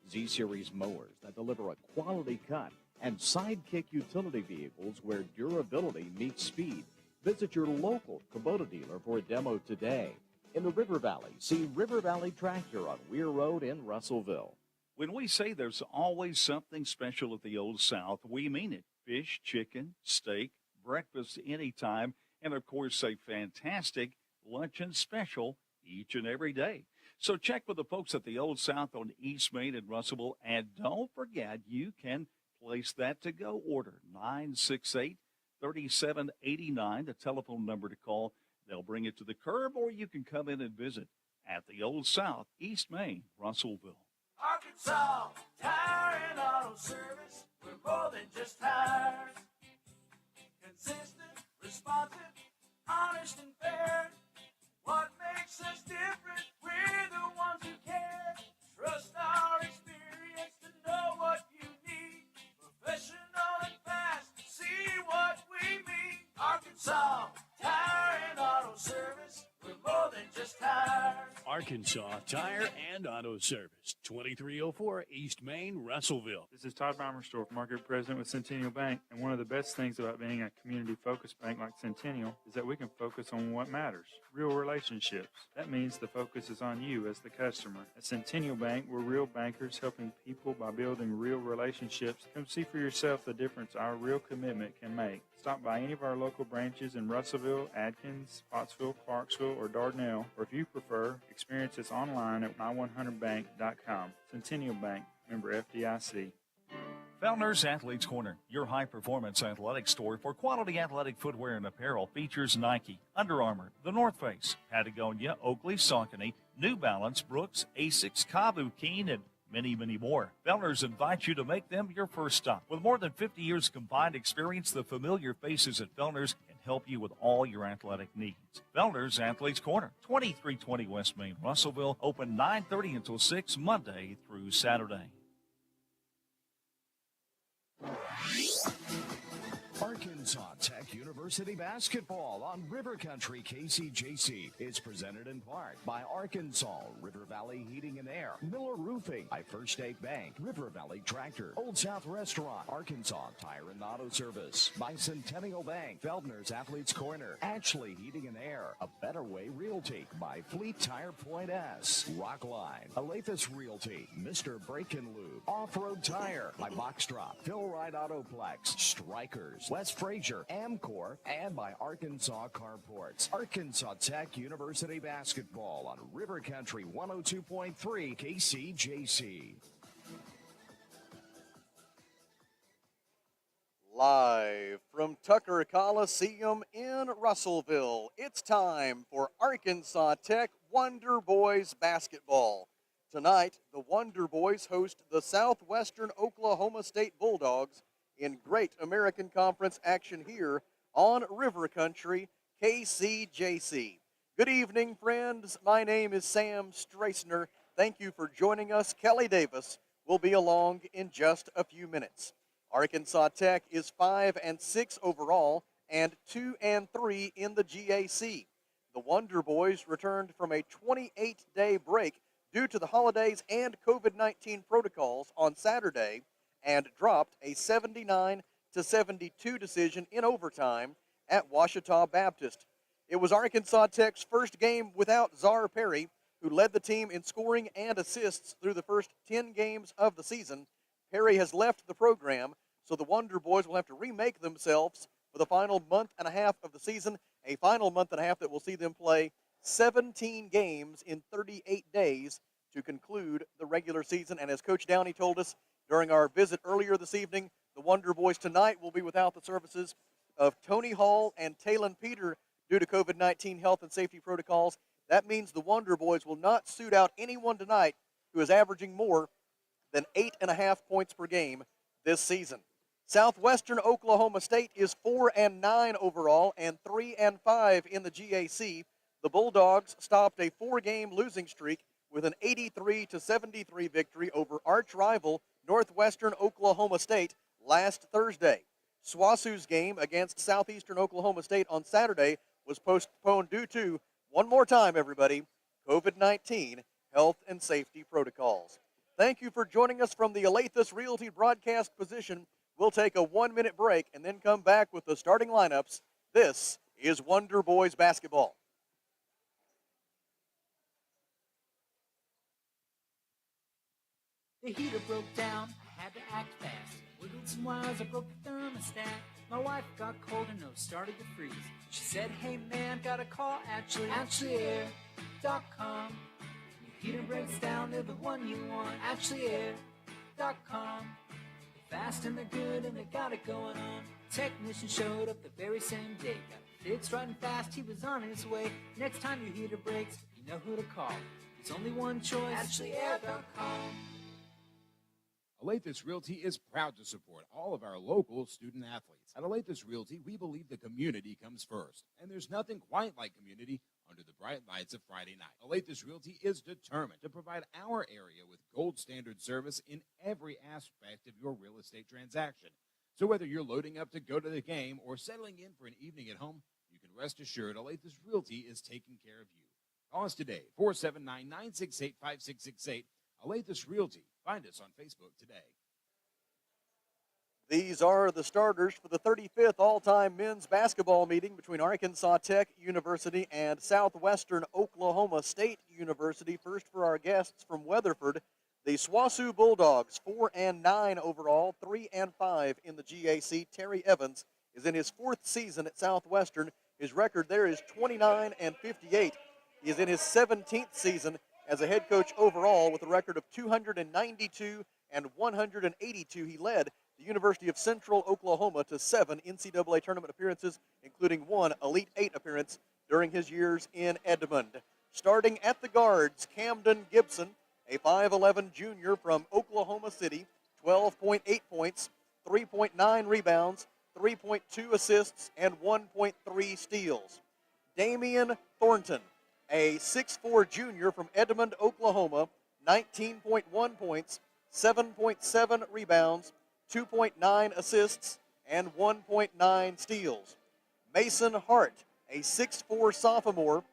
Z-Series mowers that deliver a quality cut, and Sidekick utility vehicles where durability meets speed. Visit your local Kubota dealer for a demo today. In the River Valley, see River Valley Tractor on Weir Road in Russellville. When we say there's always something special at the Old South, we mean it. Fish, chicken, steak, breakfast anytime, and of course a fantastic luncheon special each and every day. So check with the folks at the Old South on East Main in Russellville, and don't forget you can place that to-go order, 968-3789, the telephone number to call. They'll bring it to the curb, or you can come in and visit at the Old South, East Main, Russellville. Arkansas Tire and Auto Service, we're more than just tires. Consistent, responsive, honest and fair. What makes us different? We're the ones who care. Trust our experience to know what you need. Professional and fast, see what we mean. Arkansas Tire and Auto Service, we're more than just tires. Arkansas Tire and Auto Service, 2304 East Main, Russellville. This is Todd Baumersdorf, Market President with Centennial Bank, and one of the best things about being a community-focused bank like Centennial is that we can focus on what matters, real relationships. That means the focus is on you as the customer. At Centennial Bank, we're real bankers helping people by building real relationships. Come see for yourself the difference our real commitment can make. Stop by any of our local branches in Russellville, Adkins, Pottsville, Clarksville, or Dardanelle, or if you prefer, experience us online at my100bank.com. Centennial Bank, member FDIC. Fellner's Athletes Corner, your high-performance athletic store for quality athletic footwear and apparel, features Nike, Under Armour, The North Face, Patagonia, Oakley, Saucony, New Balance, Brooks, Asics, Kavu, Keen, and many, many more. Fellner's invites you to make them your first stop. With more than 50 years combined experience, the familiar faces at Fellner's can help you with all your athletic needs. Fellner's Athletes Corner, 2320 West Main, Russellville, open 9:30 until 6 Monday through Saturday. Arkansas Tech University basketball on River Country KCJC is presented in part by Arkansas, River Valley Heating and Air, Miller Roofing, by First State Bank, River Valley Tractor, Old South Restaurant, Arkansas Tire and Auto Service, by Centennial Bank, Feldner's Athletes Corner, Ashley Heating and Air, A Better Way Realty, by Fleet Tire Point S, Rockline, Alathus Realty, Mr. Brake and Lube, Off-Road Tire, by Box Drop, Phil Wright Autoplex, Strikers, West Fraser, Amcor, and by Arkansas Carports. Arkansas Tech University basketball on River Country 102.3 KCJC. Live from Tucker Coliseum in Russellville, it's time for Arkansas Tech Wonder Boys basketball. Tonight, the Wonder Boys host the Southwestern Oklahoma State Bulldogs in great American Conference action here on River Country, KCJC. Good evening, friends. My name is Sam Strassner. Thank you for joining us. Kelly Davis will be along in just a few minutes. Arkansas Tech is 5-6 overall and 2-3 in the GAC. The Wonder Boys returned from a 28-day break due to the holidays and COVID-19 protocols on Saturday and dropped a 79-72 decision in overtime at Ouachita Baptist. It was Arkansas Tech's first game without Czar Perry, who led the team in scoring and assists through the first 10 games of the season. Perry has left the program, so the Wonder Boys will have to remake themselves for the final month and a half of the season, a final month and a half that will see them play 17 games in 38 days to conclude the regular season. And as Coach Downey told us during our visit earlier this evening, the Wonder Boys tonight will be without the services of Tony Hall and Talon Peter due to COVID-19 health and safety protocols. That means the Wonder Boys will not suit out anyone tonight who is averaging more than 8.5 points per game this season. Southwestern Oklahoma State is 4-9 overall and 3-5 in the GAC. The Bulldogs stopped a 4-game losing streak with an 83-73 victory over arch rival Northwestern Oklahoma State last Thursday. SWASU's game against Southeastern Oklahoma State on Saturday was postponed due to, one more time everybody, COVID-19 health and safety protocols. Thank you for joining us from the Alathus Realty broadcast position. We'll take a 1-minute break and then come back with the starting lineups. This is Wonder Boys basketball. The heater broke down, I had to act fast. Wiggled some wires, I broke the thermostat. My wife got cold, her nose started to freeze. She said, hey man, gotta call AshleyAir.com. Your heater breaks down, they're the one you want. AshleyAir.com. They're fast and they're good and they got it going on. Technician showed up the very same day. Got it fixed right and fast, he was on his way. Next time your heater breaks, you know who to call. There's only one choice, AshleyAir.com. Alathus Realty is proud to support all of our local student athletes. At Alathus Realty, we believe the community comes first, and there's nothing quite like community under the bright lights of Friday night. Alathus Realty is determined to provide our area with gold standard service in every aspect of your real estate transaction. So whether you're loading up to go to the game or settling in for an evening at home, you can rest assured Alathus Realty is taking care of you. Call us today, 479-968-5668. Alathus Realty. Find us on Facebook today. These are the starters for the 35th all-time men's basketball meeting between Arkansas Tech University and Southwestern Oklahoma State University. First for our guests from Weatherford, the SWOSU Bulldogs, 4-9 overall, 3-5 in the GAC. Terry Evans is in his 4th season at Southwestern. His record there is 29-58. He is in his 17th season as a head coach overall with a record of 292 and 182. He led the University of Central Oklahoma to 7 NCAA tournament appearances, including 1 Elite 8 appearance during his years in Edmond. Starting at the guards, Camden Gibson, a 5'11 junior from Oklahoma City, 12.8 points, 3.9 rebounds, 3.2 assists, and 1.3 steals. Damian Thornton, a 6'4 junior from Edmond, Oklahoma, 19.1 points, 7.7 rebounds, 2.9 assists, and 1.9 steals. Mason Hart, a 6'4 sophomore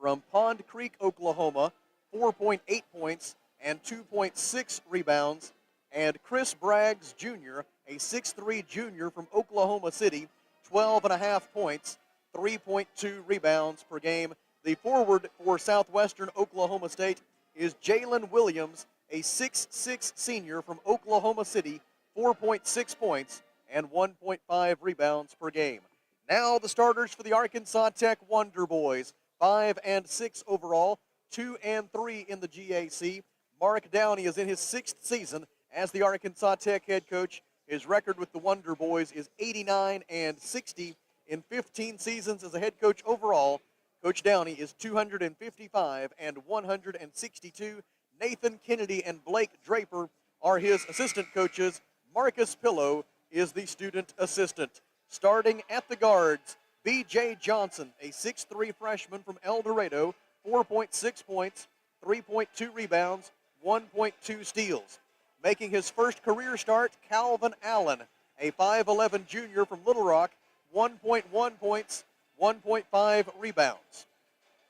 from Pond Creek, Oklahoma, 4.8 points and 2.6 rebounds. And Chris Braggs Jr., a 6'3 junior from Oklahoma City, 12.5 points, 3.2 rebounds per game. The forward for Southwestern Oklahoma State is Jalen Williams, a 6'6 senior from Oklahoma City, 4.6 points and 1.5 rebounds per game. Now the starters for the Arkansas Tech Wonder Boys, 5-6 overall, 2-3 in the GAC. Mark Downey is in his 6th season as the Arkansas Tech head coach. His record with the Wonder Boys is 89-60 in 15 seasons as a head coach overall. Coach Downey is 255 and 162. Nathan Kennedy and Blake Draper are his assistant coaches. Marcus Pillow is the student assistant. Starting at the guards, B.J. Johnson, a 6'3 freshman from El Dorado, 4.6 points, 3.2 rebounds, 1.2 steals. Making his first career start, Calvin Allen, a 5'11 junior from Little Rock, 1.1 points, 1.5 rebounds.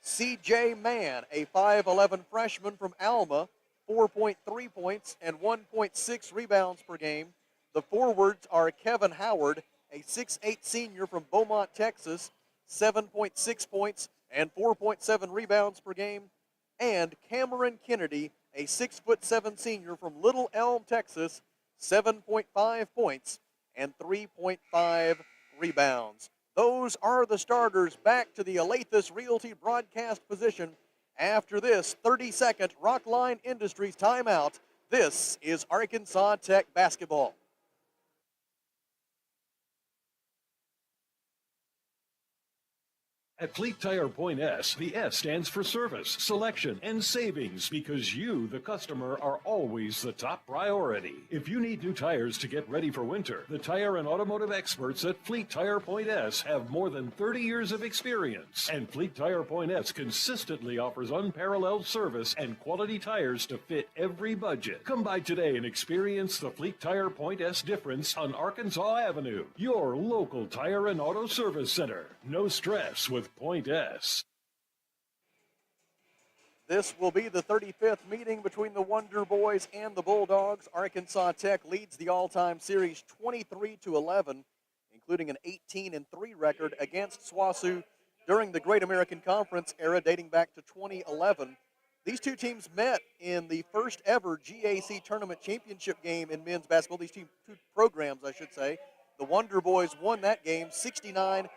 C.J. Mann, a 5'11 freshman from Alma, 4.3 points and 1.6 rebounds per game. The forwards are Kevin Howard, a 6'8 senior from Beaumont, Texas, 7.6 points and 4.7 rebounds per game. And Cameron Kennedy, a 6'7 senior from Little Elm, Texas, 7.5 points and 3.5 rebounds. Those are the starters. Back to the Alathus Realty broadcast position. After this 30-second Rockline Industries timeout, this is Arkansas Tech basketball. At Fleet Tire Point S, the S stands for service, selection, and savings because you, the customer, are always the top priority. If you need new tires to get ready for winter, the tire and automotive experts at Fleet Tire Point S have more than 30 years of experience. And Fleet Tire Point S consistently offers unparalleled service and quality tires to fit every budget. Come by today and experience the Fleet Tire Point S difference on Arkansas Avenue, your local tire and auto service center. No stress with Point S. This will be the 35th meeting between the Wonder Boys and the Bulldogs. Arkansas Tech leads the all-time series 23-11, including an 18-3 record against SWASU during the Great American Conference era dating back to 2011. These two teams met in the first ever GAC tournament championship game in men's basketball. These two programs, I should say. The Wonder Boys won that game 69-58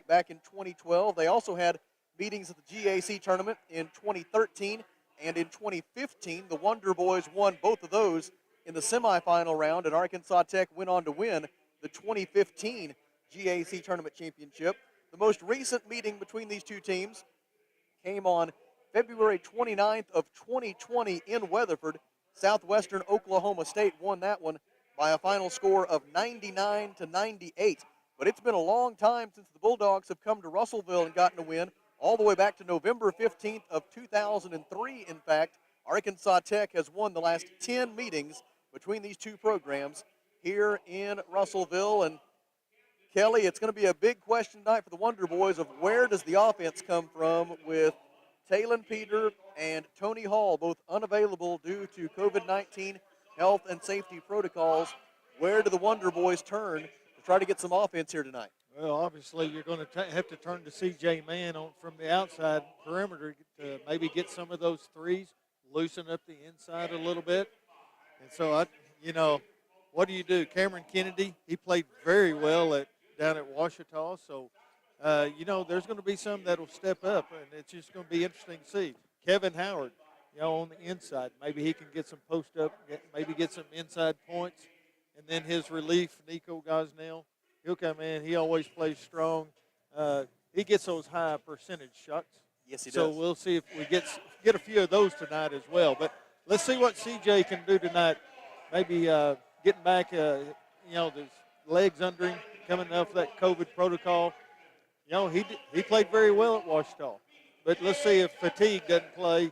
back in 2012. They also had meetings at the GAC tournament in 2013 and in 2015. The Wonder Boys won both of those in the semifinal round, and Arkansas Tech went on to win the 2015 GAC tournament championship. The most recent meeting between these two teams came on February 29th of 2020 in Weatherford. Southwestern Oklahoma State won that one by a final score of 99-98. But it's been a long time since the Bulldogs have come to Russellville and gotten a win, all the way back to November 15th of 2003. In fact, Arkansas Tech has won the last 10 meetings between these two programs here in Russellville. And Kelly, it's going to be a big question tonight for the Wonder Boys of where does the offense come from with Talon Peter and Tony Hall both unavailable due to COVID-19 health and safety protocols. Where do the Wonder Boys turn to try to get some offense here tonight? Well, obviously, you're going to have to turn to C.J. Mann from the outside perimeter to maybe get some of those threes, loosen up the inside a little bit. And so, what do you do? Cameron Kennedy, he played very well down at Ouachita. So, there's going to be some that will step up, and it's just going to be interesting to see. Kevin Howard, on the inside, maybe he can get some post-up, maybe get some inside points. And then his relief, Nico Gosnell, he'll come in. He always plays strong. He gets those high percentage shots. Yes, he does. So we'll see if we get a few of those tonight as well. But let's see what CJ can do tonight. Maybe getting back, his legs under him, coming off that COVID protocol. He played very well at Ouachita. But let's see if fatigue doesn't play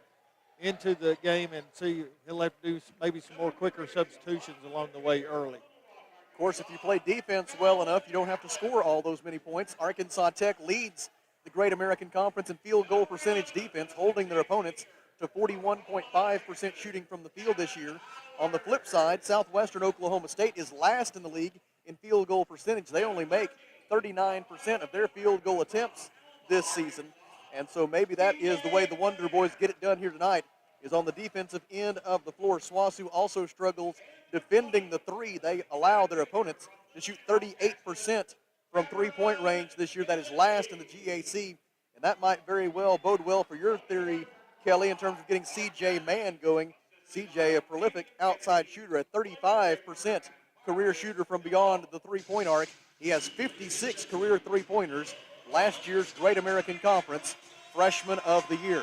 into the game, and see he'll have to do maybe some more quicker substitutions along the way early. Of course, if you play defense well enough, you don't have to score all those many points. Arkansas Tech leads the Great American Conference in field goal percentage defense, holding their opponents to 41.5% shooting from the field this year. On the flip side, Southwestern Oklahoma State is last in the league in field goal percentage. They only make 39% of their field goal attempts this season. And so maybe that is the way the Wonder Boys get it done here tonight, is on the defensive end of the floor. SWASU also struggles defending the three. They allow their opponents to shoot 38% from three-point range this year. That is last in the GAC, and that might very well bode well for your theory, Kelly, in terms of getting C.J. Mann going. C.J., a prolific outside shooter, a 35% career shooter from beyond the three-point arc. He has 56 career three-pointers. Last year's Great American Conference Freshman of the Year.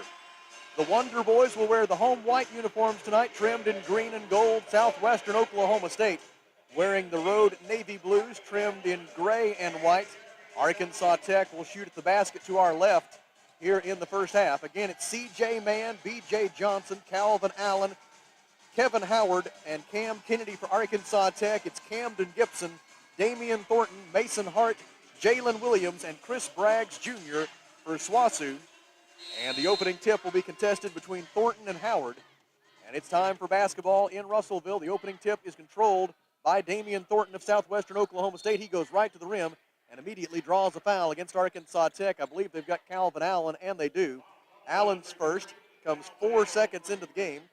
The Wonder Boys will wear the home white uniforms tonight, trimmed in green and gold. Southwestern Oklahoma State wearing the road navy blues, trimmed in gray and white. Arkansas Tech will shoot at the basket to our left here in the first half. Again, it's C.J. Mann, B.J. Johnson, Calvin Allen, Kevin Howard, and Cam Kennedy for Arkansas Tech. It's Camden Gibson, Damian Thornton, Mason Hart, Jalen Williams, and Chris Braggs Jr. for SWASU. And the opening tip will be contested between Thornton and Howard. And it's time for basketball in Russellville. The opening tip is controlled by Damian Thornton of Southwestern Oklahoma State. He goes right to the rim and immediately draws a foul against Arkansas Tech. I believe they've got Calvin Allen, and they do. Allen's first comes 4 seconds into the game.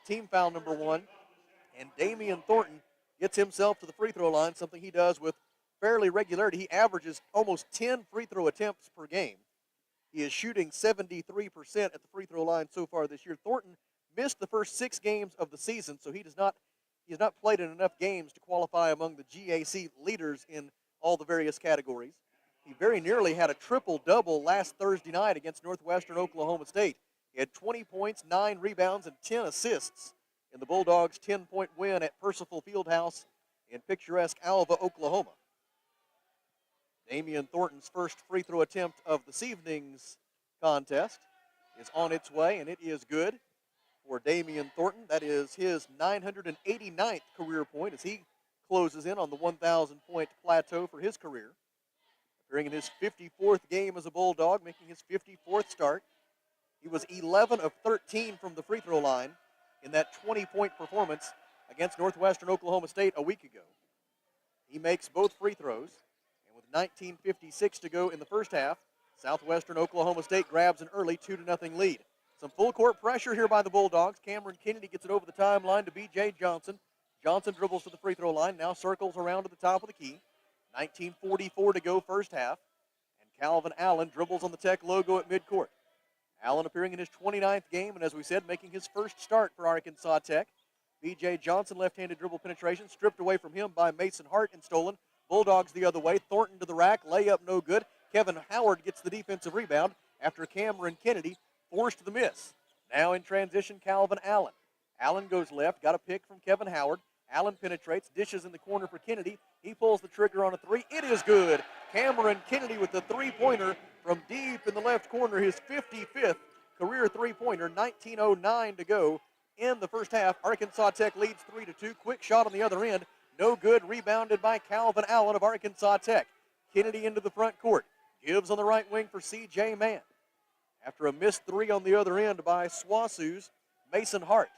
Team foul number 1. And Damian Thornton gets himself to the free throw line, something he does with fairly regularity. He averages almost 10 free throw attempts per game. He is shooting 73% at the free throw line so far this year. Thornton missed the first 6 games of the season, so he has not played in enough games to qualify among the GAC leaders in all the various categories. He very nearly had a triple-double last Thursday night against Northwestern Oklahoma State. He had 20 points, 9 rebounds, and 10 assists in the Bulldogs' 10-point win at Percival Fieldhouse in picturesque Alva, Oklahoma. Damian Thornton's first free throw attempt of this evening's contest is on its way, and it is good for Damian Thornton. That is his 989th career point as he closes in on the 1,000-point plateau for his career. Appearing in his 54th game as a Bulldog, making his 54th start. He was 11 of 13 from the free throw line in that 20-point performance against Northwestern Oklahoma State a week ago. He makes both free throws, and with 19:56 to go in the first half, Southwestern Oklahoma State grabs an early 2-0 lead. Some full court pressure here by the Bulldogs. Cameron Kennedy gets it over the timeline to B.J. Johnson. Johnson dribbles to the free throw line, now circles around to the top of the key. 19:44 to go first half, and Calvin Allen dribbles on the Tech logo at midcourt. Allen appearing in his 29th game, and as we said, making his first start for Arkansas Tech. B.J. Johnson, left-handed dribble penetration, stripped away from him by Mason Hart and stolen. Bulldogs the other way. Thornton to the rack, layup no good. Kevin Howard gets the defensive rebound after Cameron Kennedy forced the miss. Now in transition, Calvin Allen. Allen goes left, got a pick from Kevin Howard. Allen penetrates, dishes in the corner for Kennedy. He pulls the trigger on a three. It is good. Cameron Kennedy with the three-pointer from deep in the left corner, his 55th career three-pointer, 19:09 to go in the first half. Arkansas Tech leads 3-2. Quick shot on the other end. No good. Rebounded by Calvin Allen of Arkansas Tech. Kennedy into the front court. Gives on the right wing for C.J. Mann. After a missed three on the other end by SWOSU's Mason Hart.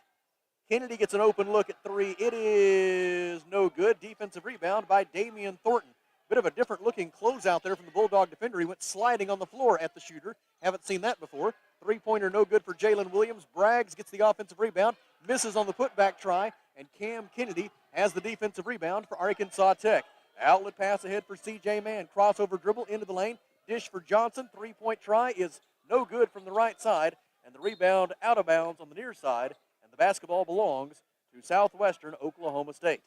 Kennedy gets an open look at three. It is no good. Defensive rebound by Damian Thornton. Bit of a different looking closeout there from the Bulldog defender. He went sliding on the floor at the shooter. Haven't seen that before. Three-pointer no good for Jalen Williams. Braggs gets the offensive rebound. Misses on the putback try. And Cam Kennedy has the defensive rebound for Arkansas Tech. Outlet pass ahead for C.J. Mann. Crossover dribble into the lane. Dish for Johnson. Three-point try is no good from the right side. And the rebound out of bounds on the near side. And the basketball belongs to Southwestern Oklahoma State.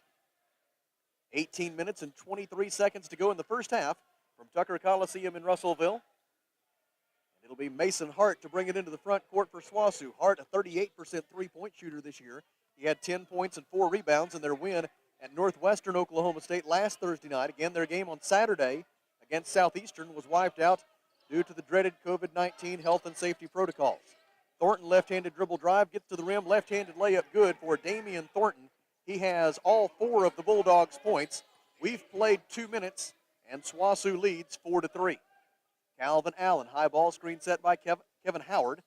18 minutes and 23 seconds to go in the first half from Tucker Coliseum in Russellville. And it'll be Mason Hart to bring it into the front court for SWOSU. Hart, a 38% three-point shooter this year. He had 10 points and 4 rebounds in their win at Northwestern Oklahoma State last Thursday night. Again, their game on Saturday against Southeastern was wiped out due to the dreaded COVID-19 health and safety protocols. Thornton, left-handed dribble drive, gets to the rim, left-handed layup good for Damian Thornton. He has all 4 of the Bulldogs' points. We've played 2 minutes, and SWOSU leads 4-3. Calvin Allen, high ball screen set by Kevin Howard.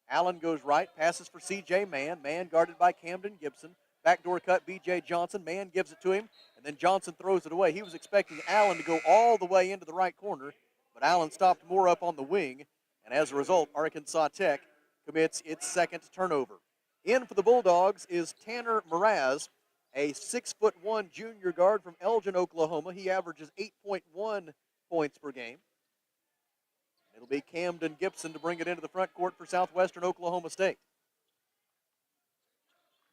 Allen goes right, passes for C.J. Mann. Mann guarded by Camden Gibson. Backdoor cut, B.J. Johnson. Mann gives it to him, and then Johnson throws it away. He was expecting Allen to go all the way into the right corner, but Allen stopped more up on the wing, and as a result, Arkansas Tech commits its second turnover. In for the Bulldogs is Tanner Mraz, a 6'1" junior guard from Elgin, Oklahoma. He averages 8.1 points per game. It'll be Camden Gibson to bring it into the front court for Southwestern Oklahoma State.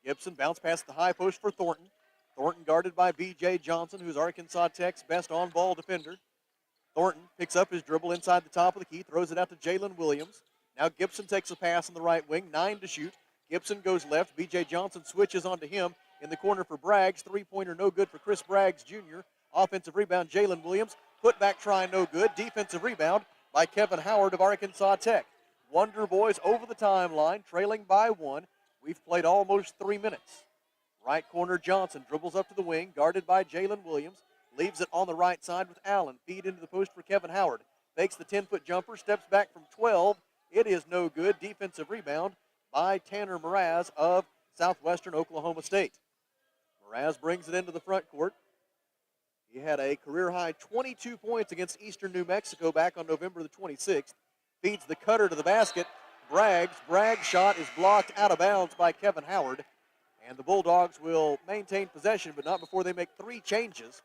Gibson bounced past the high post for Thornton. Thornton guarded by B.J. Johnson, who's Arkansas Tech's best on-ball defender. Thornton picks up his dribble inside the top of the key, throws it out to Jalen Williams. Now Gibson takes a pass on the right wing, 9 to shoot. Gibson goes left. B.J. Johnson switches onto him in the corner for Braggs. Three-pointer no good for Chris Braggs Jr. Offensive rebound, Jalen Williams. Putback try no good. Defensive rebound by Kevin Howard of Arkansas Tech. Wonder Boys over the timeline, trailing by 1. We've played almost 3 minutes. Right corner, Johnson dribbles up to the wing, guarded by Jalen Williams. Leaves it on the right side with Allen. Feed into the post for Kevin Howard. Fakes the 10-foot jumper, steps back from 12. It is no good. Defensive rebound by Tanner Mraz of Southwestern Oklahoma State. Mraz brings it into the front court. He had a career-high 22 points against Eastern New Mexico back on November the 26th. Feeds the cutter to the basket. Bragg's shot is blocked out of bounds by Kevin Howard. And the Bulldogs will maintain possession, but not before they make 3 changes.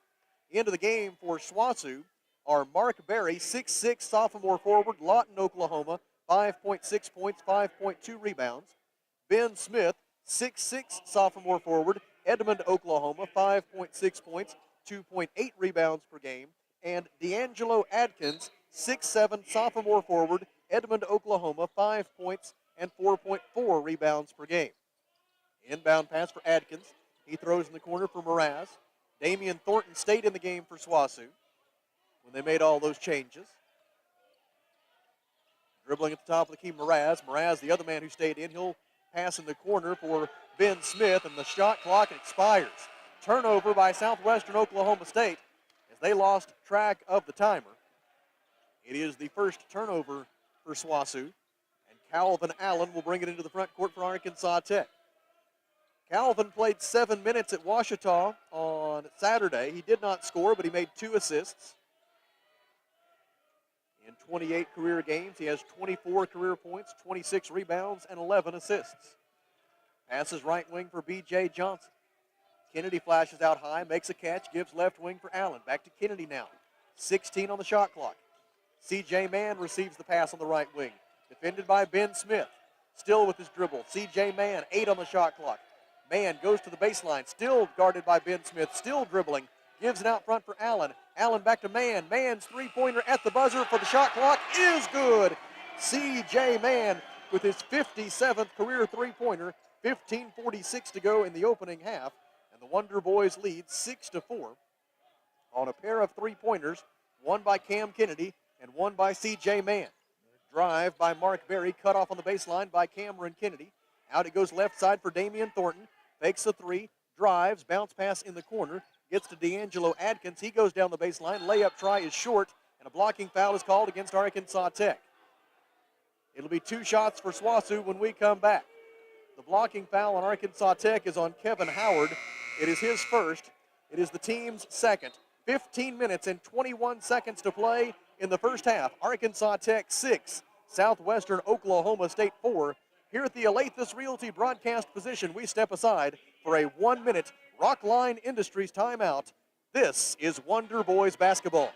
Into the game for SWOSU are Mark Berry, 6'6", sophomore forward, Lawton, Oklahoma, 5.6 points, 5.2 rebounds. Ben Smith, 6'6", sophomore forward, Edmond, Oklahoma, 5.6 points, 2.8 rebounds per game. And D'Angelo Adkins, 6'7", sophomore forward, Edmond, Oklahoma, 5 points and 4.4 rebounds per game. Inbound pass for Adkins. He throws in the corner for Mraz. Damian Thornton stayed in the game for SWOSU when they made all those changes. Dribbling at the top of the key, Mraz. Mraz, the other man who stayed in, he'll pass in the corner for Ben Smith, and the shot clock expires. Turnover by Southwestern Oklahoma State as they lost track of the timer. It is the first turnover for SWOSU, and Calvin Allen will bring it into the front court for Arkansas Tech. Calvin played 7 minutes at Ouachita on Saturday. He did not score, but he made 2 assists. In 28 career games, he has 24 career points, 26 rebounds, and 11 assists. Passes right wing for B.J. Johnson. Kennedy flashes out high, makes a catch, gives left wing for Allen. Back to Kennedy now. 16 on the shot clock. C.J. Mann receives the pass on the right wing. Defended by Ben Smith. Still with his dribble. C.J. Mann, 8 on the shot clock. Mann goes to the baseline, still guarded by Ben Smith, still dribbling. Gives it out front for Allen. Allen back to Mann. Mann's three-pointer at the buzzer for the shot clock is good. C.J. Mann with his 57th career three-pointer. 15:46 to go in the opening half. And the Wonder Boys lead 6-4 on a pair of three-pointers, one by Cam Kennedy and one by C.J. Mann. Drive by Mark Berry, cut off on the baseline by Cameron Kennedy. Out it goes left side for Damian Thornton. Fakes a three, drives, bounce pass in the corner. Gets to D'Angelo Adkins. He goes down the baseline. Layup try is short, and a blocking foul is called against Arkansas Tech. It'll be 2 shots for SWOSU when we come back. The blocking foul on Arkansas Tech is on Kevin Howard. It is his first. It is the team's second. 15 minutes and 21 seconds to play in the first half. Arkansas Tech 6, Southwestern Oklahoma State 4. Here at the Alathus Realty broadcast position, we step aside for a 1-minute Rockline Industries timeout. This is Wonder Boys basketball.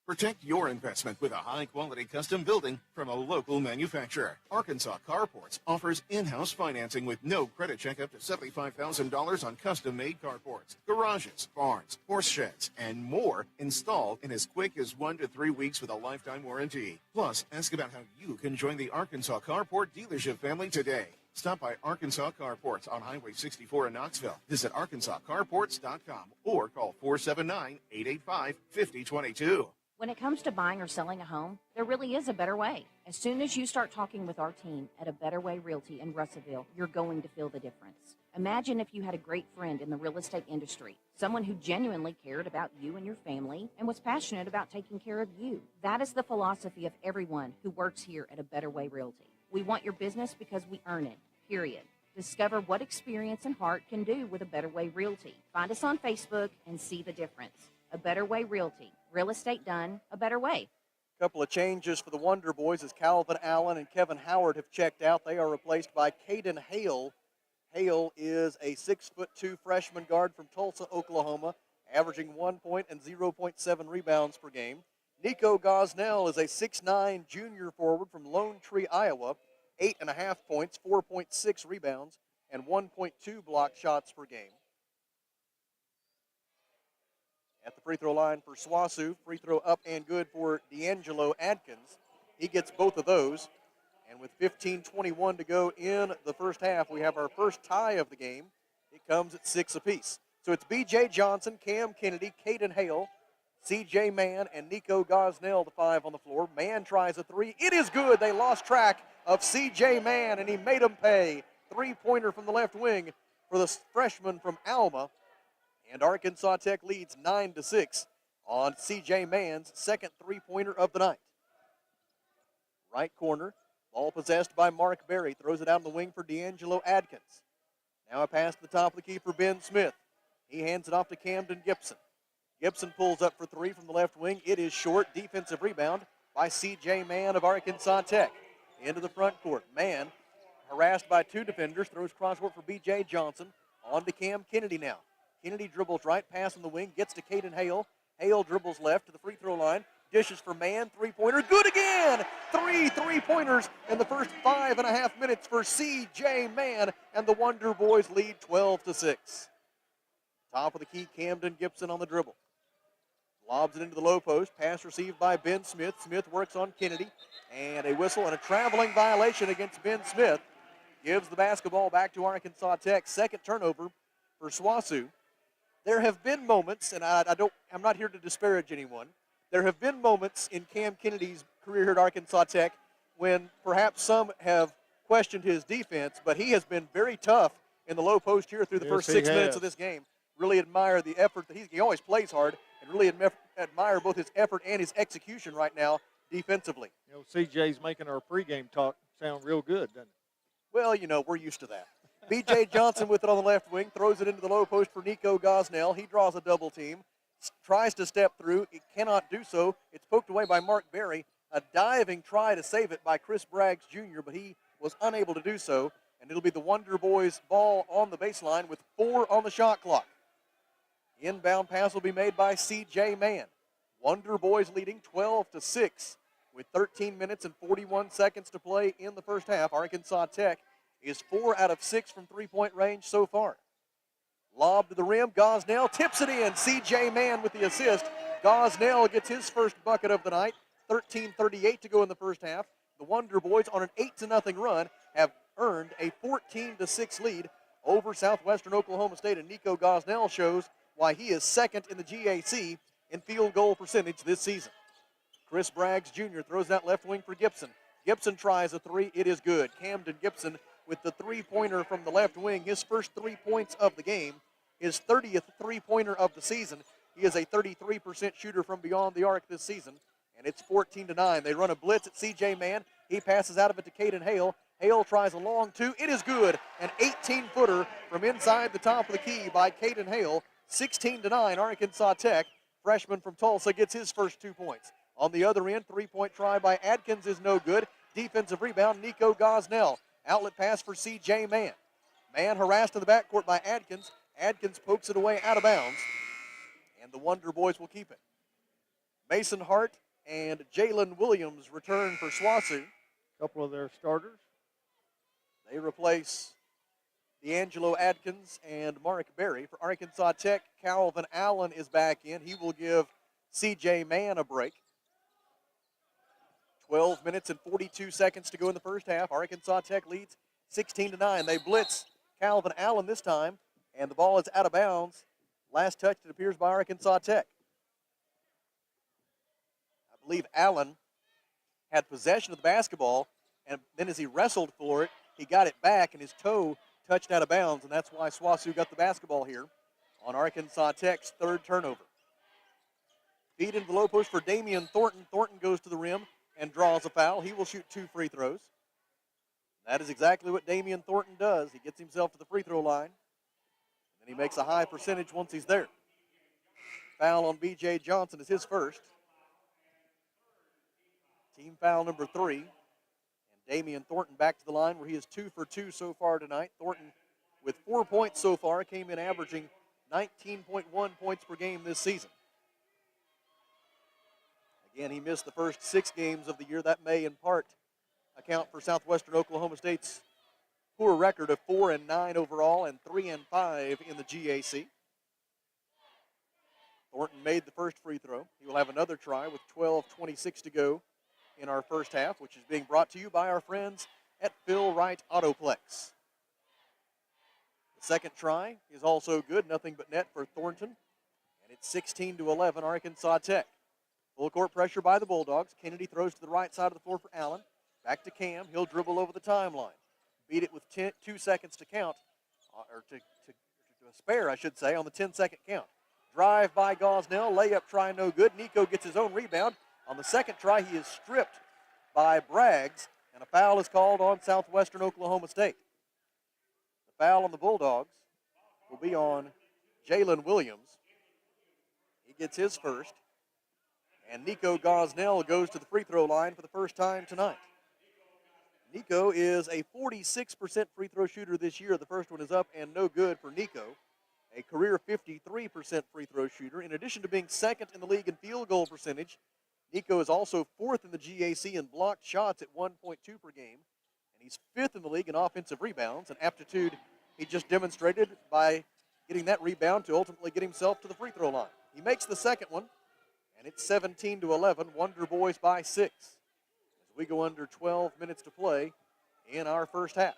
Protect your investment with a high-quality custom building from a local manufacturer. Arkansas Carports offers in-house financing with no credit check up to $75,000 on custom-made carports, garages, barns, horse sheds, and more installed in as quick as 1 to 3 weeks with a lifetime warranty. Plus, ask about how you can join the Arkansas Carport dealership family today. Stop by Arkansas Carports on Highway 64 in Knoxville. Visit arkansascarports.com or call 479-885-5022. When it comes to buying or selling a home, there really is a better way. As soon as you start talking with our team at A Better Way Realty in Russellville, you're going to feel the difference. Imagine if you had a great friend in the real estate industry, someone who genuinely cared about you and your family and was passionate about taking care of you. That is the philosophy of everyone who works here at A Better Way Realty. We want your business because we earn it, period. Discover what experience and heart can do with A Better Way Realty. Find us on Facebook and see the difference. A Better Way Realty. Real estate done a better way. A couple of changes for the Wonder Boys as Calvin Allen and Kevin Howard have checked out. They are replaced by Caden Hale. Hale is a 6'2" freshman guard from Tulsa, Oklahoma, averaging 1 point and 0.7 rebounds per game. Nico Gosnell is a 6'9" junior forward from Lone Tree, Iowa, 8.5 points, 4.6 rebounds, and 1.2 block shots per game. At the free throw line for SWOSU, free throw up and good for D'Angelo Adkins. He gets both of those. And with 15:21 to go in the first half, we have our first tie of the game. It comes at 6 apiece. So it's B.J. Johnson, Cam Kennedy, Caden Hale, C.J. Mann, and Nico Gosnell, the 5 on the floor. Mann tries a 3. It is good. They lost track of C.J. Mann, and he made them pay. 3-pointer from the left wing for the freshman from Alma. And Arkansas Tech leads 9-6 on C.J. Mann's second 3-pointer of the night. Right corner, ball possessed by Mark Berry. Throws it out in the wing for D'Angelo Adkins. Now a pass to the top of the key for Ben Smith. He hands it off to Camden Gibson. Gibson pulls up for 3 from the left wing. It is short. Defensive rebound by C.J. Mann of Arkansas Tech. Into the front court. Mann, harassed by 2 defenders, throws crosscourt for B.J. Johnson. On to Cam Kennedy now. Kennedy dribbles right, pass on the wing, gets to Caden Hale. Hale dribbles left to the free throw line. Dishes for Mann, 3-pointer, good again! 3 3-pointers in the first 5.5 minutes for C.J. Mann, and the Wonder Boys lead 12-6. Top of the key, Camden Gibson on the dribble. Lobs it into the low post, pass received by Ben Smith. Smith works on Kennedy, and a whistle and a traveling violation against Ben Smith. Gives the basketball back to Arkansas Tech. Second turnover for SWOSU. There have been moments, and I'm not here to disparage anyone. There have been moments in Cam Kennedy's career here at Arkansas Tech when perhaps some have questioned his defense, but he has been very tough in the low post here through the first 6 minutes of this game. Really admire the effort that he always plays hard, and really admire both his effort and his execution right now defensively. You know, CJ's making our pregame talk sound real good, doesn't it? Well, we're used to that. B.J. Johnson with it on the left wing, throws it into the low post for Nico Gosnell. He draws a double team, tries to step through. It cannot do so. It's poked away by Mark Berry. A diving try to save it by Chris Braggs Jr., but he was unable to do so. And it'll be the Wonder Boys ball on the baseline with 4 on the shot clock. Inbound pass will be made by C.J. Mann. Wonder Boys leading 12-6 with 13 minutes and 41 seconds to play in the first half. Arkansas Tech is 4 out of 6 from three-point range so far. Lob to the rim. Gosnell tips it in. C.J. Mann with the assist. Gosnell gets his first bucket of the night. 13:38 to go in the first half. The Wonder Boys on an 8-0 run have earned a 14-6 lead over Southwestern Oklahoma State, and Nico Gosnell shows why he is second in the GAC in field goal percentage this season. Chris Braggs Jr. throws that left wing for Gibson. Gibson tries a three. It is good. Camden Gibson with the three-pointer from the left wing. His first 3 points of the game. His 30th three-pointer of the season. He is a 33% shooter from beyond the arc this season. And it's 14-9. They run a blitz at C.J. Mann. He passes out of it to Caden Hale. Hale tries a long two. It is good. An 18-footer from inside the top of the key by Caden Hale. 16-9, Arkansas Tech. Freshman from Tulsa gets his first 2 points. On the other end, three-point try by Adkins is no good. Defensive rebound, Nico Gosnell. Outlet pass for C.J. Mann. Mann harassed in the backcourt by Adkins. Adkins pokes it away out of bounds. And the Wonder Boys will keep it. Mason Hart and Jalen Williams return for SWASU. A couple of their starters. They replace D'Angelo Adkins and Mark Berry. For Arkansas Tech, Calvin Allen is back in. He will give C.J. Mann a break. 12 minutes and 42 seconds to go in the first half. Arkansas Tech leads 16-9. They blitz Calvin Allen this time, and the ball is out of bounds. Last touch, it appears, by Arkansas Tech. I believe Allen had possession of the basketball, and then as he wrestled for it, he got it back, and his toe touched out of bounds, and that's why SWASU got the basketball here on Arkansas Tech's third turnover. Feed into the low post for Damian Thornton. Thornton goes to the rim and draws a foul. He will shoot 2 free throws. That is exactly what Damian Thornton does. He gets himself to the free throw line, and he makes a high percentage once he's there. Foul on B.J. Johnson is his first. Team foul number 3. And Damian Thornton back to the line where he is 2 for 2 so far tonight. Thornton with 4 points so far, came in averaging 19.1 points per game this season. Again, he missed the first 6 games of the year. That may in part account for Southwestern Oklahoma State's poor record of 4-9 overall and 3-5 in the GAC. Thornton made the first free throw. He will have another try with 12:26 to go in our first half, which is being brought to you by our friends at Phil Wright Autoplex. The second try is also good, nothing but net for Thornton, and it's 16-11 Arkansas Tech. Full court pressure by the Bulldogs. Kennedy throws to the right side of the floor for Allen. Back to Cam. He'll dribble over the timeline. Beat it with 2 seconds to count, or to spare, I should say, on the 10-second count. Drive by Gosnell. Layup try no good. Nico gets his own rebound. On the second try, he is stripped by Braggs, and a foul is called on Southwestern Oklahoma State. The foul on the Bulldogs will be on Jalen Williams. He gets his first. And Nico Gosnell goes to the free throw line for the first time tonight. Nico is a 46% free throw shooter this year. The first one is up and no good for Nico. A career 53% free throw shooter. In addition to being second in the league in field goal percentage, Nico is also 4th in the GAC in blocked shots at 1.2 per game. And he's 5th in the league in offensive rebounds, an aptitude he just demonstrated by getting that rebound to ultimately get himself to the free throw line. He makes the second one. And it's 17-11, Wonder Boys by 6. As we go under 12 minutes to play in our first half.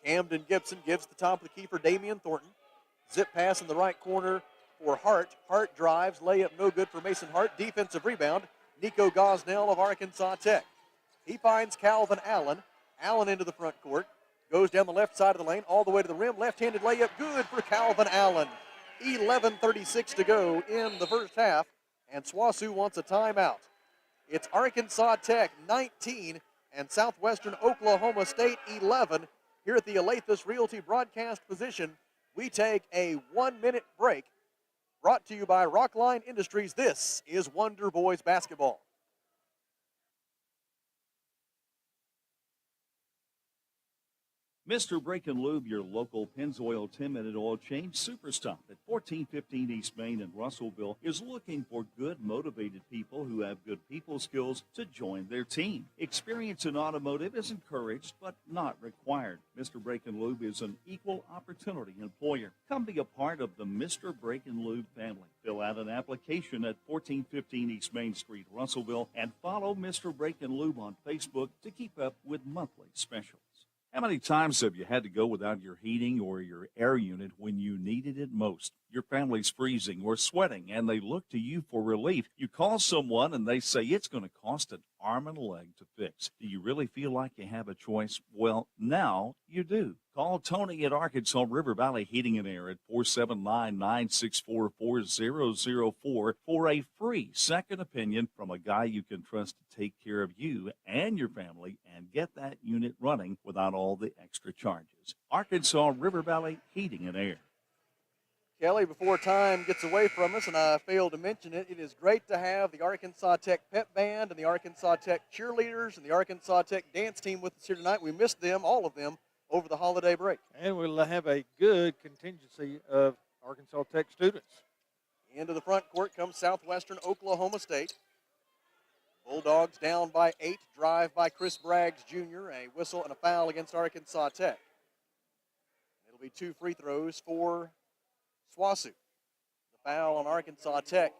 Camden Gibson gives the top of the key for Damian Thornton. Zip pass in the right corner for Hart. Hart drives, layup no good for Mason Hart. Defensive rebound, Nico Gosnell of Arkansas Tech. He finds Calvin Allen. Allen into the front court. Goes down the left side of the lane, all the way to the rim. Left-handed layup, good for Calvin Allen. 11:36 to go in the first half, and SWOSU wants a timeout. It's Arkansas Tech 19 and Southwestern Oklahoma State 11. Here at the Alathus Realty broadcast position, we take a 1-minute break. Brought to you by Rockline Industries, this is Wonder Boys basketball. Mr. Brake and Lube, your local Pennzoil 10-minute oil change super stop at 1415 East Main in Russellville, is looking for good, motivated people who have good people skills to join their team. Experience in automotive is encouraged but not required. Mr. Brake and Lube is an equal opportunity employer. Come be a part of the Mr. Brake and Lube family. Fill out an application at 1415 East Main Street, Russellville, and follow Mr. Brake and Lube on Facebook to keep up with monthly specials. How many times have you had to go without your heating or your air unit when you needed it most? Your family's freezing or sweating, and they look to you for relief. You call someone, and they say it's going to cost an arm and a leg to fix. Do you really feel like you have a choice? Well, now you do. Call Tony at Arkansas River Valley Heating and Air at 479-964-4004 for a free second opinion from a guy you can trust to take care of you and your family and get that unit running without all the extra charges. Arkansas River Valley Heating and Air. Kelly, before time gets away from us, and I failed to mention it, it is great to have the Arkansas Tech Pep Band and the Arkansas Tech cheerleaders and the Arkansas Tech dance team with us here tonight. We missed them, all of them, over the holiday break. And we'll have a good contingency of Arkansas Tech students. Into the front court comes Southwestern Oklahoma State. Bulldogs down by 8, drive by Chris Braggs Jr., a whistle and a foul against Arkansas Tech. It'll be 2 free throws for SWOSU. The foul on Arkansas Tech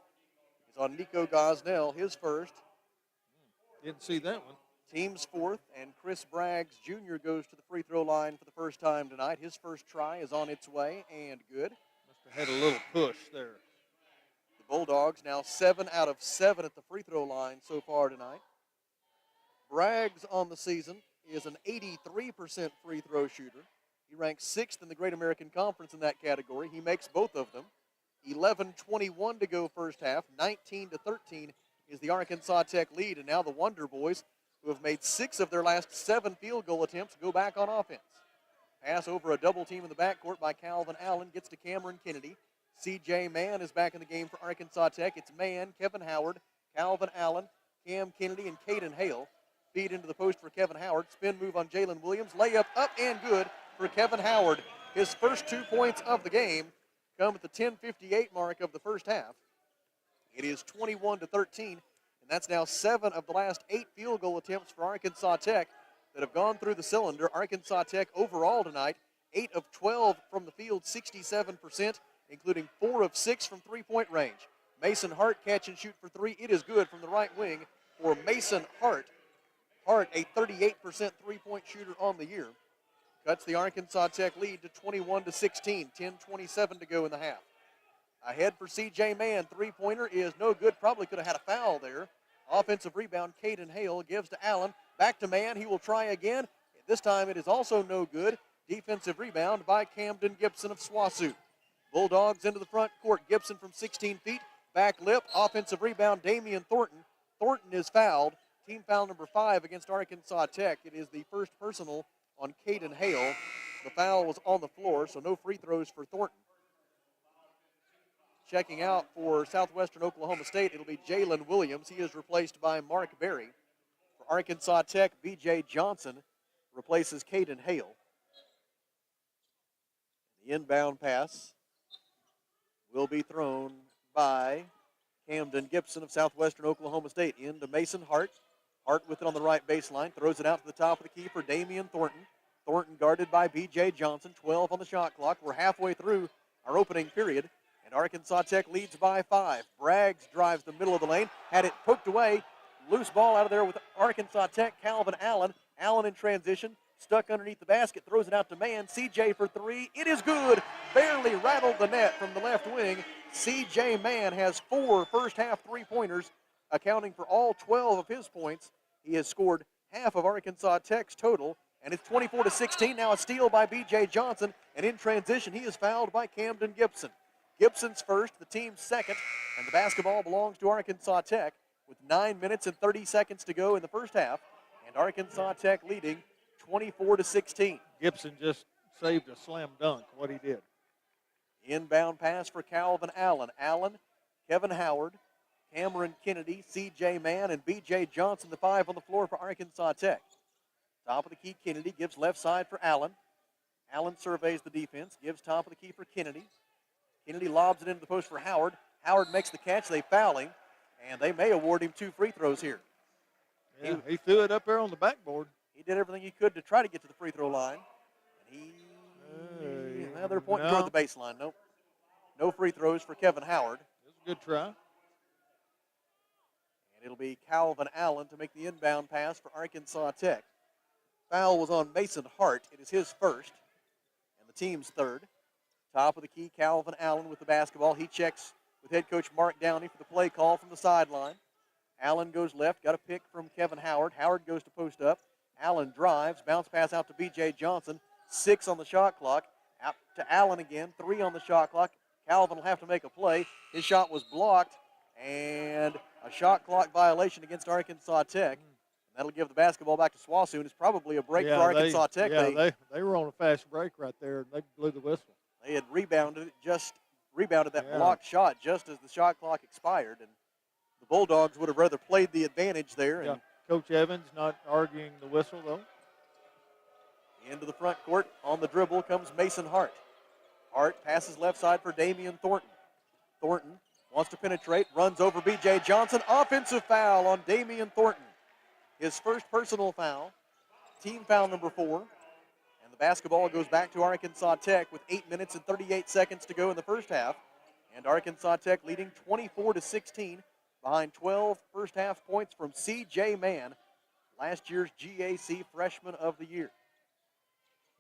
is on Nico Gosnell, his first. Didn't see that one. Team's fourth, and Chris Braggs Jr. goes to the free throw line for the first time tonight. His first try is on its way and good. Must have had a little push there. The Bulldogs now 7 out of 7 at the free throw line so far tonight. Braggs on the season is an 83% free throw shooter. He ranks 6th in the Great American Conference in that category. He makes both of them. 11:21 to go first half. 19-13 is the Arkansas Tech lead. And now the Wonder Boys, who have made 6 of their last 7 field goal attempts, go back on offense. Pass over a double team in the backcourt by Calvin Allen. Gets to Cameron Kennedy. C.J. Mann is back in the game for Arkansas Tech. It's Mann, Kevin Howard, Calvin Allen, Cam Kennedy, and Caden Hale. Feed into the post for Kevin Howard. Spin move on Jalen Williams. Layup up and good for Kevin Howard. His first 2 points of the game come at the 10:58 mark of the first half. It is 21-13, and that's now 7 of the last 8 field goal attempts for Arkansas Tech that have gone through the cylinder. Arkansas Tech overall tonight, 8 of 12 from the field, 67%, including 4 of 6 from three-point range. Mason Hart catch and shoot for 3. It is good from the right wing for Mason Hart. Hart, a 38% three-point shooter on the year. Cuts the Arkansas Tech lead to 21-16, 10:27 to go in the half. Ahead for C.J. Mann, three-pointer is no good. Probably could have had a foul there. Offensive rebound, Caden Hale gives to Allen. Back to Mann, he will try again. This time it is also no good. Defensive rebound by Camden Gibson of SWOSU. Bulldogs into the front court. Gibson from 16 feet. Back lip, offensive rebound, Damian Thornton. Thornton is fouled. Team foul number 5 against Arkansas Tech. It is the first personal on Caden Hale. The foul was on the floor, so no free throws for Thornton. Checking out for Southwestern Oklahoma State, it'll be Jalen Williams. He is replaced by Mark Berry. For Arkansas Tech, B.J. Johnson replaces Caden Hale. The inbound pass will be thrown by Camden Gibson of Southwestern Oklahoma State into Mason Hart. Hart with it on the right baseline, throws it out to the top of the key for Damian Thornton. Thornton guarded by B.J. Johnson, 12 on the shot clock. We're halfway through our opening period, and Arkansas Tech leads by 5. Braggs drives the middle of the lane, had it poked away. Loose ball out of there with Arkansas Tech, Calvin Allen. Allen in transition, stuck underneath the basket, throws it out to Mann. C.J. for 3. It is good. Barely rattled the net from the left wing. C.J. Mann has 4 first-half three-pointers, accounting for all 12 of his points. He has scored half of Arkansas Tech's total, and it's 24-16. Now a steal by B.J. Johnson, and in transition, he is fouled by Camden Gibson. Gibson's first, the team's second, and the basketball belongs to Arkansas Tech with 9 minutes and 30 seconds to go in the first half, and Arkansas Tech leading 24-16. Gibson just saved a slam dunk, what he did. Inbound pass for Calvin Allen. Allen, Kevin Howard, Cameron Kennedy, C.J. Mann, and B.J. Johnson, the five on the floor for Arkansas Tech. Top of the key, Kennedy gives left side for Allen. Allen surveys the defense, gives top of the key for Kennedy. Kennedy lobs it into the post for Howard. Howard makes the catch. They foul him, and they may award him 2 free throws here. Yeah, he threw it up there on the backboard. He did everything he could to try to get to the free throw line. And they're pointing toward the baseline. Nope. No free throws for Kevin Howard. It was a good try. And it'll be Calvin Allen to make the inbound pass for Arkansas Tech. Foul was on Mason Hart. It is his first and the team's third. Top of the key, Calvin Allen with the basketball. He checks with head coach Mark Downey for the play call from the sideline. Allen goes left, got a pick from Kevin Howard. Howard goes to post up. Allen drives, bounce pass out to B.J. Johnson. 6 on the shot clock. Out to Allen again, 3 on the shot clock. Calvin will have to make a play. His shot was blocked, and a shot clock violation against Arkansas Tech. That'll give the basketball back to SWOSU, and it's probably a break for Arkansas Tech. Yeah, they were on a fast break right there, and they blew the whistle. They had rebounded that blocked shot just as the shot clock expired, and the Bulldogs would have rather played the advantage there. Yeah. And Coach Evans not arguing the whistle, though. into the front court on the dribble comes Mason Hart. Hart passes left side for Damian Thornton. Thornton wants to penetrate, runs over B.J. Johnson. Offensive foul on Damian Thornton. His first personal foul, team foul number 4. And the basketball goes back to Arkansas Tech with 8 minutes and 38 seconds to go in the first half. And Arkansas Tech leading 24-16 behind 12 first half points from C.J. Mann, last year's GAC Freshman of the Year.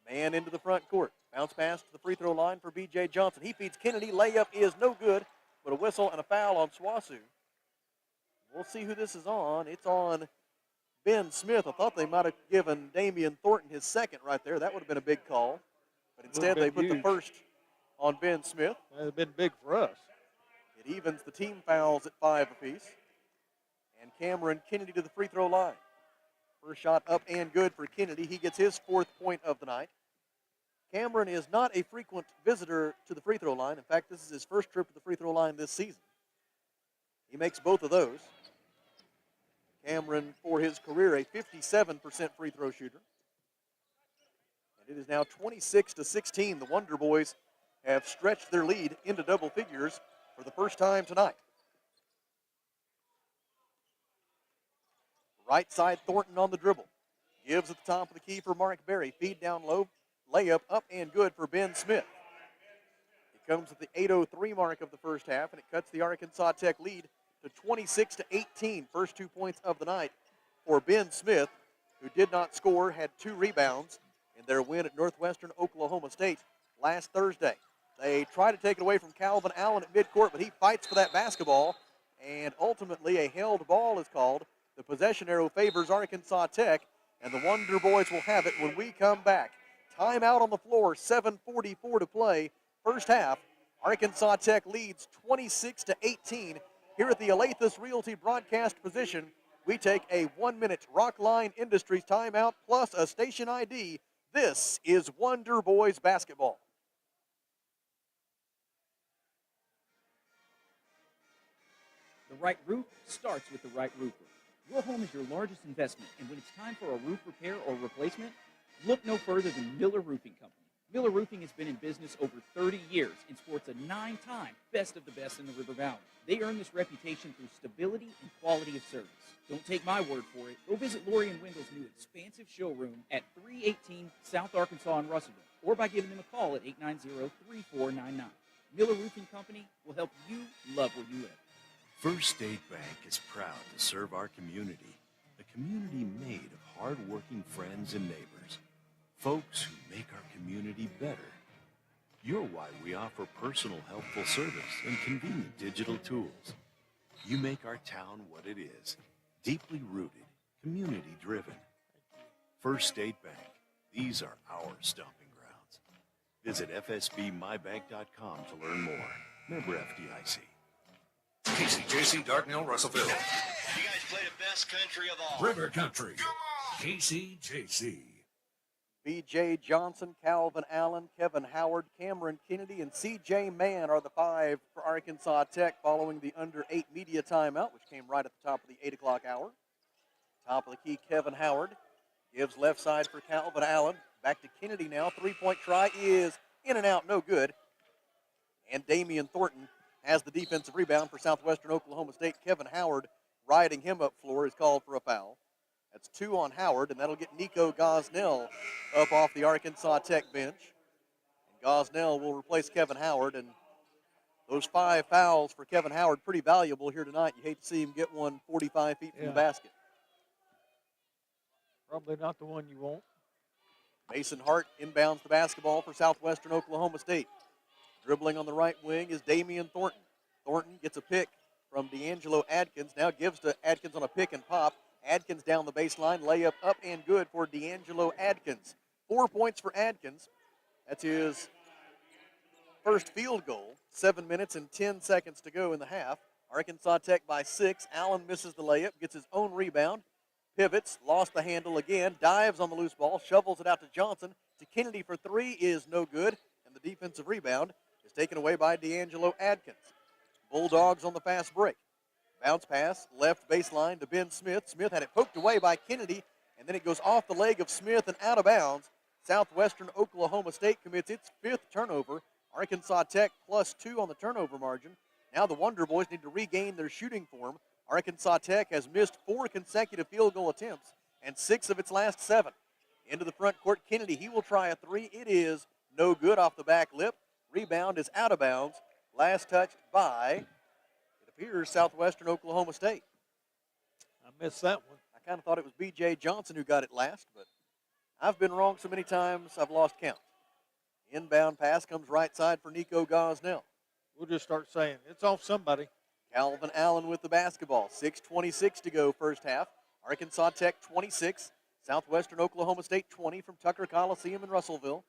Mann into the front court. Bounce pass to the free throw line for B.J. Johnson. He feeds Kennedy. Layup is no good, but a whistle and a foul on SWOSU. We'll see who this is on. It's on Ben Smith. I thought they might have given Damian Thornton his second right there. That would have been a big call. But instead they put the first on Ben Smith. That would have been big for us. It evens the team fouls at 5 apiece. And Cameron Kennedy to the free throw line. First shot up and good for Kennedy. He gets his 4th point of the night. Cameron is not a frequent visitor to the free throw line. In fact, this is his first trip to the free throw line this season. He makes both of those. Cameron, for his career, a 57% free throw shooter. And it is now 26-16. The Wonder Boys have stretched their lead into double figures for the first time tonight. Right side, Thornton on the dribble. Gives at the top of the key for Mark Berry. Feed down low. Layup up and good for Ben Smith. It comes at the 8:03 mark of the first half, and it cuts the Arkansas Tech lead to 26-18. First 2 points of the night for Ben Smith, who did not score, had 2 rebounds in their win at Northwestern Oklahoma State last Thursday. They try to take it away from Calvin Allen at midcourt, but he fights for that basketball, and ultimately a held ball is called. The possession arrow favors Arkansas Tech, and the Wonder Boys will have it when we come back. Timeout on the floor, 7:44 to play. First half, Arkansas Tech leads 26-18. Here at the Alathus Realty broadcast position, we take a 1-minute Rockline Industries timeout plus a station ID. This is Wonder Boys basketball. The right roof starts with the right roofer. Your home is your largest investment, and when it's time for a roof repair or replacement, look no further than Miller Roofing Company. Miller Roofing has been in business over 30 years and sports a 9-time Best of the Best in the River Valley. They earn this reputation through stability and quality of service. Don't take my word for it. Go visit Lori and Wendell's new expansive showroom at 318 South Arkansas in Russellville, or by giving them a call at 890-3499. Miller Roofing Company will help you love where you live. First State Bank is proud to serve our community, a community made of hard-working friends and neighbors, folks who make our community better. You're why we offer personal, helpful service and convenient digital tools. You make our town what it is, deeply rooted, community-driven. First State Bank, these are our stomping grounds. Visit fsbmybank.com to learn more. Member FDIC. KCJC, Dartnell, Russellville. You guys play the best country of all. River Country. KCJC. B.J. Johnson, Calvin Allen, Kevin Howard, Cameron Kennedy, and C.J. Mann are the 5 for Arkansas Tech following the under 8 media timeout, which came right at the top of the 8 o'clock hour. Top of the key, Kevin Howard gives left side for Calvin Allen. Back to Kennedy now. 3-point try is in and out, no good. And Damian Thornton has the defensive rebound for Southwestern Oklahoma State. Kevin Howard riding him up floor is called for a foul. That's 2 on Howard, and that'll get Nico Gosnell up off the Arkansas Tech bench. And Gosnell will replace Kevin Howard, and those 5 fouls for Kevin Howard pretty valuable here tonight. You hate to see him get one 45 feet from the basket. Probably not the one you want. Mason Hart inbounds the basketball for Southwestern Oklahoma State. Dribbling on the right wing is Damian Thornton. Thornton gets a pick from D'Angelo Adkins. Now gives to Adkins on a pick and pop. Adkins down the baseline. Layup up and good for D'Angelo Adkins. 4 points for Adkins. That's his first field goal. 7 minutes and 10 seconds to go in the half. Arkansas Tech by 6. Allen misses the layup. Gets his own rebound. Pivots. Lost the handle again. Dives on the loose ball. Shovels it out to Johnson. To Kennedy for 3 is no good. And the defensive rebound is taken away by D'Angelo Adkins. Bulldogs on the fast break. Bounce pass, left baseline to Ben Smith. Smith had it poked away by Kennedy, and then it goes off the leg of Smith and out of bounds. Southwestern Oklahoma State commits its 5th turnover. Arkansas Tech +2 on the turnover margin. Now the Wonder Boys need to regain their shooting form. Arkansas Tech has missed 4 consecutive field goal attempts and 6 of its last 7. Into the front court, Kennedy, he will try a 3. It is no good off the back lip. Rebound is out of bounds. Last touched by, it appears, Southwestern Oklahoma State. I missed that one. I kind of thought it was B.J. Johnson who got it last, but I've been wrong so many times I've lost count. Inbound pass comes right side for Nico Gosnell. We'll just start saying it's off somebody. Calvin Allen with the basketball. 6:26 to go first half. Arkansas Tech 26. Southwestern Oklahoma State 20 from Tucker Coliseum in Russellville.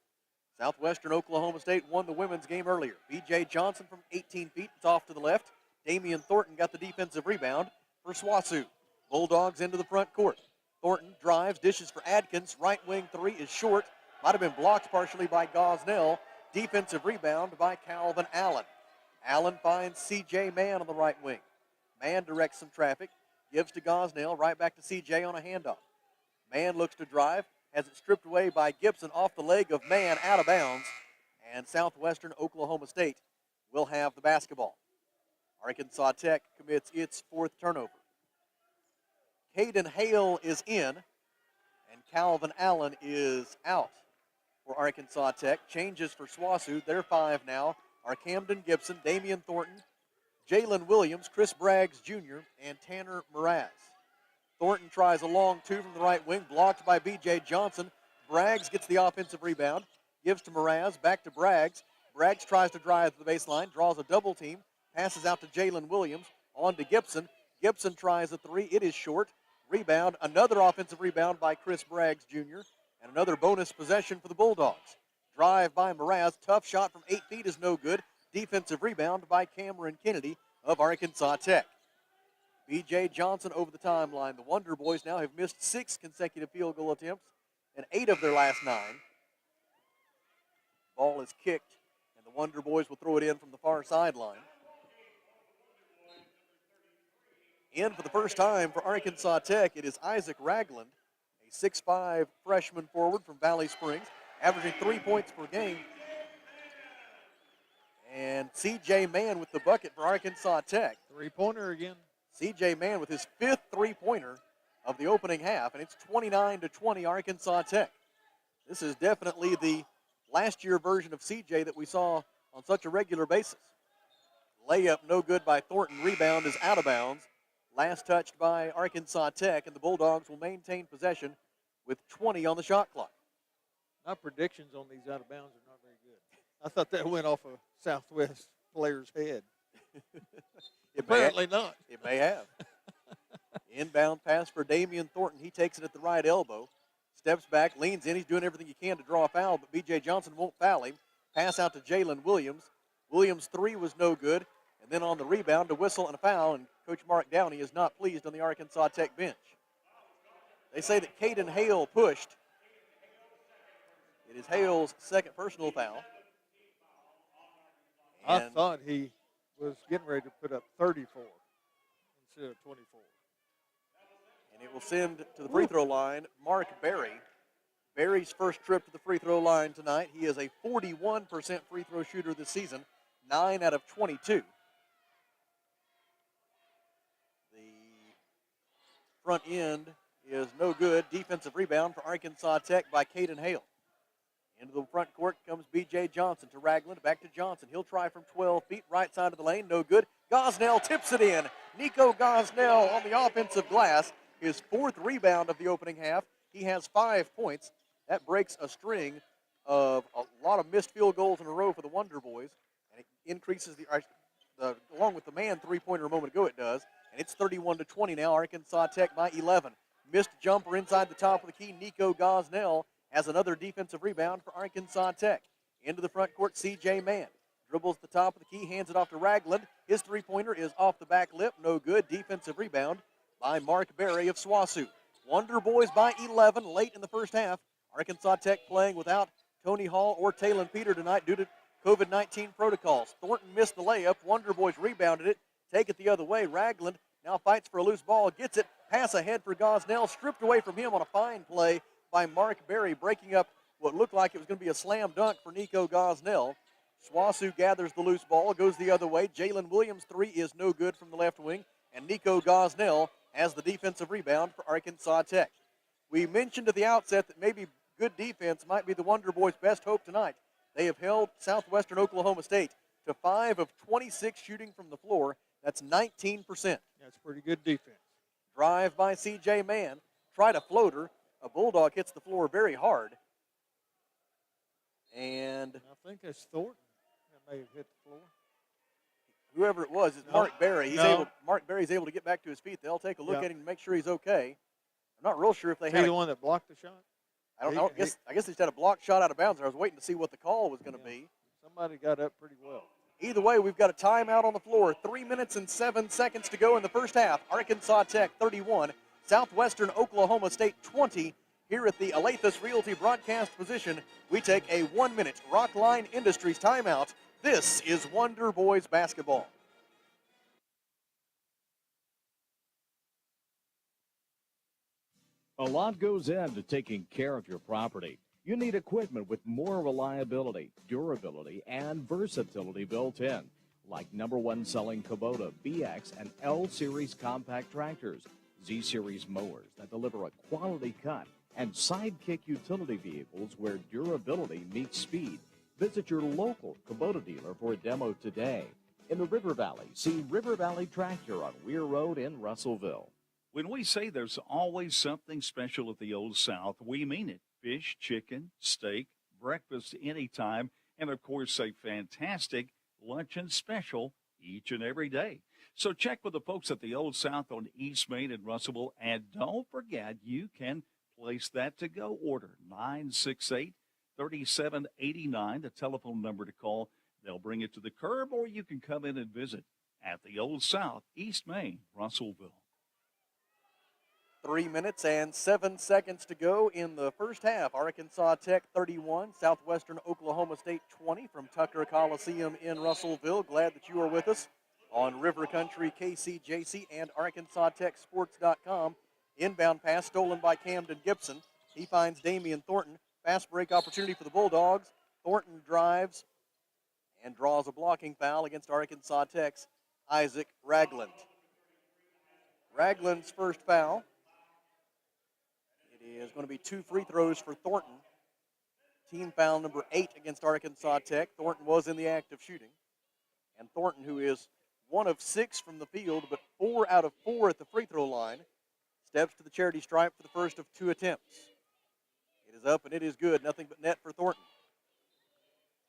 Southwestern Oklahoma State won the women's game earlier. B.J. Johnson from 18 feet. It's off to the left. Damian Thornton got the defensive rebound for SWASU. Bulldogs into the front court. Thornton drives, dishes for Adkins. Right wing 3 is short. Might have been blocked partially by Gosnell. Defensive rebound by Calvin Allen. Allen finds C.J. Mann on the right wing. Mann directs some traffic. Gives to Gosnell. Right back to C.J. on a handoff. Mann looks to drive. Has it stripped away by Gibson off the leg of Mann, out of bounds. And Southwestern Oklahoma State will have the basketball. Arkansas Tech commits its 4th turnover. Caden Hale is in, and Calvin Allen is out for Arkansas Tech. Changes for SWASU. Their 5 now are Camden Gibson, Damian Thornton, Jalen Williams, Chris Braggs Jr., and Tanner Mraz. Thornton tries a long 2 from the right wing, blocked by B.J. Johnson. Braggs gets the offensive rebound, gives to Mraz, back to Braggs. Braggs tries to drive to the baseline, draws a double team, passes out to Jalen Williams, on to Gibson. Gibson tries a 3, it is short. Rebound, another offensive rebound by Chris Braggs Jr., and another bonus possession for the Bulldogs. Drive by Mraz, tough shot from 8 feet is no good. Defensive rebound by Cameron Kennedy of Arkansas Tech. B.J. Johnson over the timeline. The Wonder Boys now have missed 6 consecutive field goal attempts and 8 of their last 9. Ball is kicked, and the Wonder Boys will throw it in from the far sideline. In for the first time for Arkansas Tech, it is Isaac Ragland, a 6'5 freshman forward from Valley Springs, averaging 3 points per game. And C.J. Mann with the bucket for Arkansas Tech. 3-pointer again. C.J. Mann with his 5th 3-pointer of the opening half, and it's 29-20 Arkansas Tech. This is definitely the last year version of C.J. that we saw on such a regular basis. Layup no good by Thornton. Rebound is out of bounds. Last touched by Arkansas Tech, and the Bulldogs will maintain possession with 20 on the shot clock. My predictions on these out of bounds are not very good. I thought that went off a Southwest player's head. Apparently not. It may have. Inbound pass for Damian Thornton. He takes it at the right elbow. Steps back, leans in. He's doing everything he can to draw a foul, but B.J. Johnson won't foul him. Pass out to Jalen Williams. Williams' three was no good. And then on the rebound, a whistle and a foul, and Coach Mark Downey is not pleased on the Arkansas Tech bench. They say that Caden Hale pushed. It is Hale's second personal foul. I thought he was getting ready to put up 34 instead of 24. And it will send to the free throw line Mark Berry. Berry's first trip to the free throw line tonight. He is a 41% free throw shooter this season, 9 out of 22. The front end is no good. Defensive rebound for Arkansas Tech by Caden Hale. Into the front court comes B.J. Johnson to Ragland. Back to Johnson. He'll try from 12 feet. Right side of the lane. No good. Gosnell tips it in. Nico Gosnell on the offensive glass. His fourth rebound of the opening half. He has 5 points. That breaks a string of a lot of missed field goals in a row for the Wonder Boys. And it increases along with the man three-pointer a moment ago it does. And it's 31-20 now. Arkansas Tech by 11. Missed jumper inside the top of the key. Nico Gosnell has another defensive rebound for Arkansas Tech. Into the front court, C.J. Mann. Dribbles the top of the key, hands it off to Ragland. His three-pointer is off the back lip. No good. Defensive rebound by Mark Berry of SWASU. Wonder Boys by 11 late in the first half. Arkansas Tech playing without Tony Hall or Talon Peter tonight due to COVID-19 protocols. Thornton missed the layup. Wonder Boys rebounded it. Take it the other way. Ragland now fights for a loose ball. Gets it. Pass ahead for Gosnell. Stripped away from him on a fine play by Mark Berry, breaking up what looked like it was going to be a slam dunk for Nico Gosnell. SWASU gathers the loose ball, goes the other way. Jalen Williams' three is no good from the left wing, and Nico Gosnell has the defensive rebound for Arkansas Tech. We mentioned at the outset that maybe good defense might be the Wonder Boys' best hope tonight. They have held Southwestern Oklahoma State to 5 of 26 shooting from the floor. That's 19%. That's pretty good defense. Drive by C.J. Mann. Tried a floater. A Bulldog hits the floor very hard. And I think that's Thornton that may have hit the floor. Whoever it was is Mark Berry. Mark Berry's able to get back to his feet. They'll take a look at him to make sure he's okay. I'm not real sure if they had the one that blocked the shot. I don't know. I guess they just had a blocked shot out of bounds. I was waiting to see what the call was going to be. Somebody got up pretty well. Either way, we've got a timeout on the floor. 3 minutes and 7 seconds to go in the first half. Arkansas Tech 31, Southwestern Oklahoma State 20. Here at the Alathus Realty broadcast position, we take a 1-minute Rockline Industries timeout. This is Wonder Boys basketball. A lot goes into taking care of your property. You need equipment with more reliability, durability, and versatility built in, like #1 selling Kubota BX and L Series compact tractors, Z Series mowers that deliver a quality cut, and Sidekick utility vehicles where durability meets speed. Visit your local Kubota dealer for a demo today. In the River Valley, see River Valley Tractor on Weir Road in Russellville. When we say there's always something special at the Old South, we mean it. Fish, chicken, steak, breakfast anytime, and of course a fantastic luncheon special each and every day. So check with the folks at the Old South on East Main in Russellville, and don't forget you can place that to-go order, 968-3789, the telephone number to call. They'll bring it to the curb, or you can come in and visit at the Old South, East Main, Russellville. 3 minutes and 7 seconds to go in the first half. Arkansas Tech 31, Southwestern Oklahoma State 20 from Tucker Coliseum in Russellville. Glad that you are with us on River Country, KCJC, and ArkansasTechSports.com. Inbound pass stolen by Camden Gibson. He finds Damian Thornton. Fast break opportunity for the Bulldogs. Thornton drives and draws a blocking foul against Arkansas Tech's Isaac Ragland. Ragland's first foul. It is going to be 2 free throws for Thornton. Team foul number 8 against Arkansas Tech. Thornton was in the act of shooting. And Thornton, who is 1 of 6 from the field, but 4 out of 4 at the free throw line, steps to the charity stripe for the first of 2 attempts. It is up and it is good. Nothing but net for Thornton.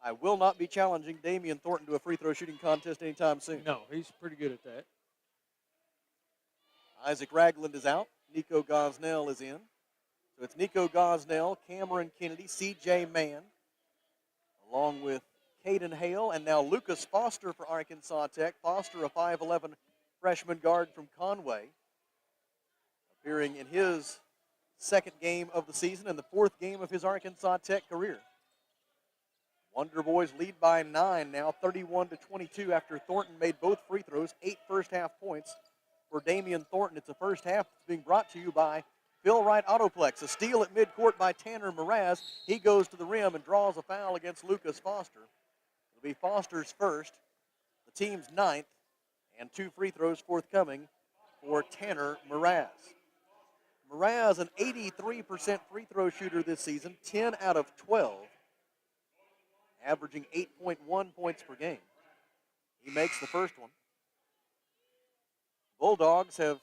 I will not be challenging Damian Thornton to a free throw shooting contest anytime soon. No, he's pretty good at that. Isaac Ragland is out. Nico Gosnell is in. So it's Nico Gosnell, Cameron Kennedy, C.J. Mann, along with Caden Hale, and now Lucas Foster for Arkansas Tech. Foster, a 5'11 freshman guard from Conway, appearing in his second game of the season and the fourth game of his Arkansas Tech career. Wonder Boys lead by 9 now, 31-22 after Thornton made both free throws, 8 first-half points for Damian Thornton. It's a first half that's being brought to you by Phil Wright Autoplex. A steal at midcourt by Tanner Mraz. He goes to the rim and draws a foul against Lucas Foster. It'll be Foster's first, the team's 9th, and 2 free throws forthcoming for Tanner Mraz. Mraz, an 83% free throw shooter this season, 10 out of 12, averaging 8.1 points per game. He makes the first one. Bulldogs have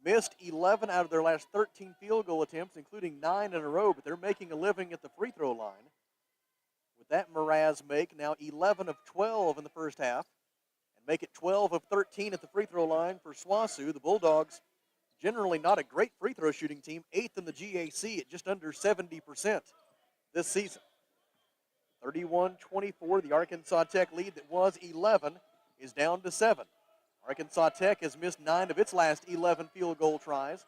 missed 11 out of their last 13 field goal attempts, including 9 in a row, but they're making a living at the free throw line. With that Mraz make, now 11 of 12 in the first half, and make it 12 of 13 at the free throw line for SWOSU. The Bulldogs, generally not a great free throw shooting team, 8th in the GAC at just under 70% this season. 31-24, the Arkansas Tech lead that was 11 is down to 7. Arkansas Tech has missed 9 of its last 11 field goal tries.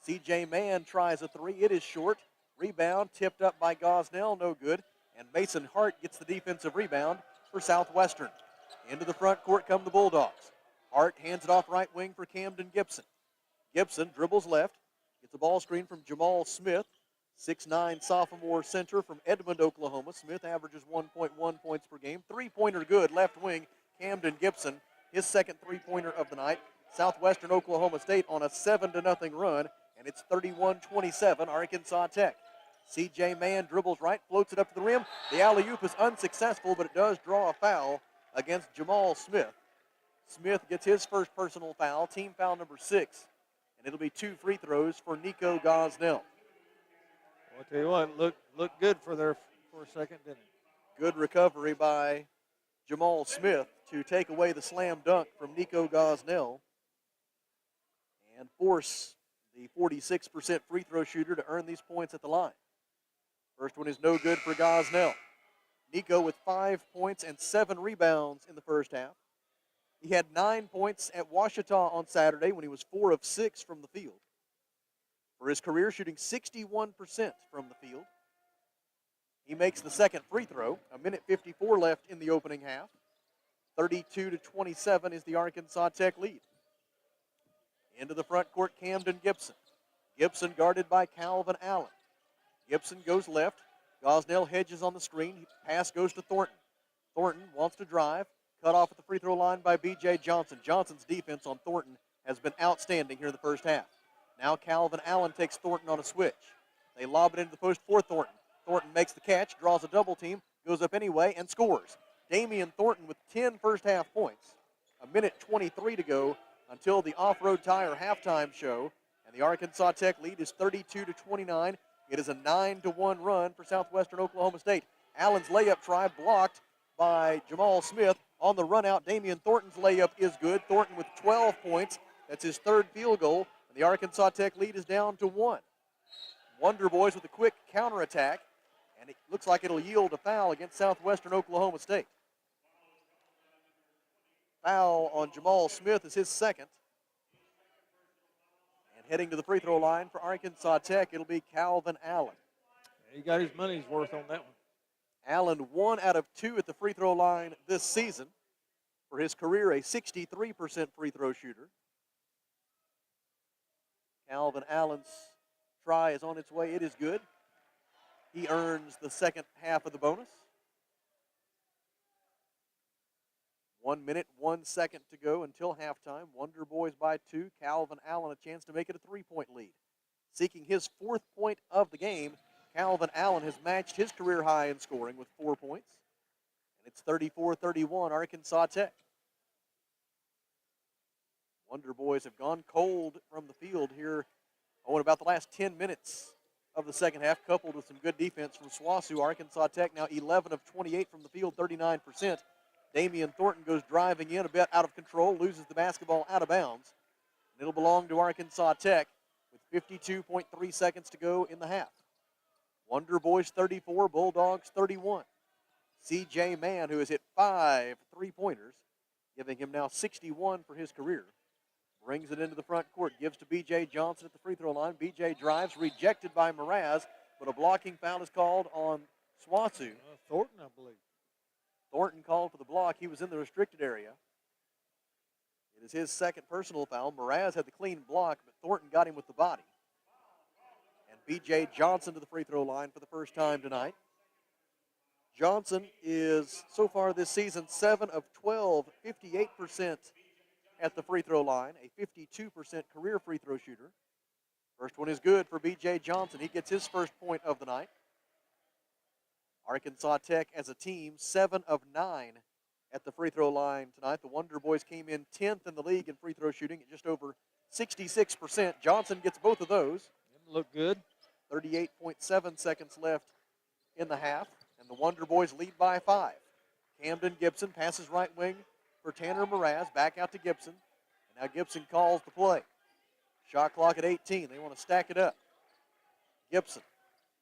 C.J. Mann tries a 3. It is short. Rebound tipped up by Gosnell, no good. And Mason Hart gets the defensive rebound for Southwestern. Into the front court come the Bulldogs. Hart hands it off right wing for Camden Gibson. Gibson dribbles left, gets a ball screen from Jamal Smith, 6'9 sophomore center from Edmond, Oklahoma. Smith averages 1.1 points per game. Three-pointer good, left wing, Camden Gibson, his second three-pointer of the night. Southwestern Oklahoma State on a 7-0 run, and it's 31-27 Arkansas Tech. C.J. Mann dribbles right, floats it up to the rim. The alley-oop is unsuccessful, but it does draw a foul against Jamal Smith. Smith gets his first personal foul, team foul number 6, and it'll be 2 free throws for Nico Gosnell. I'll tell you what, looked good for a second, didn't it? Good recovery by Jamal Smith to take away the slam dunk from Nico Gosnell and force the 46% free throw shooter to earn these points at the line. First one is no good for Gosnell. Nico with 5 points and 7 rebounds in the first half. He had 9 points at Ouachita on Saturday when he was 4 of 6 from the field. For his career, shooting 61% from the field. He makes the second free throw. 1:54 left in the opening half. 32-27 is the Arkansas Tech lead. Into the front court, Camden Gibson. Gibson guarded by Calvin Allen. Gibson goes left. Gosnell hedges on the screen. Pass goes to Thornton. Thornton wants to drive. Cut off at the free throw line by B.J. Johnson. Johnson's defense on Thornton has been outstanding here in the first half. Now Calvin Allen takes Thornton on a switch. They lob it into the post for Thornton. Thornton makes the catch, draws a double team, goes up anyway, and scores. Damian Thornton with 10 first-half points. 1:23 to go until the Off-Road Tire halftime show, and the Arkansas Tech lead is 32-29. It is a 9-1 run for Southwestern Oklahoma State. Allen's layup try blocked by Jamal Smith. On the run-out, Damian Thornton's layup is good. Thornton with 12 points. That's his third field goal. And the Arkansas Tech lead is down to 1. Wonder Boys with a quick counterattack, and it looks like it'll yield a foul against Southwestern Oklahoma State. Foul on Jamal Smith is his second. And heading to the free throw line for Arkansas Tech, it'll be Calvin Allen. He got his money's worth on that one. Allen 1 out of 2 at the free throw line this season. For his career, a 63% free throw shooter. Calvin Allen's try is on its way. It is good. He earns the second half of the bonus. 1 minute, 1 second to go until halftime. Wonder Boys by 2. Calvin Allen a chance to make it a 3-point lead. Seeking his 4th point of the game, Calvin Allen has matched his career high in scoring with 4 points. And it's 34-31 Arkansas Tech. Wonder Boys have gone cold from the field here in about the last 10 minutes of the second half, coupled with some good defense from SWOSU. Arkansas Tech now 11 of 28 from the field, 39%. Damian Thornton goes driving in a bit out of control, loses the basketball out of bounds. And it'll belong to Arkansas Tech with 52.3 seconds to go in the half. Wonder Boys 34, Bulldogs 31. C.J. Mann, who has hit 5 3-pointers, giving him now 61 for his career. Brings it into the front court, gives to B.J. Johnson at the free throw line. B.J. drives, rejected by Mraz, but a blocking foul is called on Swasu. Thornton, I believe. Thornton called for the block. He was in the restricted area. It is his second personal foul. Mraz had the clean block, but Thornton got him with the body. And B.J. Johnson to the free throw line for the first time tonight. Johnson is, so far this season, 7 of 12, 58% at the free throw line, a 52% career free throw shooter. First one is good for B.J. Johnson. He gets his first point of the night. Arkansas Tech as a team, 7 of 9 at the free throw line tonight. The Wonder Boys came in 10th in the league in free throw shooting at just over 66%. Johnson gets both of those. Look good. 38.7 seconds left in the half, and the Wonder Boys lead by 5. Camden Gibson passes right wing for Tanner Mraz, back out to Gibson. And now Gibson calls the play. Shot clock at 18. They want to stack it up. Gibson,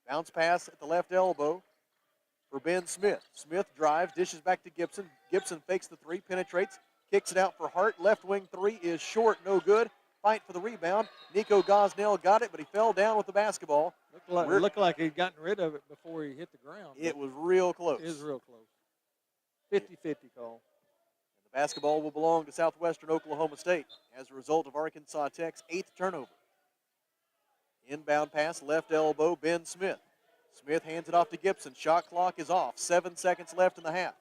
bounce pass at the left elbow for Ben Smith. Smith drives, dishes back to Gibson. Gibson fakes the three, penetrates, kicks it out for Hart. Left wing three is short, no good. Fight for the rebound. Nico Gosnell got it, but he fell down with the basketball. Looked like he'd gotten rid of it before he hit the ground. It was real close. It was real close. 50-50 call. And the basketball will belong to Southwestern Oklahoma State as a result of Arkansas Tech's 8th turnover. Inbound pass, left elbow, Ben Smith. Smith hands it off to Gibson. Shot clock is off. 7 seconds left in the half.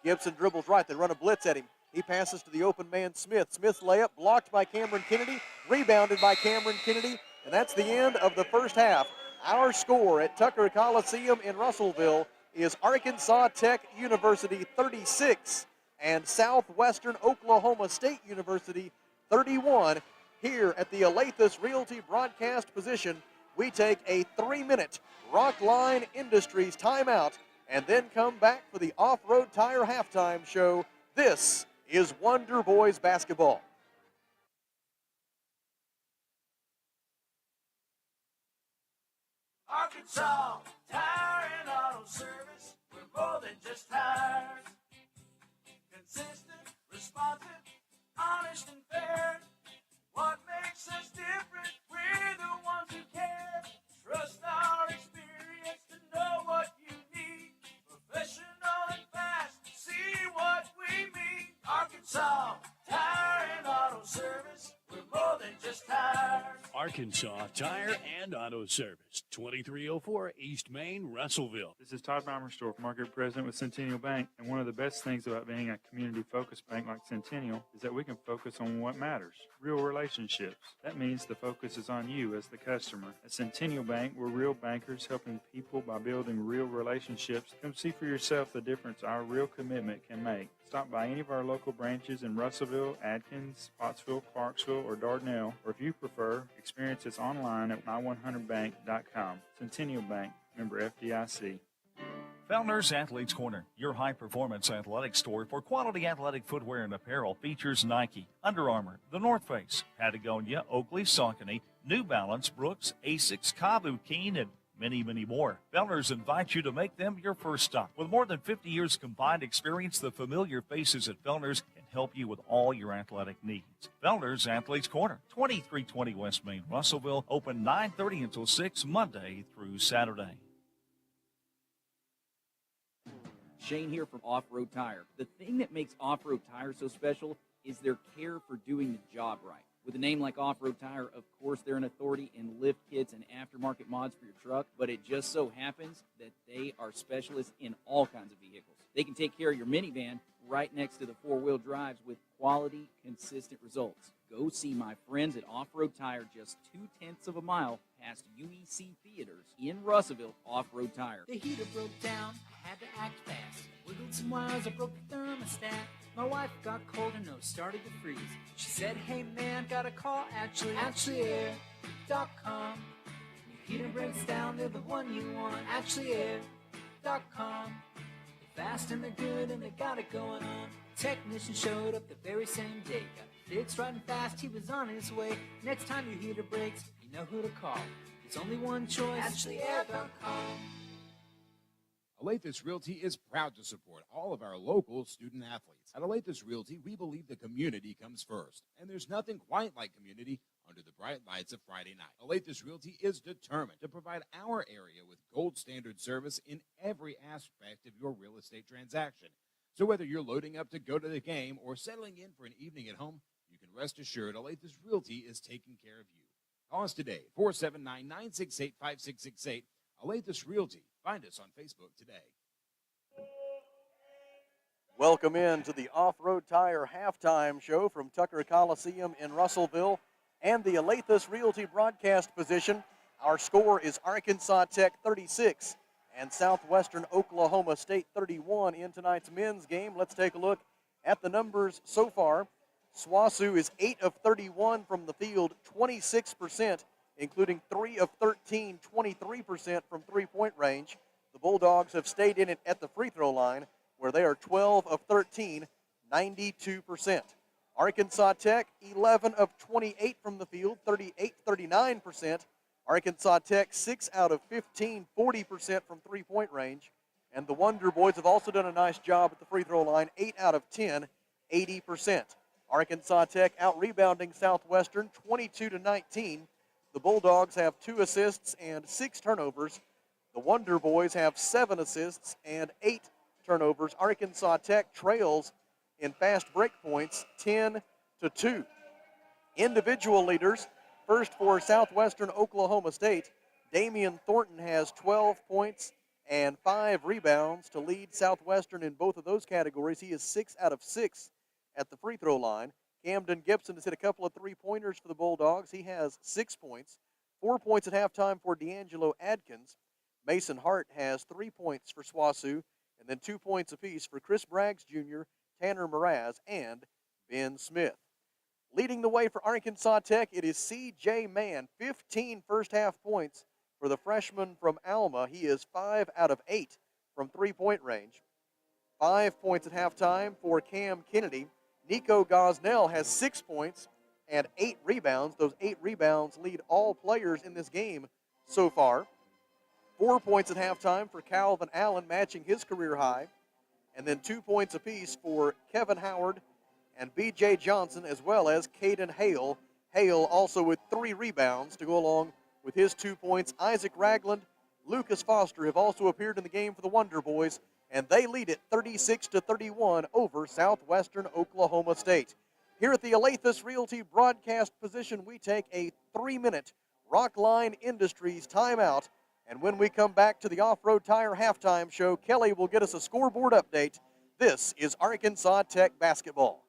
Gibson dribbles right. They run a blitz at him. He passes to the open man, Smith. Smith's layup blocked by Cameron Kennedy, rebounded by Cameron Kennedy, and that's the end of the first half. Our score at Tucker Coliseum in Russellville is Arkansas Tech University 36 and Southwestern Oklahoma State University 31. Here at the Alathus Realty broadcast position, we take a 3-minute Rockline Industries timeout and then come back for the Off-Road Tire halftime show. This is Wonder Boys basketball. Arkansas Tire and Auto Service, we're more than just tires. Consistent, responsive, honest and fair. What makes us different? We're the ones who care. Trust our experience to know what you need. Professional and fast, see what we mean. Arkansas Tire and Auto Service, we're more than just tires. Arkansas Tire and Auto Service, 2304 East Main, Russellville. This is Todd Bommerstorff, Market President with Centennial Bank, and one of the best things about being a community-focused bank like Centennial is that we can focus on what matters, real relationships. That means the focus is on you as the customer. At Centennial Bank, we're real bankers helping people by building real relationships. Come see for yourself the difference our real commitment can make. Stop by any of our local branches in Russellville, Adkins, Pottsville, Clarksville, or Dardanelle, or if you prefer, experience us online at my100bank.com. Centennial Bank, member FDIC. Fellner's Athletes Corner, your high-performance athletic store for quality athletic footwear and apparel, features Nike, Under Armour, The North Face, Patagonia, Oakley, Saucony, New Balance, Brooks, Asics, Kavu, Keen, and many, many more. Fellner's invites you to make them your first stop. With more than 50 years combined experience, the familiar faces at Fellner's can help you with all your athletic needs. Fellner's Athletes Corner, 2320 West Main, Russellville, open 9:30 until 6 Monday through Saturday. Shane here from Off-Road Tire. The thing that makes Off-Road Tire so special is their care for doing the job right. With a name like Off-Road Tire, of course, they're an authority in lift kits and aftermarket mods for your truck, but it just so happens that they are specialists in all kinds of vehicles. They can take care of your minivan right next to the four-wheel drives with quality, consistent results. Go see my friends at Off-Road Tire just 0.2 of a mile past UEC Theaters in Russellville. Off-Road Tire. The heater broke down, I had to act fast. Wiggled some wires, I broke the thermostat. My wife got cold and nose started to freeze. She said, hey man, got a call, AshleyAir.com. Your heater breaks down, they're the one you want, AshleyAir.com. They're fast and they're good and they got it going on. Technician showed up the very same day. Got it fixed right and fast, he was on his way. Next time your heater breaks, you know who to call. There's only one choice, AshleyAir.com. Alathus Realty is proud to support all of our local student athletes. At Alathus Realty, we believe the community comes first, and there's nothing quite like community under the bright lights of Friday night. Alathus Realty is determined to provide our area with gold standard service in every aspect of your real estate transaction. So whether you're loading up to go to the game or settling in for an evening at home, you can rest assured Alathus Realty is taking care of you. Call us today, 479-968-5668. Alathus Realty. Find us on Facebook today. Welcome in to the Off-Road Tire halftime show from Tucker Coliseum in Russellville and the Alathus Realty broadcast position. Our score is Arkansas Tech 36 and Southwestern Oklahoma State 31 in tonight's men's game. Let's take a look at the numbers so far. SWOSU is 8 of 31 from the field, 26%, including 3 of 13, 23% from three-point range. The Bulldogs have stayed in it at the free throw line, where they are 12 of 13, 92%. Arkansas Tech, 11 of 28 from the field, 39%. Arkansas Tech, 6 out of 15, 40% from three-point range. And the Wonder Boys have also done a nice job at the free throw line, 8 out of 10, 80%. Arkansas Tech out-rebounding Southwestern, 22-19. The Bulldogs have 2 assists and 6 turnovers. The Wonder Boys have 7 assists and 8 turnovers. Arkansas Tech trails in fast break points, 10-2. Individual leaders, first for Southwestern Oklahoma State, Damian Thornton has 12 points and 5 rebounds to lead Southwestern in both of those categories. He is 6 out of 6 at the free throw line. Camden Gibson has hit a couple of three-pointers for the Bulldogs. He has 6 points. 4 points at halftime for D'Angelo Adkins. Mason Hart has 3 points for SWOSU, and then 2 points apiece for Chris Braggs Jr., Tanner Mraz, and Ben Smith. Leading the way for Arkansas Tech, it is C.J. Mann, 15 first-half points for the freshman from Alma. He is 5 out of 8 from three-point range. 5 points at halftime for Cam Kennedy. Nico Gosnell has 6 points and 8 rebounds. Those 8 rebounds lead all players in this game so far. 4 points at halftime for Calvin Allen, matching his career high. And then 2 points apiece for Kevin Howard and B.J. Johnson, as well as Caden Hale. Hale also with 3 rebounds to go along with his 2 points. Isaac Ragland, Lucas Foster have also appeared in the game for the Wonder Boys, and they lead it 36-31 over Southwestern Oklahoma State. Here at the Alathus Realty broadcast position, we take a 3-minute Rockline Industries timeout. And when we come back to the Off-Road Tire halftime show, Kelly will get us a scoreboard update. This is Arkansas Tech basketball.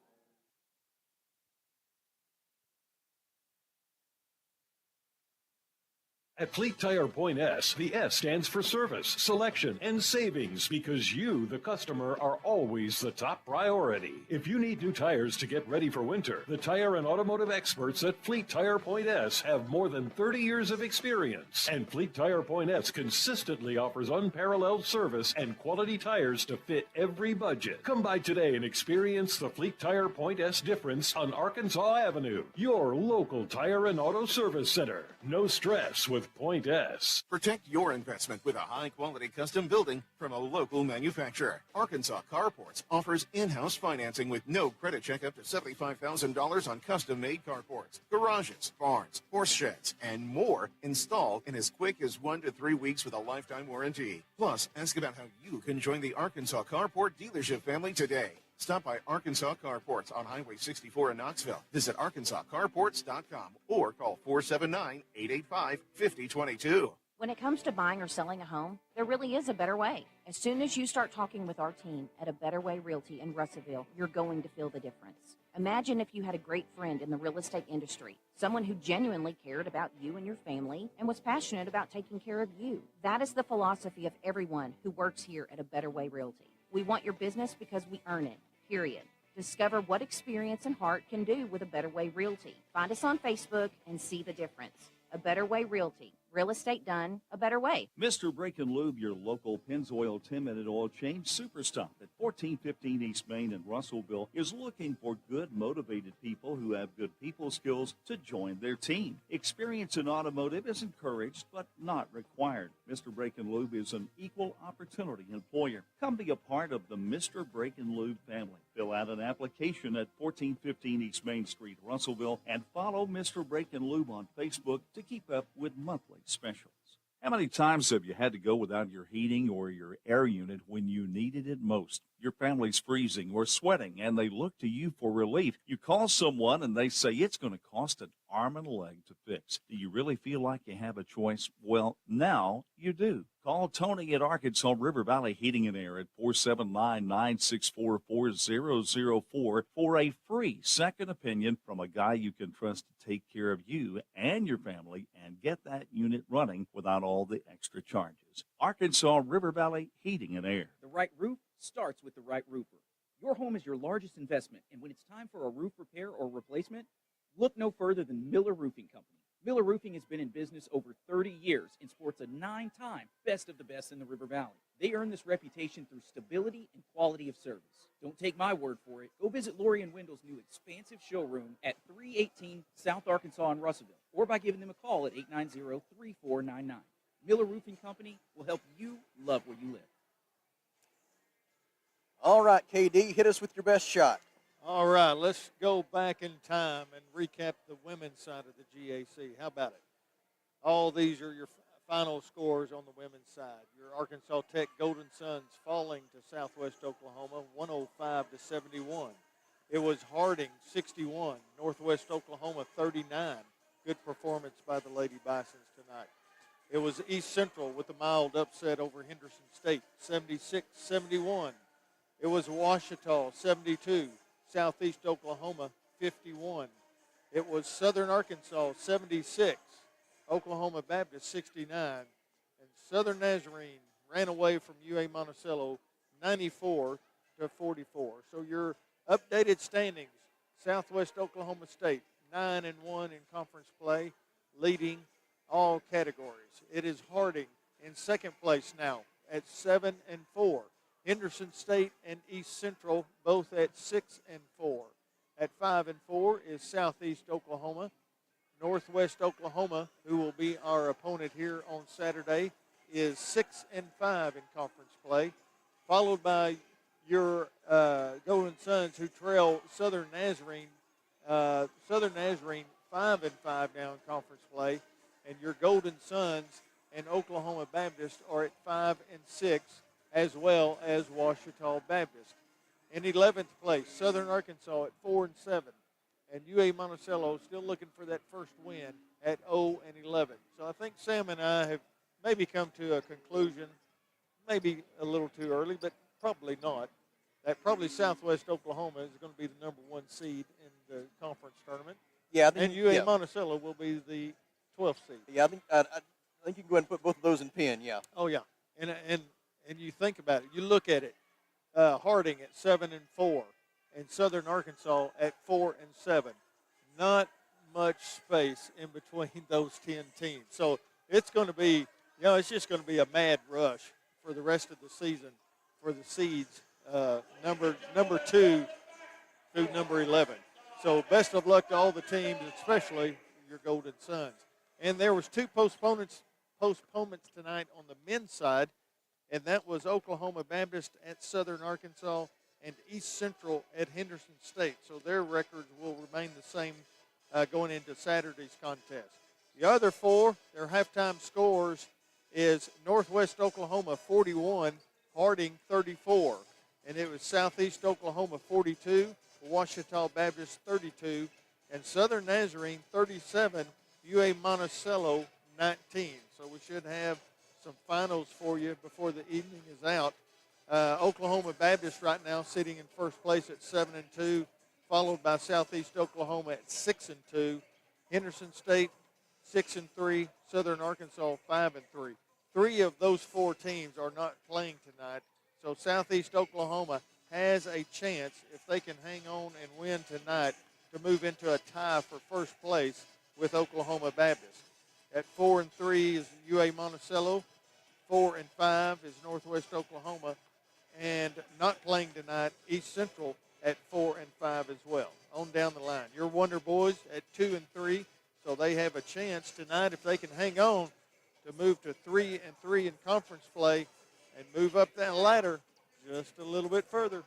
At Fleet Tire Point S, the S stands for service, selection, and savings because you, the customer, are always the top priority. If you need new tires to get ready for winter, the tire and automotive experts at Fleet Tire Point S have more than 30 years of experience. And Fleet Tire Point S consistently offers unparalleled service and quality tires to fit every budget. Come by today and experience the Fleet Tire Point S difference on Arkansas Avenue, your local tire and auto service center. No stress with Point S. Protect your investment with a high-quality custom building from a local manufacturer. Arkansas Carports offers in-house financing with no credit check up to $75,000 on custom-made carports, garages, barns, horse sheds, and more installed in as quick as 1 to 3 weeks with a lifetime warranty. Plus, ask about how you can join the Arkansas Carport dealership family today. Stop by Arkansas Carports on Highway 64 in Knoxville. Visit arkansascarports.com or call 479-885-5022. When it comes to buying or selling a home, there really is a better way. As soon as you start talking with our team at A Better Way Realty in Russellville, you're going to feel the difference. Imagine if you had a great friend in the real estate industry, someone who genuinely cared about you and your family and was passionate about taking care of you. That is the philosophy of everyone who works here at A Better Way Realty. We want your business because we earn it, period. Discover what experience and heart can do with A Better Way Realty. Find us on Facebook and see the difference. A Better Way Realty. Real estate done a better way. Mr. Brake and Lube, your local Pennzoil 10-minute oil change super stop at 1415 East Main in Russellville is looking for good, motivated people who have good people skills to join their team. Experience in automotive is encouraged but not required. Mr. Brake and Lube is an equal opportunity employer. Come be a part of the Mr. Brake and Lube family. Fill out an application at 1415 East Main Street, Russellville, and follow Mr. Brake and Lube on Facebook to keep up with monthly specials. How many times have you had to go without your heating or your air unit when you needed it most? Your family's freezing or sweating, and they look to you for relief. You call someone, and they say it's going to cost an arm and a leg to fix. Do you really feel like you have a choice? Well, now you do. Call Tony at Arkansas River Valley Heating and Air at 479-964-4004 for a free second opinion from a guy you can trust to take care of you and your family and get that unit running without all the extra charges. Arkansas River Valley Heating and Air. The right roof starts with the right roofer. Your home is your largest investment, and when it's time for a roof repair or replacement, look no further than Miller Roofing Company. Miller Roofing has been in business over 30 years and sports a 9-time Best of the Best in the River Valley. They earn this reputation through stability and quality of service. Don't take my word for it. Go visit Lori and Wendell's new expansive showroom at 318 South Arkansas in Russellville, or by giving them a call at 890-3499. Miller Roofing Company will help you love where you live. All right, KD, hit us with your best shot. All right, let's go back in time and recap the women's side of the GAC. How about it? All these are your final scores on the women's side. Your Arkansas Tech Golden Suns falling to Southwest Oklahoma 105-71. It was Harding 61, Northwest Oklahoma 39. Good performance by the Lady Bisons tonight. It was East Central with a mild upset over Henderson State 76-71. It was Ouachita 72. Southeast Oklahoma 51. It was Southern Arkansas 76, Oklahoma Baptist 69, and Southern Nazarene ran away from UA Monticello 94-44. So your updated standings: Southwest Oklahoma State 9-1 in conference play, leading all categories. It is Harding in second place now at 7-4. Henderson State and East Central both at 6-4. At 5-4 is Southeast Oklahoma. Northwest Oklahoma, who will be our opponent here on Saturday, is 6-5 in conference play, followed by your Golden Suns, who trail Southern Nazarene. Southern Nazarene 5-5 now in conference play, and your Golden Suns and Oklahoma Baptist are at 5-6. As well as Ouachita Baptist. In 11th place, Southern Arkansas at 4-7, and UA Monticello still looking for that first win at 0-11. So I think Sam and I have maybe come to a conclusion, maybe a little too early, but probably not, that probably Southwest Oklahoma is going to be the number 1 seed in the conference tournament. Yeah, and UA Monticello will be the 12th seed. Yeah, I think you can go ahead and put both of those in pen. Yeah. Oh yeah, and you think about it, you look at it, Harding at 7-4, and Southern Arkansas at 4-7. Not much space in between those 10 teams. So it's going to be, it's just going to be a mad rush for the rest of the season for the seeds, number 2 through number 11. So best of luck to all the teams, especially your Golden Suns. And there was 2 postponements tonight on the men's side. And that was Oklahoma Baptist at Southern Arkansas and East Central at Henderson State. So their records will remain the same going into Saturday's contest. The other 4, their halftime scores is Northwest Oklahoma 41, Harding 34. And it was Southeast Oklahoma 42, Ouachita Baptist 32, and Southern Nazarene 37, UA Monticello 19. So we should have some finals for you before the evening is out. Oklahoma Baptist right now sitting in first place at 7-2, followed by Southeast Oklahoma at 6-2. Henderson State 6-3, Southern Arkansas 5-3. 3 of those 4 teams are not playing tonight, so Southeast Oklahoma has a chance, if they can hang on and win tonight, to move into a tie for first place with Oklahoma Baptist. At 4-3 is UA Monticello. 4-5 is Northwest Oklahoma, and not playing East Central at 4 and 5 as well, on down the line. Your Wonder Boys at 2 and 3, so they have a chance tonight, if they can hang on, to move to 3 and 3 in conference play and move up that ladder just a little bit further.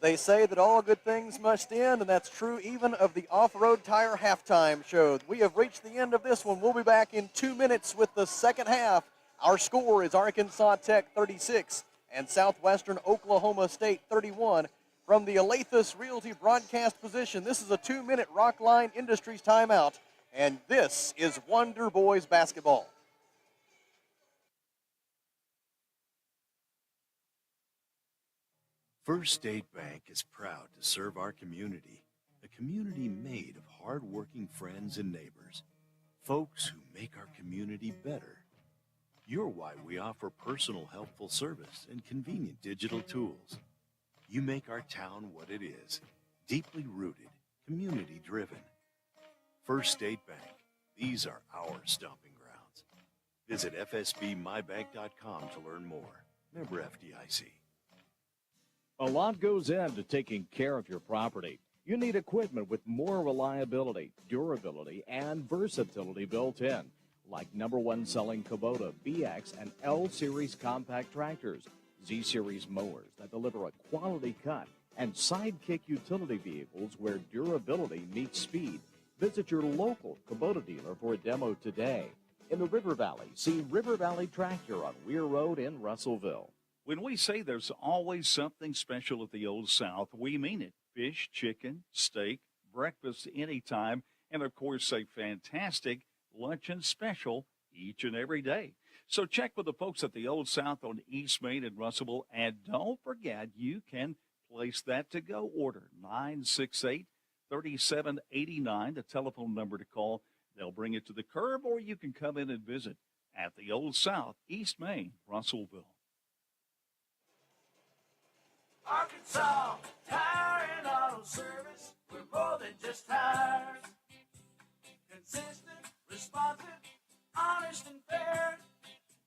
They say that all good things must end, and that's true even of the Off-Road Tire halftime show. We have reached the end of this one. We'll be back in 2 minutes with the second half. Our score is Arkansas Tech 36 and Southwestern Oklahoma State 31. From the Alathus Realty broadcast position, this is a 2-minute Rockline Industries timeout, and this is Wonder Boys basketball. First State Bank is proud to serve our community, a community made of hard-working friends and neighbors, folks who make our community better. You're why we offer personal, helpful service and convenient digital tools. You make our town what it is, deeply rooted, community-driven. First State Bank, these are our stomping grounds. Visit fsbmybank.com to learn more. Member FDIC. A lot goes into taking care of your property. You need equipment with more reliability, durability, and versatility built in, like #1 selling Kubota BX and L Series compact tractors, Z Series mowers that deliver a quality cut, and Sidekick utility vehicles where durability meets speed. Visit your local Kubota dealer for a demo today. In the River Valley, see River Valley Tractor on Weir Road in Russellville. When we say there's always something special at the Old South, we mean it. Fish, chicken, steak, breakfast anytime, and of course a fantastic luncheon special each and every day. So check with the folks at the Old South on East Main in Russellville, and don't forget you can place that to-go order, 968-3789, the telephone number to call. They'll bring it to the curb, or you can come in and visit at the Old South, East Main, Russellville. Arkansas Tire and Auto Service, we're more than just tires. Consistent, responsive, honest and fair.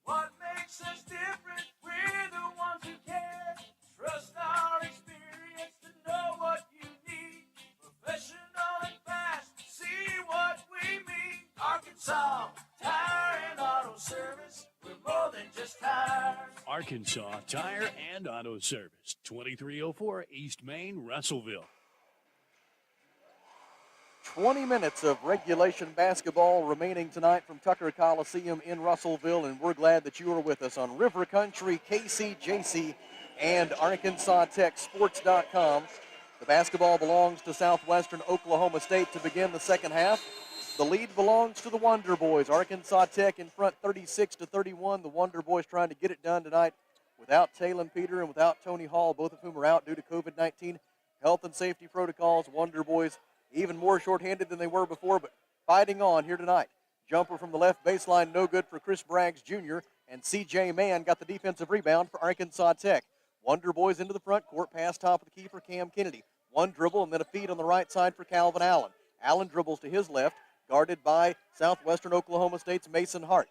What makes us different? We're the ones who care. Trust our experience to know what you need. Professional and fast, see what we mean. Arkansas Tire and Auto Service, we're more than just tires. Arkansas Tire and Auto Service, 2304 East Main, Russellville. 20 minutes of regulation basketball remaining tonight from Tucker Coliseum in Russellville, and we're glad that you are with us on River Country, KCJC, and ArkansasTechSports.com. The basketball belongs to Southwestern Oklahoma State to begin the second half. The lead belongs to the Wonder Boys. Arkansas Tech in front 36-31. The Wonder Boys trying to get it done tonight without Talon Peter and without Tony Hall, both of whom are out due to COVID-19 health and safety protocols. Wonder Boys even more shorthanded than they were before, but fighting on here tonight. Jumper from the left baseline, no good for Chris Braggs Jr., and C.J. Mann got the defensive rebound for Arkansas Tech. Wonder Boys into the front court, pass top of the key for Cam Kennedy. One dribble and then a feed on the right side for Calvin Allen. Allen dribbles to his left, guarded by Southwestern Oklahoma State's Mason Hart.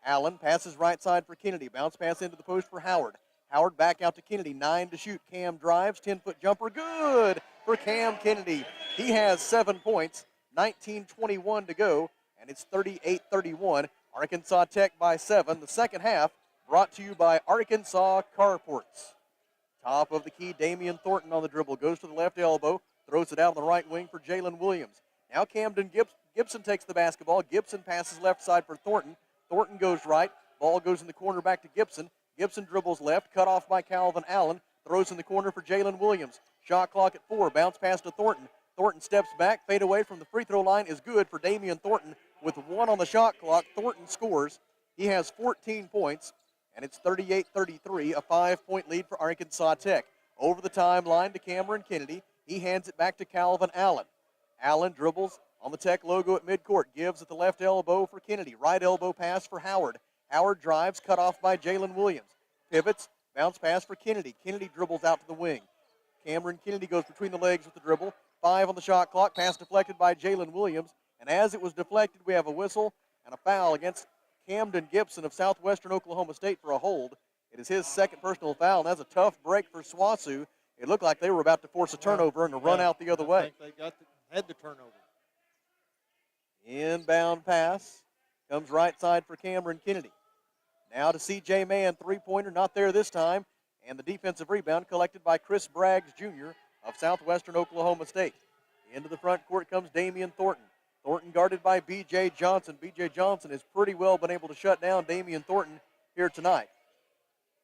Allen passes right side for Kennedy. Bounce pass into the post for Howard. Howard back out to Kennedy. 9 to shoot. Cam drives. 10-foot jumper. Good for Cam Kennedy. He has 7 points. 19:21 to go, and it's 38-31. Arkansas Tech by 7. The second half brought to you by Arkansas Carports. Top of the key, Damian Thornton on the dribble. Goes to the left elbow. Throws it out on the right wing for Jalen Williams. Now Camden Gibson takes the basketball. Gibson passes left side for Thornton. Thornton goes right. Ball goes in the corner back to Gibson. Gibson dribbles left, cut off by Calvin Allen. Throws in the corner for Jalen Williams. Shot clock at 4. Bounce pass to Thornton. Thornton steps back. Fade away from the free throw line is good for Damian Thornton with 1 on the shot clock. Thornton scores. He has 14 points, and it's 38-33, a 5-point lead for Arkansas Tech. Over the timeline to Cameron Kennedy. He hands it back to Calvin Allen. Allen dribbles on the Tech logo at midcourt. Gives at the left elbow for Kennedy. Right elbow pass for Howard. Howard drives, cut off by Jalen Williams. Pivots, bounce pass for Kennedy. Kennedy dribbles out to the wing. Cameron Kennedy goes between the legs with the dribble. 5 on the shot clock. Pass deflected by Jalen Williams. And as it was deflected, we have a whistle and a foul against Camden Gibson of Southwestern Oklahoma State for a hold. It is his second personal foul, and that's a tough break for Swasu. It looked like they were about to force a turnover and to run out the other way. I think they had the turnover. Inbound pass comes right side for Cameron Kennedy. Now to C.J. Mann, three-pointer, not there this time. And the defensive rebound collected by Chris Braggs Jr. of Southwestern Oklahoma State. Into the front court comes Damian Thornton. Thornton guarded by B.J. Johnson. B.J. Johnson has pretty well been able to shut down Damian Thornton here tonight.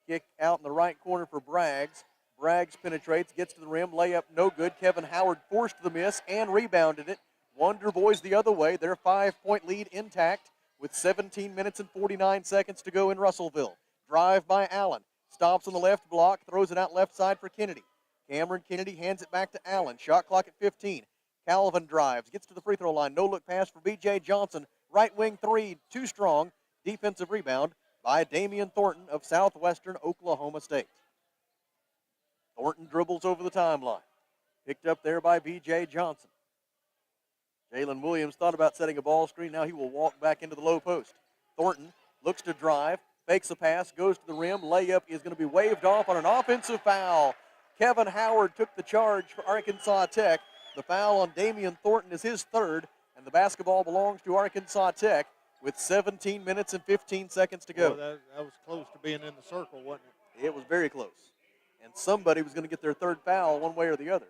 Kick out in the right corner for Braggs. Braggs penetrates, gets to the rim, layup no good. Kevin Howard forced the miss and rebounded it. Wonder Boys the other way. Their 5-point lead intact with 17 minutes and 49 seconds to go in Russellville. Drive by Allen. Stops on the left block, throws it out left side for Kennedy. Cameron Kennedy hands it back to Allen. Shot clock at 15. Calvin drives, gets to the free throw line. No-look pass for B.J. Johnson. Right wing three, too strong. Defensive rebound by Damian Thornton of Southwestern Oklahoma State. Thornton dribbles over the timeline. Picked up there by B.J. Johnson. Jalen Williams thought about setting a ball screen. Now he will walk back into the low post. Thornton looks to drive, fakes a pass, goes to the rim. Layup is going to be waved off on an offensive foul. Kevin Howard took the charge for Arkansas Tech. The foul on Damian Thornton is his third, and the basketball belongs to Arkansas Tech with 17 minutes and 15 seconds to go. Boy, that was close to being in the circle, wasn't it? It was very close. And somebody was going to get their third foul one way or the other.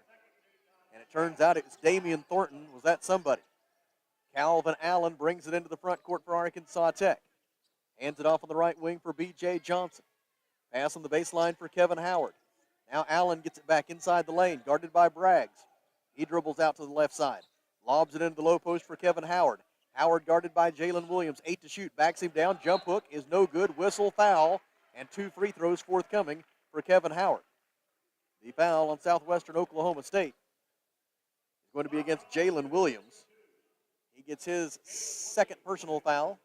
And it turns out it was Damian Thornton. Was that somebody? Calvin Allen brings it into the front court for Arkansas Tech. Hands it off on the right wing for B.J. Johnson. Pass on the baseline for Kevin Howard. Now Allen gets it back inside the lane, guarded by Braggs. He dribbles out to the left side. Lobs it into the low post for Kevin Howard. Howard guarded by Jalen Williams. 8 to shoot. Backs him down. Jump hook is no good. Whistle, foul, and 2 free throws forthcoming for Kevin Howard. The foul on Southwestern Oklahoma State is going to be against Jalen Williams. He gets his second personal foul,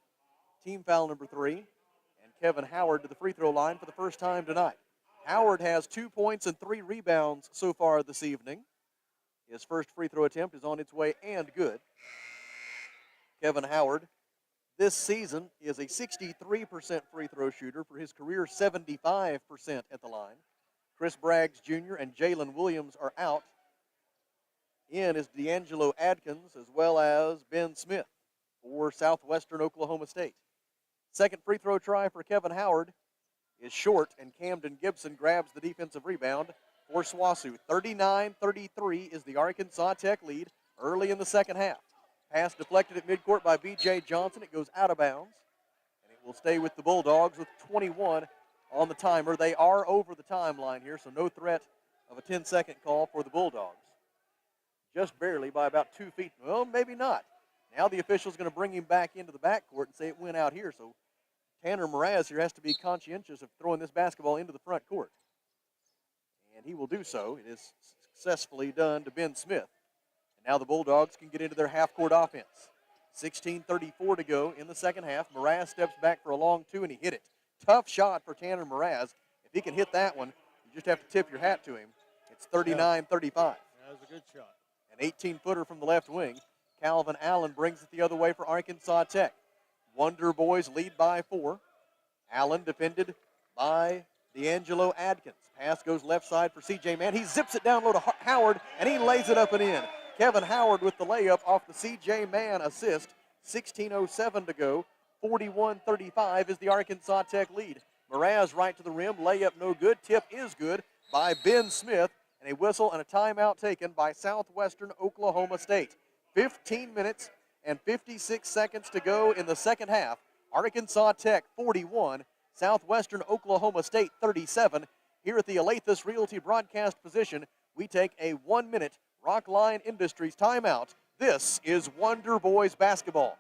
team foul number 3, and Kevin Howard to the free throw line for the first time tonight. Howard has 2 points and 3 rebounds so far this evening. His first free throw attempt is on its way and good. Kevin Howard this season is a 63% free throw shooter for his career 75% at the line. Chris Braggs Jr. and Jalen Williams are out. In is D'Angelo Adkins as well as Ben Smith for Southwestern Oklahoma State. Second free throw try for Kevin Howard is short, and Camden Gibson grabs the defensive rebound for SWOSU. 39-33 is the Arkansas Tech lead early in the second half. Pass deflected at midcourt by B.J. Johnson. It goes out of bounds, and it will stay with the Bulldogs with 21 on the timer. They are over the timeline here, so no threat of a 10-second call for the Bulldogs. Just barely by about 2 feet. Well, maybe not. Now the official's going to bring him back into the backcourt and say it went out here, so Tanner Mraz here has to be conscientious of throwing this basketball into the front court. And he will do so. It is successfully done to Ben Smith. And now the Bulldogs can get into their half-court offense. 16:34 to go in the second half. Mraz steps back for a long 2, and he hit it. Tough shot for Tanner Mraz. If he can hit that one, you just have to tip your hat to him. It's 39-35. That was a good shot. An 18-footer from the left wing. Calvin Allen brings it the other way for Arkansas Tech. Wonder Boys lead by 4. Allen defended by D'Angelo Adkins. Pass goes left side for C.J. Mann. He zips it down low to Howard, and he lays it up and in. Kevin Howard with the layup off the C.J. Mann assist. 16:07 to go. 41-35 is the Arkansas Tech lead. Mraz right to the rim. Layup no good. Tip is good by Ben Smith. And a whistle and a timeout taken by Southwestern Oklahoma State. 15 minutes and 56 seconds to go in the second half. Arkansas Tech 41, Southwestern Oklahoma State 37. Here at the Alathus Realty broadcast position, we take a 1-minute Rockline Industries timeout. This is Wonder Boys basketball.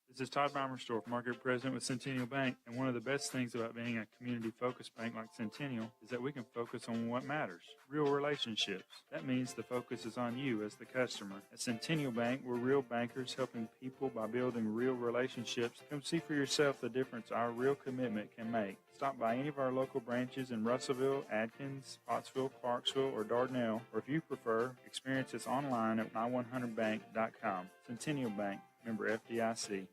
This is Todd Baumersdorf, Market President with Centennial Bank, and one of the best things about being a community-focused bank like Centennial is that we can focus on what matters, real relationships. That means the focus is on you as the customer. At Centennial Bank, we're real bankers helping people by building real relationships. Come see for yourself the difference our real commitment can make. Stop by any of our local branches in Russellville, Adkins, Pottsville, Clarksville, or Dardanelle, or if you prefer, experience us online at my100bank.com. Centennial Bank, member FDIC.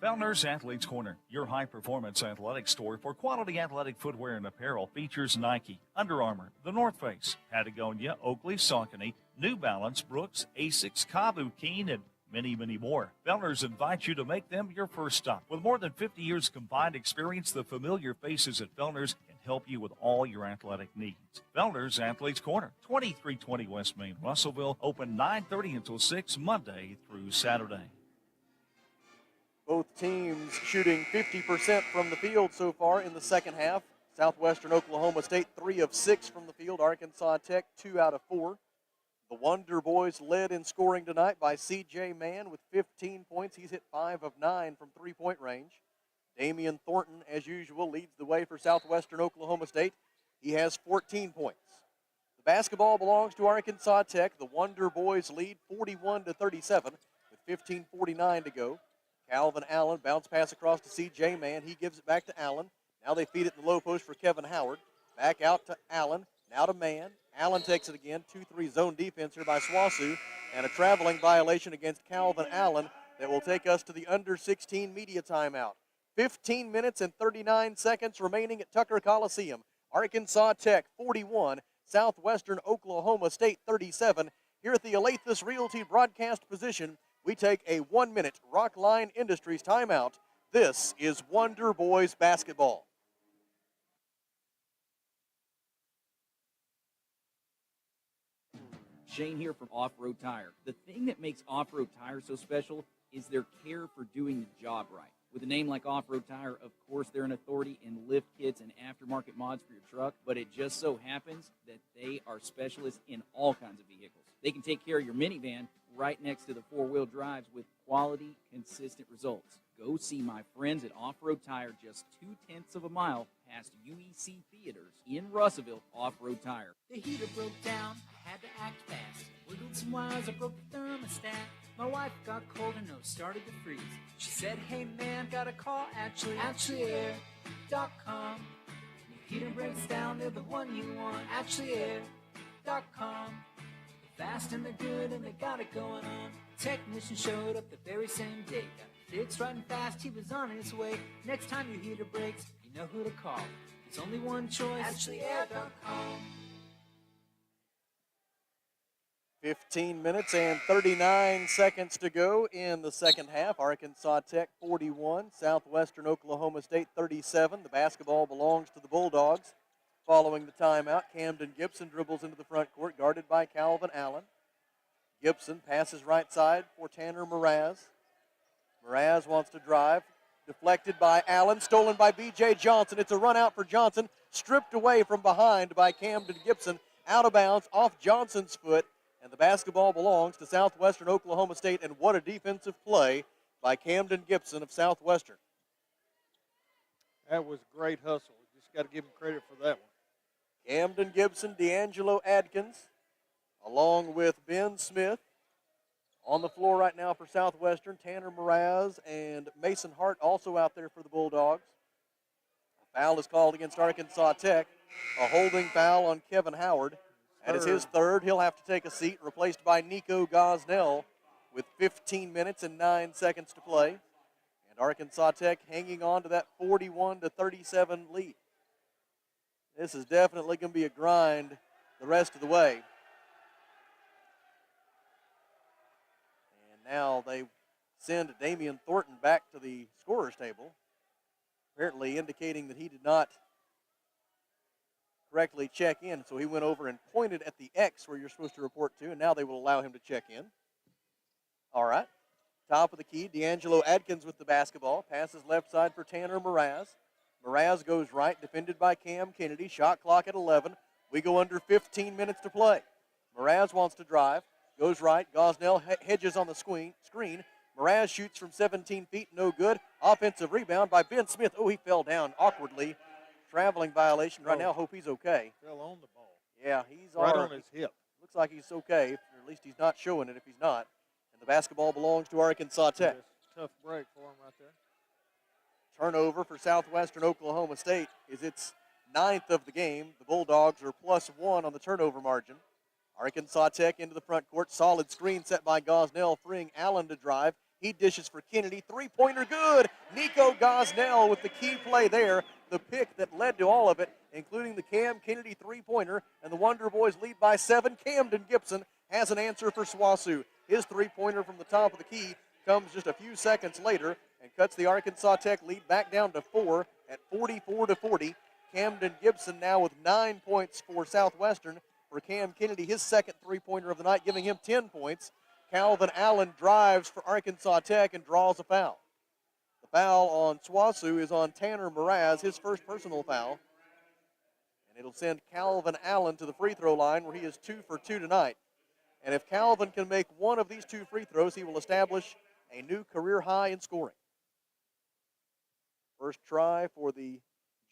Founders Athletes Corner, your high-performance athletic store for quality athletic footwear and apparel, features Nike, Under Armour, The North Face, Patagonia, Oakley, Saucony, New Balance, Brooks, Asics, Kabu, Keen, and many, many more. Founders invite you to make them your first stop. With more than 50 years combined experience, the familiar faces at Founders can help you with all your athletic needs. Founders Athletes Corner, 2320 West Main, Russellville, open 9:30 until 6 Monday through Saturday. Both teams shooting 50% from the field so far in the second half. Southwestern Oklahoma State 3 of 6 from the field. Arkansas Tech 2 out of 4. The Wonder Boys led in scoring tonight by C.J. Mann with 15 points. He's hit 5 of 9 from three-point range. Damian Thornton, as usual, leads the way for Southwestern Oklahoma State. He has 14 points. The basketball belongs to Arkansas Tech. The Wonder Boys lead 41-37 with 15:49 to go. Calvin Allen, bounce pass across to C.J. Mann. He gives it back to Allen. Now they feed it in the low post for Kevin Howard. Back out to Allen. Now to Mann. Allen takes it again. 2-3 zone defense here by Swasu. And a traveling violation against Calvin Allen that will take us to the under 16 media timeout. 15 minutes and 39 seconds remaining at Tucker Coliseum. Arkansas Tech 41, Southwestern Oklahoma State 37. Here at the Alathus Realty broadcast position, we take a 1-minute Rockline Industries timeout. This is Wonder Boys basketball. Shane here from Off-Road Tire. The thing that makes Off-Road Tire so special is their care for doing the job right. With a name like Off-Road Tire, of course, they're an authority in lift kits and aftermarket mods for your truck, but it just so happens that they are specialists in all kinds of vehicles. They can take care of your minivan right next to the four-wheel drives with quality, consistent results. Go see my friends at Off-Road Tire just 0.2 of a mile past UEC Theaters in Russellville. Off-Road Tire. The heater broke down, I had to act fast. Wiggled some wires, I broke the thermostat. My wife got cold and nose started to freeze. She said, hey man, got a call, AshleyAir.com. Your heater breaks down, they're the one you want, AshleyAir.com. Fast and they're good and they got it going on. Technician showed up the very same day. Got it fixed right and fast, he was on his way. Next time your heater breaks, you know who to call. There's only one choice, AshleyAir.com. 15 minutes and 39 seconds to go in the second half. Arkansas Tech 41, Southwestern Oklahoma State 37. The basketball belongs to the Bulldogs. Following the timeout, Camden Gibson dribbles into the front court, guarded by Calvin Allen. Gibson passes right side for Tanner Mraz. Mraz wants to drive. Deflected by Allen, stolen by B.J. Johnson. It's a run out for Johnson, stripped away from behind by Camden Gibson, out of bounds, off Johnson's foot, and the basketball belongs to Southwestern Oklahoma State, and what a defensive play by Camden Gibson of Southwestern. That was great hustle. Just got to give him credit for that one. Camden Gibson, D'Angelo Adkins, along with Ben Smith. On the floor right now for Southwestern, Tanner Mraz and Mason Hart also out there for the Bulldogs. A foul is called against Arkansas Tech. A holding foul on Kevin Howard. That is his third. He'll have to take a seat, replaced by Nico Gosnell with 15 minutes and 9 seconds to play. And Arkansas Tech hanging on to that 41-37 lead. This is definitely going to be a grind the rest of the way. And now they send Damian Thornton back to the scorer's table, apparently indicating that he did not correctly check in. So he went over and pointed at the X where you're supposed to report to, and now they will allow him to check in. All right. Top of the key, D'Angelo Adkins with the basketball. Passes left side for Tanner Mraz. Mraz goes right, defended by Cam Kennedy. Shot clock at 11. We go under 15 minutes to play. Mraz wants to drive. Goes right. Gosnell hedges on the screen. Mraz shoots from 17 feet. No good. Offensive rebound by Ben Smith. Oh, he fell down awkwardly. Traveling violation. Right now, hope he's okay. Fell on the ball. Yeah, he's right on his hip. Looks like he's okay, or at least he's not showing it if he's not. And the basketball belongs to Arkansas Tech. Tough break for him right there. Turnover for Southwestern Oklahoma State is its 9th of the game. The Bulldogs are +1 on the turnover margin. Arkansas Tech into the front court. Solid screen set by Gosnell, freeing Allen to drive. He dishes for Kennedy. Three-pointer good. Nico Gosnell with the key play there. The pick that led to all of it, including the Cam Kennedy three-pointer. And the Wonder Boys lead by 7. Camden Gibson has an answer for SWOSU. His three-pointer from the top of the key comes just a few seconds later and cuts the Arkansas Tech lead back down to 4 at 44-40. Camden Gibson now with 9 points for Southwestern. For Cam Kennedy, his second three-pointer of the night, giving him 10 points. Calvin Allen drives for Arkansas Tech and draws a foul. The foul on SWOSU is on Tanner Mraz, his first personal foul. And it'll send Calvin Allen to the free throw line where he is 2 for 2 tonight. And if Calvin can make one of these 2 free throws, he will establish a new career high in scoring. First try for the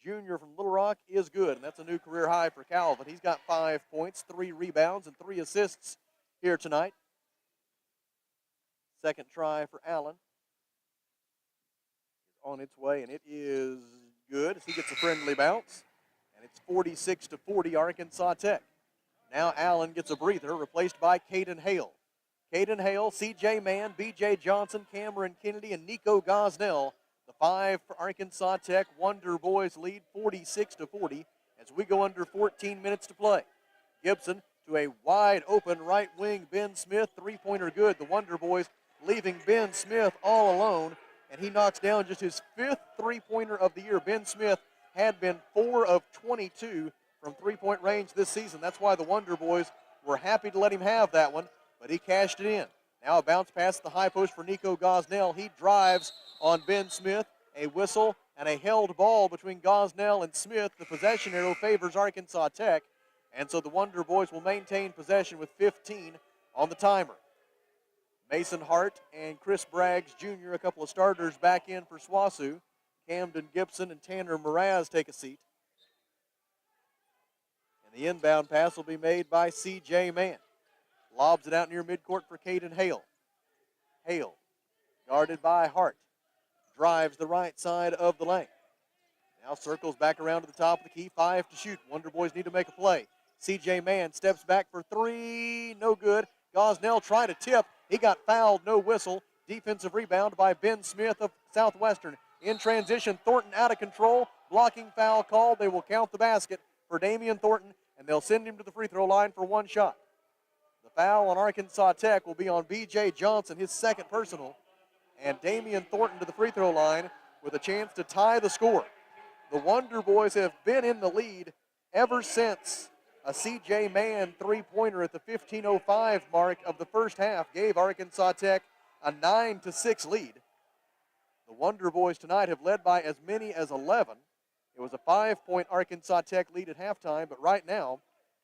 junior from Little Rock is good, and that's a new career high for Calvin. He's got 5 points, 3 rebounds, and 3 assists here tonight. Second try for Allen is on its way, and it is good as he gets a friendly bounce. And it's 46-40 Arkansas Tech. Now Allen gets a breather, replaced by Caden Hale. Caden Hale, C.J. Mann, B.J. Johnson, Cameron Kennedy, and Nico Gosnell. The 5 for Arkansas Tech. Wonder Boys lead 46-40 as we go under 14 minutes to play. Gibson to a wide open right wing Ben Smith. Three-pointer good. The Wonder Boys leaving Ben Smith all alone, and he knocks down just his 5th three-pointer of the year. Ben Smith had been 4 of 22 from three-point range this season. That's why the Wonder Boys were happy to let him have that one, but he cashed it in. Now a bounce past the high post for Nico Gosnell. He drives on Ben Smith. A whistle and a held ball between Gosnell and Smith. The possession arrow favors Arkansas Tech, and so the Wonder Boys will maintain possession with 15 on the timer. Mason Hart and Chris Braggs Jr., a couple of starters back in for SWOSU. Camden Gibson and Tanner Mraz take a seat. And the inbound pass will be made by C.J. Mann. Lobs it out near midcourt for Caden Hale. Hale, guarded by Hart, drives the right side of the lane. Now circles back around to the top of the key. 5 to shoot. Wonder Boys need to make a play. C.J. Mann steps back for 3. No good. Gosnell trying to tip. He got fouled. No whistle. Defensive rebound by Ben Smith of Southwestern. In transition, Thornton out of control. Blocking foul called. They will count the basket for Damian Thornton, and they'll send him to the free throw line for 1 shot. The foul on Arkansas Tech will be on B.J. Johnson, his second personal. And Damian Thornton to the free throw line with a chance to tie the score. The Wonder Boys have been in the lead ever since a C.J. Mann three-pointer at the 15:05 mark of the first half gave Arkansas Tech a 9-6 lead. The Wonder Boys tonight have led by as many as 11. It was a 5-point Arkansas Tech lead at halftime, but right now,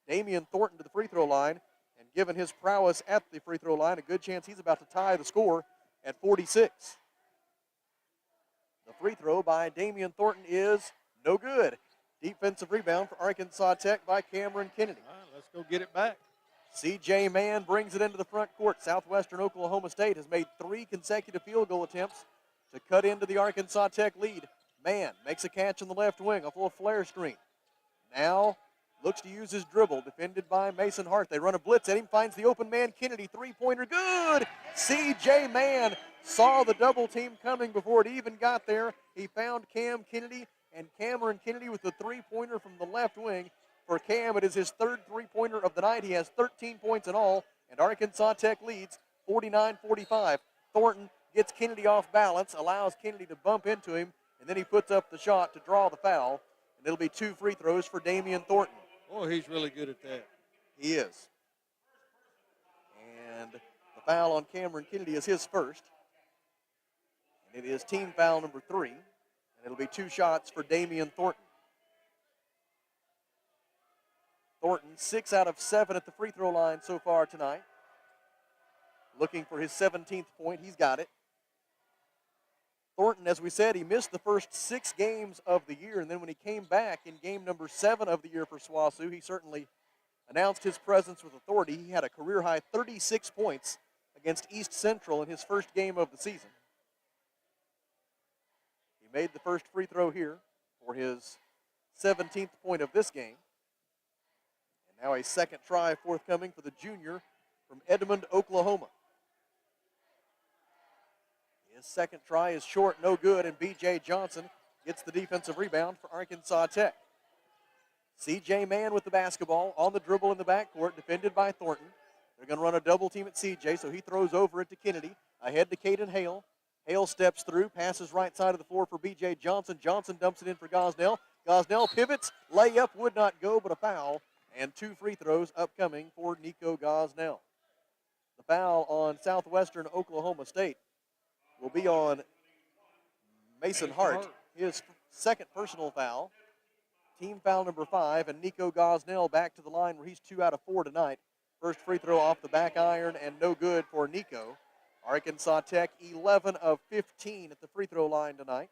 Damian Thornton to the free throw line, and given his prowess at the free throw line, a good chance he's about to tie the score at 46. The free throw by Damian Thornton is no good. Defensive rebound for Arkansas Tech by Cameron Kennedy. All right, let's go get it back. C.J. Mann brings it into the front court. Southwestern Oklahoma State has made 3 consecutive field goal attempts to cut into the Arkansas Tech lead. Mann makes a catch on the left wing off a little flare screen. Now looks to use his dribble, defended by Mason Hart. They run a blitz at him, finds the open man, Kennedy, three-pointer, good! C.J. Mann saw the double team coming before it even got there. He found Cam Kennedy, and Cameron Kennedy with the three-pointer from the left wing. For Cam, it is his 3rd three-pointer of the night. He has 13 points in all, and Arkansas Tech leads 49-45. Thornton gets Kennedy off balance, allows Kennedy to bump into him, and then he puts up the shot to draw the foul. And it'll be 2 free throws for Damian Thornton. Oh, he's really good at that. He is. And the foul on Cameron Kennedy is his first. And it is team foul number 3. And it'll be 2 shots for Damian Thornton. Thornton, 6 out of 7 at the free throw line so far tonight. Looking for his 17th point. He's got it. Thornton, as we said, he missed the first 6 games of the year, and then when he came back in game number 7 of the year for SWOSU, he certainly announced his presence with authority. He had a career-high 36 points against East Central in his first game of the season. He made the first free throw here for his 17th point of this game. And now a second try forthcoming for the junior from Edmond, Oklahoma. His second try is short, no good, and B.J. Johnson gets the defensive rebound for Arkansas Tech. C.J. Mann with the basketball on the dribble in the backcourt, defended by Thornton. They're going to run a double team at C.J., so he throws over it to Kennedy. Ahead to Caden Hale. Hale steps through, passes right side of the floor for B.J. Johnson. Johnson dumps it in for Gosnell. Gosnell pivots, layup would not go, but a foul, and 2 free throws upcoming for Nico Gosnell. The foul on Southwestern Oklahoma State will be on Mason Hart, his second personal foul. Team foul number 5, and Nico Gosnell back to the line where he's 2 out of 4 tonight. First free throw off the back iron and no good for Nico. Arkansas Tech 11 of 15 at the free throw line tonight.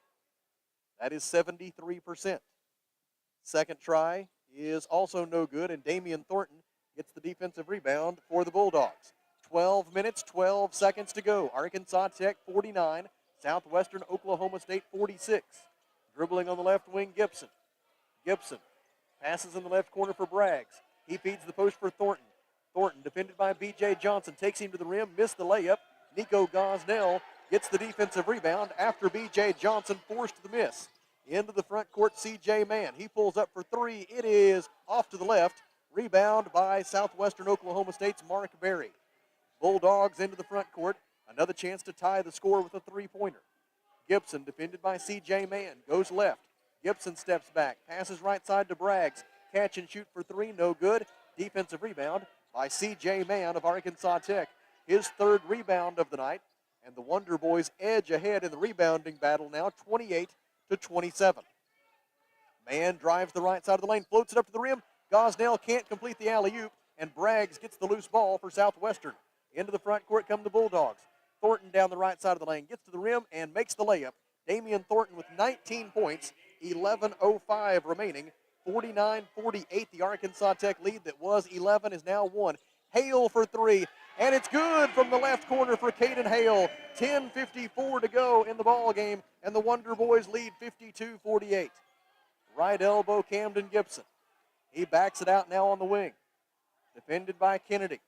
That is 73%. Second try is also no good, and Damian Thornton gets the defensive rebound for the Bulldogs. 12 minutes, 12 seconds to go. Arkansas Tech 49, Southwestern Oklahoma State 46. Dribbling on the left wing, Gibson. Gibson passes in the left corner for Braggs. He feeds the post for Thornton. Thornton, defended by B.J. Johnson, takes him to the rim, missed the layup. Nico Gosnell gets the defensive rebound after B.J. Johnson forced the miss. Into the front court, C.J. Mann. He pulls up for 3. It is off to the left. Rebound by Southwestern Oklahoma State's Mark Berry. Bulldogs into the front court. Another chance to tie the score with a three-pointer. Gibson, defended by C.J. Mann, goes left. Gibson steps back, passes right side to Braggs. Catch and shoot for 3, no good. Defensive rebound by C.J. Mann of Arkansas Tech. His third rebound of the night, and the Wonder Boys edge ahead in the rebounding battle now, 28-27. Mann drives the right side of the lane, floats it up to the rim. Gosnell can't complete the alley-oop, and Braggs gets the loose ball for Southwestern. Into the front court come the Bulldogs. Thornton down the right side of the lane, gets to the rim and makes the layup. Damian Thornton with 19 points, 11:05 remaining, 49-48. The Arkansas Tech lead that was 11 is now 1. Hale for 3, and it's good from the left corner for Caden Hale. 10:54 to go in the ball game, and the Wonder Boys lead 52-48. Right elbow, Camden Gibson. He backs it out now on the wing. Defended by Kennedy.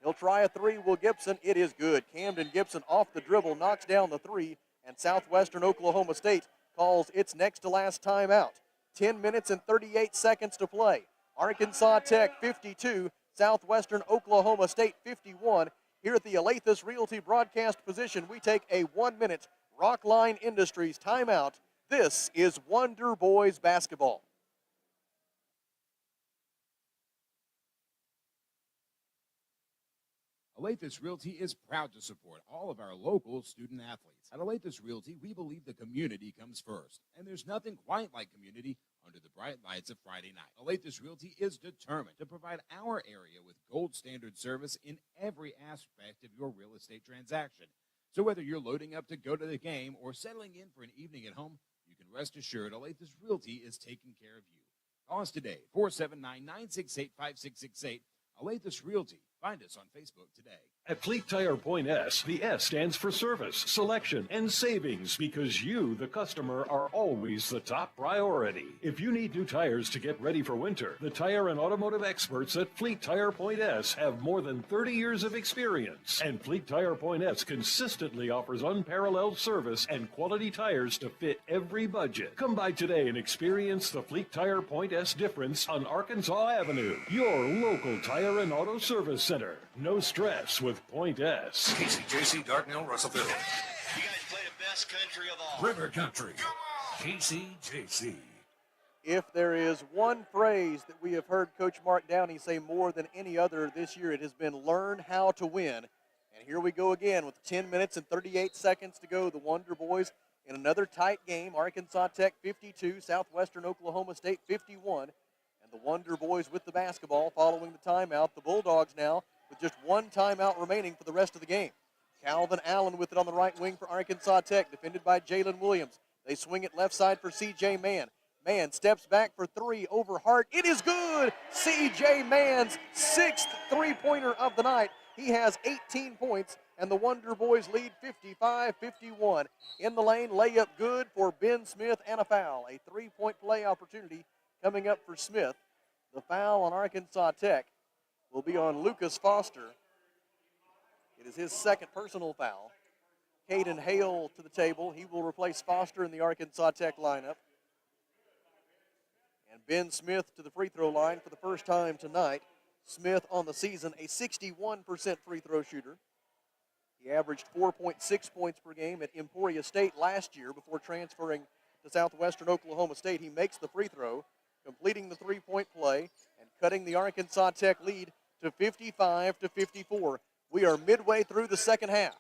He'll try a 3, will Gibson. It is good. Camden Gibson off the dribble, knocks down the 3, and Southwestern Oklahoma State calls its next to last timeout. 10 minutes and 38 seconds to play. Arkansas Tech 52, Southwestern Oklahoma State 51. Here at the Alathus Realty broadcast position, we take a 1-minute Rockline Industries timeout. This is Wonder Boys basketball. Alathus Realty is proud to support all of our local student athletes. At Alathus Realty, we believe the community comes first, and there's nothing quite like community under the bright lights of Friday night. Alathus Realty is determined to provide our area with gold standard service in every aspect of your real estate transaction. So whether you're loading up to go to the game or settling in for an evening at home, you can rest assured Alathus Realty is taking care of you. Call us today, 479-968-5668. Alathus Realty. Find us on Facebook today. At Fleet Tire Point S, the S stands for service, selection, and savings because you, the customer, are always the top priority. If you need new tires to get ready for winter, the tire and automotive experts at Fleet Tire Point S have more than 30 years of experience. And Fleet Tire Point S consistently offers unparalleled service and quality tires to fit every budget. Come by today and experience the Fleet Tire Point S difference on Arkansas Avenue. Your local tire and auto service center. No stress with Point S. KCJC, Dartnell, Russellville. You guys play the best country of all. River Country. KCJC. If there is one phrase that we have heard Coach Mark Downey say more than any other this year, it has been learn how to win. And here we go again with 10 minutes and 38 seconds to go. The Wonder Boys in another tight game. Arkansas Tech 52, Southwestern Oklahoma State 51. And the Wonder Boys with the basketball following the timeout. The Bulldogs now with just one timeout remaining for the rest of the game. Calvin Allen with it on the right wing for Arkansas Tech, defended by Jalen Williams. They swing it left side for C.J. Mann. Mann steps back for 3 over Hart. It is good! C.J. Mann's 6th three-pointer of the night. He has 18 points, and the Wonder Boys lead 55-51. In the lane, layup good for Ben Smith and a foul. A 3-point play opportunity coming up for Smith. The foul on Arkansas Tech will be on Lucas Foster. It is his second personal foul. Caden Hale to the table. He will replace Foster in the Arkansas Tech lineup. And Ben Smith to the free throw line for the first time tonight. Smith on the season, a 61% free throw shooter. He averaged 4.6 points per game at Emporia State last year before transferring to Southwestern Oklahoma State. He makes the free throw, completing the three-point play and cutting the Arkansas Tech lead to 55-54. We are midway through the second half.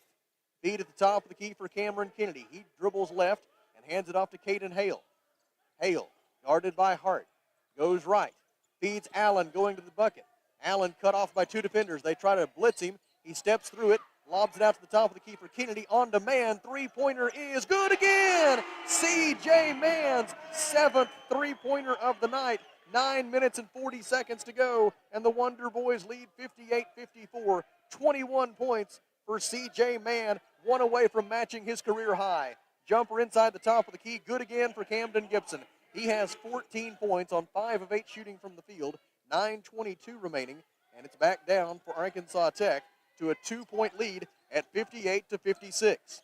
Feed at the top of the key for Cameron Kennedy. He dribbles left and hands it off to Caden Hale. Hale, guarded by Hart, goes right. Feeds Allen going to the bucket. Allen cut off by two defenders. They try to blitz him. He steps through it, lobs it out to the top of the key for Kennedy. On demand, three-pointer is good again. C.J. Mann's seventh three-pointer of the night. 9 minutes and 40 seconds to go, and the Wonder Boys lead 58-54. 21 points for C.J. Mann, one away from matching his career high. Jumper inside the top of the key, good again for Camden Gibson. He has 14 points on 5 of 8 shooting from the field, 9:22 remaining, and it's back down for Arkansas Tech to a 2-point lead at 58-56.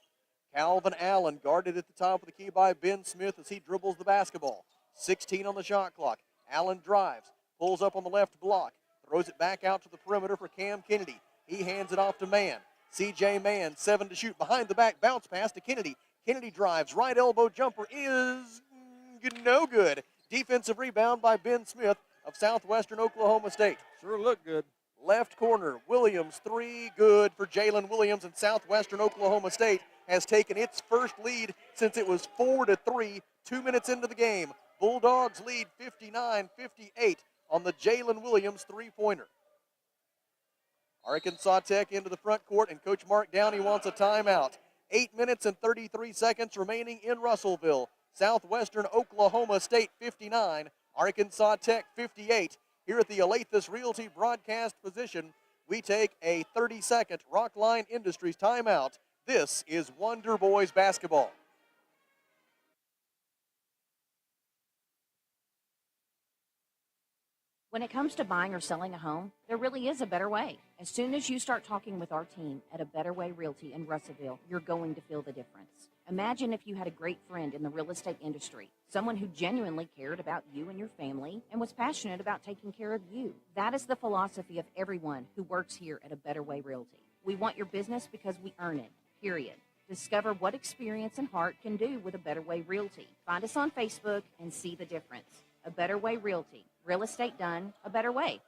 Calvin Allen guarded at the top of the key by Ben Smith as he dribbles the basketball. 16 on the shot clock. Allen drives, pulls up on the left block, throws it back out to the perimeter for Cam Kennedy. He hands it off to Mann. C.J. Mann, 7 to shoot. Behind the back, bounce pass to Kennedy. Kennedy drives, right elbow jumper is no good. Defensive rebound by Ben Smith of Southwestern Oklahoma State. Sure looked good. Left corner, Williams, 3, good for Jalen Williams, and Southwestern Oklahoma State has taken its first lead since it was 4-3, 2 minutes into the game. Bulldogs lead 59-58 on the Jalen Williams three-pointer. Arkansas Tech into the front court, and Coach Mark Downey wants a timeout. 8 minutes and 33 seconds remaining in Russellville. Southwestern Oklahoma State 59, Arkansas Tech 58. Here at the Alathus Realty broadcast position, we take a 30-second Rockline Industries timeout. This is Wonder Boys basketball. When it comes to buying or selling a home, there really is a better way. As soon as you start talking with our team at A Better Way Realty in Russellville, you're going to feel the difference. Imagine if you had a great friend in the real estate industry, someone who genuinely cared about you and your family and was passionate about taking care of you. That is the philosophy of everyone who works here at A Better Way Realty. We want your business because we earn it, period. Discover what experience and heart can do with A Better Way Realty. Find us on Facebook and see the difference. A Better Way Realty. Real estate done a better way.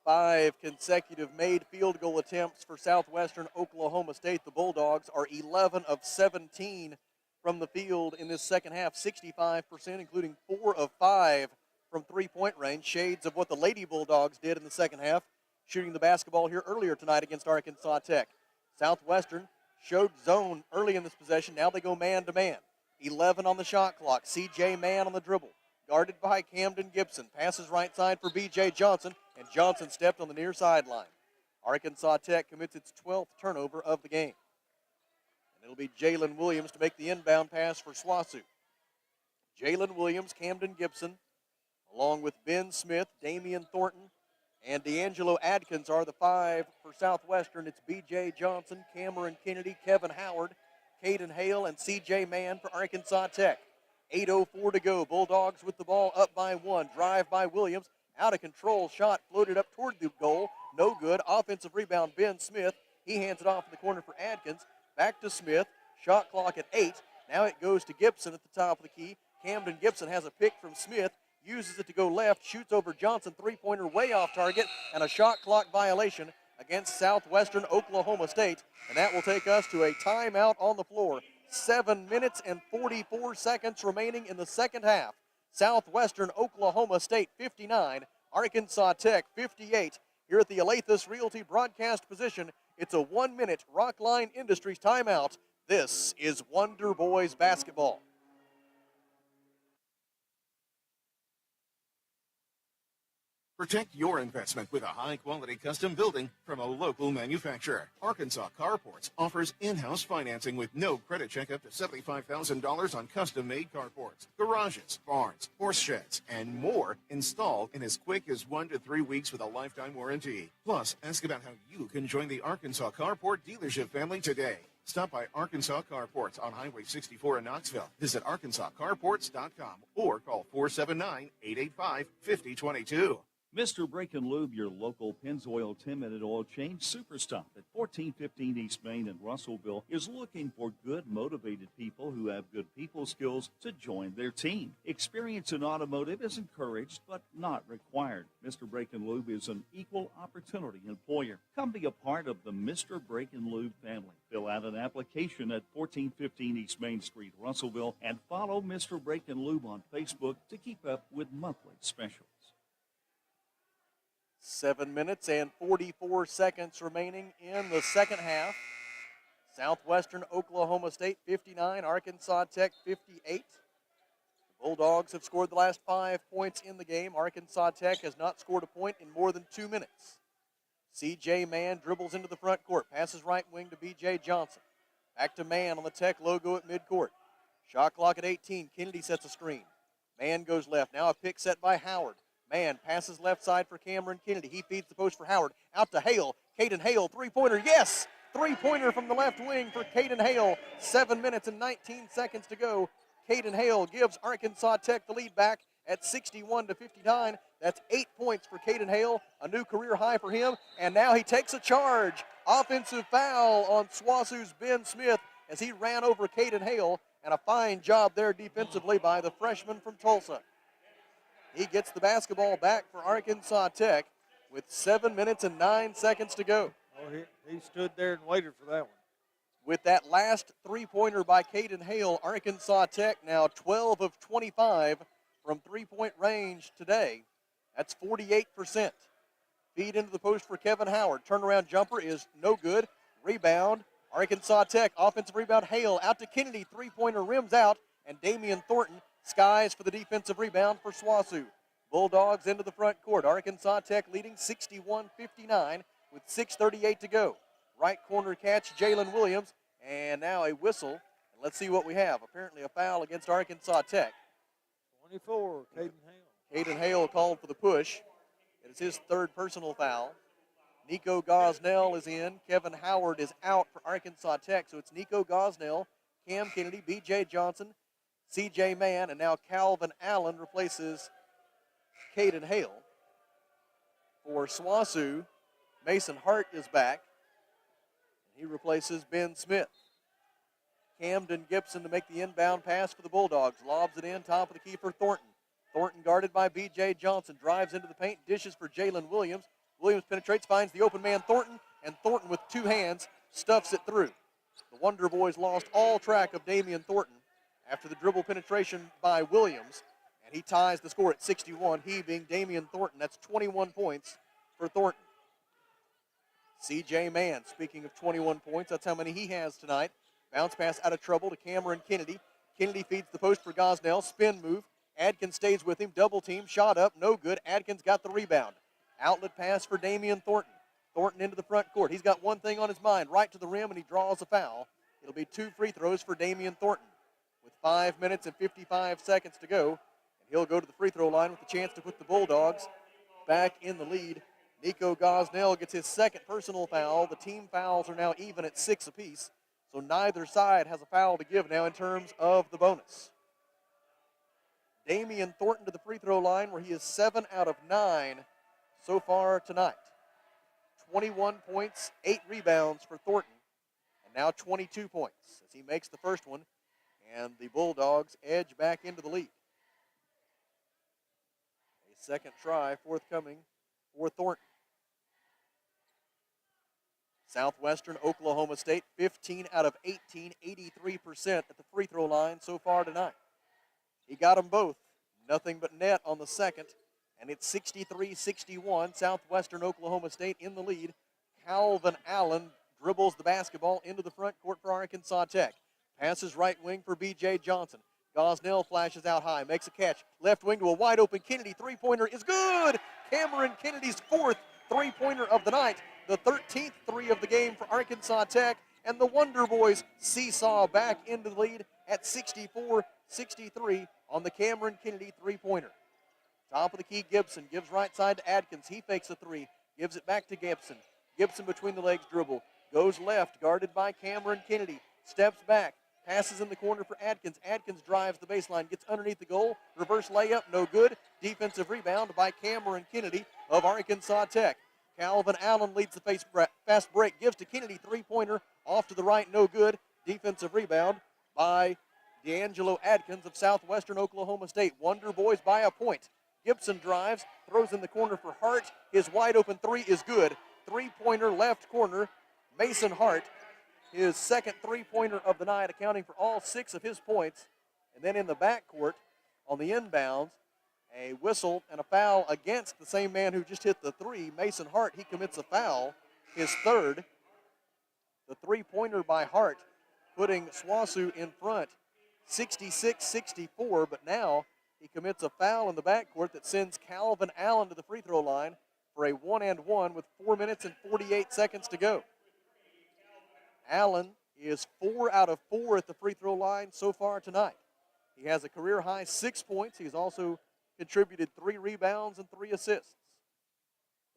5 consecutive made field goal attempts for Southwestern Oklahoma State. The Bulldogs are 11 of 17 from the field in this second half, 65%, including 4 of 5 from three-point range. Shades of what the Lady Bulldogs did in the second half, shooting the basketball here earlier tonight against Arkansas Tech. Southwestern showed zone early in this possession. Now they go man-to-man. 11 on the shot clock. C.J. Mann on the dribble. Guarded by Camden Gibson. Passes right side for B.J. Johnson, and Johnson stepped on the near sideline. Arkansas Tech commits its 12th turnover of the game. And it'll be Jalen Williams to make the inbound pass for SWASU. Jalen Williams, Camden Gibson, along with Ben Smith, Damian Thornton, and D'Angelo Adkins are the 5 for Southwestern. It's B.J. Johnson, Cameron Kennedy, Kevin Howard, Caden Hale, and C.J. Mann for Arkansas Tech. 8:04 to go. Bulldogs with the ball up by 1. Drive by Williams. Out of control. Shot floated up toward the goal. No good. Offensive rebound, Ben Smith. He hands it off in the corner for Adkins. Back to Smith. Shot clock at 8. Now it goes to Gibson at the top of the key. Camden Gibson has a pick from Smith. Uses it to go left. Shoots over Johnson. Three-pointer way off target. And a shot clock violation against Southwestern Oklahoma State. And that will take us to a timeout on the floor. 7 minutes and 44 seconds remaining in the second half. Southwestern Oklahoma State 59, Arkansas Tech 58. Here at the Alathus Realty broadcast position, it's a 1-minute Rockline Industries timeout. This is Wonder Boys basketball. Protect your investment with a high-quality custom building from a local manufacturer. Arkansas Carports offers in-house financing with no credit check up to $75,000 on custom-made carports, garages, barns, horse sheds, and more installed in as quick as 1 to 3 weeks with a lifetime warranty. Plus, ask about how you can join the Arkansas Carport dealership family today. Stop by Arkansas Carports on Highway 64 in Knoxville. Visit arkansascarports.com or call 479-885-5022. Mr. Brake and Lube, your local Pennzoil 10-minute oil change super stop at 1415 East Main in Russellville, is looking for good, motivated people who have good people skills to join their team. Experience in automotive is encouraged but not required. Mr. Brake and Lube is an equal opportunity employer. Come be a part of the Mr. Brake and Lube family. Fill out an application at 1415 East Main Street, Russellville, and follow Mr. Brake and Lube on Facebook to keep up with monthly specials. 7 minutes and 44 seconds remaining in the second half. Southwestern Oklahoma State 59, Arkansas Tech 58. The Bulldogs have scored the last 5 points in the game. Arkansas Tech has not scored a point in more than 2 minutes. C.J. Mann dribbles into the front court, passes right wing to B.J. Johnson. Back to Mann on the Tech logo at midcourt. Shot clock at 18. Kennedy sets a screen. Mann goes left. Now a pick set by Howard. Mann passes left side for Cameron Kennedy. He feeds the post for Howard. Out to Hale. Caden Hale, three-pointer. Yes! Three-pointer from the left wing for Caden Hale. 7 minutes and 19 seconds to go. Caden Hale gives Arkansas Tech the lead back at 61-59. That's 8 points for Caden Hale, a new career high for him. And now he takes a charge. Offensive foul on SWOSU's Ben Smith as he ran over Caden Hale. And a fine job there defensively by the freshman from Tulsa. He gets the basketball back for Arkansas Tech with 7 minutes and 9 seconds to go. Oh, he stood there and waited for that one. With that last three-pointer by Caden Hale, Arkansas Tech now 12 of 25 from three-point range today. That's 48%. Feed into the post for Kevin Howard. Turnaround jumper is no good. Rebound, Arkansas Tech. Offensive rebound, Hale out to Kennedy. Three-pointer rims out, and Damian Thornton skies for the defensive rebound for SWOSU. Bulldogs into the front court. Arkansas Tech leading 61-59 with 6:38 to go. Right corner catch, Jalen Williams, and now a whistle. And let's see what we have. Apparently a foul against Arkansas Tech. 24, Caden Hale. Caden Hale called for the push. It is his third personal foul. Nico Gosnell is in. Kevin Howard is out for Arkansas Tech. So it's Nico Gosnell, Cam Kennedy, B.J. Johnson, C.J. Mann, and now Calvin Allen replaces Caden Hale. For SWOSU, Mason Hart is back. He replaces Ben Smith. Camden Gibson to make the inbound pass for the Bulldogs. Lobs it in, top of the key for Thornton. Thornton guarded by B.J. Johnson. Drives into the paint, dishes for Jalen Williams. Williams penetrates, finds the open man Thornton, and Thornton with two hands stuffs it through. The Wonder Boys lost all track of Damian Thornton after the dribble penetration by Williams, and he ties the score at 61, he being Damian Thornton. That's 21 points for Thornton. C.J. Mann, speaking of 21 points, that's how many he has tonight. Bounce pass out of trouble to Cameron Kennedy. Kennedy feeds the post for Gosnell. Spin move. Adkins stays with him. Double team. Shot up. No good. Adkins got the rebound. Outlet pass for Damian Thornton. Thornton into the front court. He's got one thing on his mind. Right to the rim, and he draws a foul. It'll be 2 free throws for Damian Thornton. With 5 minutes and 55 seconds to go, and he'll go to the free throw line with the chance to put the Bulldogs back in the lead. Nico Gosnell gets his second personal foul. The team fouls are now even at 6 apiece, so neither side has a foul to give now in terms of the bonus. Damian Thornton to the free throw line where he is 7 out of 9 so far tonight. 21 points, 8 rebounds for Thornton, and now 22 points as he makes the first one, and the Bulldogs edge back into the lead. A second try forthcoming for Thornton. Southwestern Oklahoma State, 15 out of 18, 83% at the free throw line so far tonight. He got them both. Nothing but net on the second, and it's 63-61. Southwestern Oklahoma State in the lead. Calvin Allen dribbles the basketball into the front court for Arkansas Tech. Passes right wing for B.J. Johnson. Gosnell flashes out high, makes a catch. Left wing to a wide open Kennedy. Three-pointer is good. Cameron Kennedy's fourth three-pointer of the night. The 13th three of the game for Arkansas Tech. And the Wonder Boys seesaw back into the lead at 64-63 on the Cameron Kennedy three-pointer. Top of the key, Gibson gives right side to Adkins. He fakes a three, gives it back to Gibson. Gibson between the legs dribble. Goes left, guarded by Cameron Kennedy. Steps back, passes in the corner for Adkins. Adkins drives the baseline, gets underneath the goal. Reverse layup, no good. Defensive rebound by Cameron Kennedy of Arkansas Tech. Calvin Allen leads the fast break, gives to Kennedy, three-pointer, off to the right, no good. Defensive rebound by D'Angelo Adkins of Southwestern Oklahoma State. Wonder Boys by a point. Gibson drives, throws in the corner for Hart. His wide open three is good. Three-pointer left corner, Mason Hart. His second three-pointer of the night, accounting for all 6 of his points. And then in the backcourt, on the inbounds, a whistle and a foul against the same man who just hit the three, Mason Hart. He commits a foul, his third. The three-pointer by Hart, putting SWOSU in front, 66-64, but now he commits a foul in the backcourt that sends Calvin Allen to the free throw line for a 1-and-1 with 4 minutes and 48 seconds to go. Allen is 4 out of 4 at the free throw line so far tonight. He has a career-high 6 points. He's also contributed 3 rebounds and 3 assists.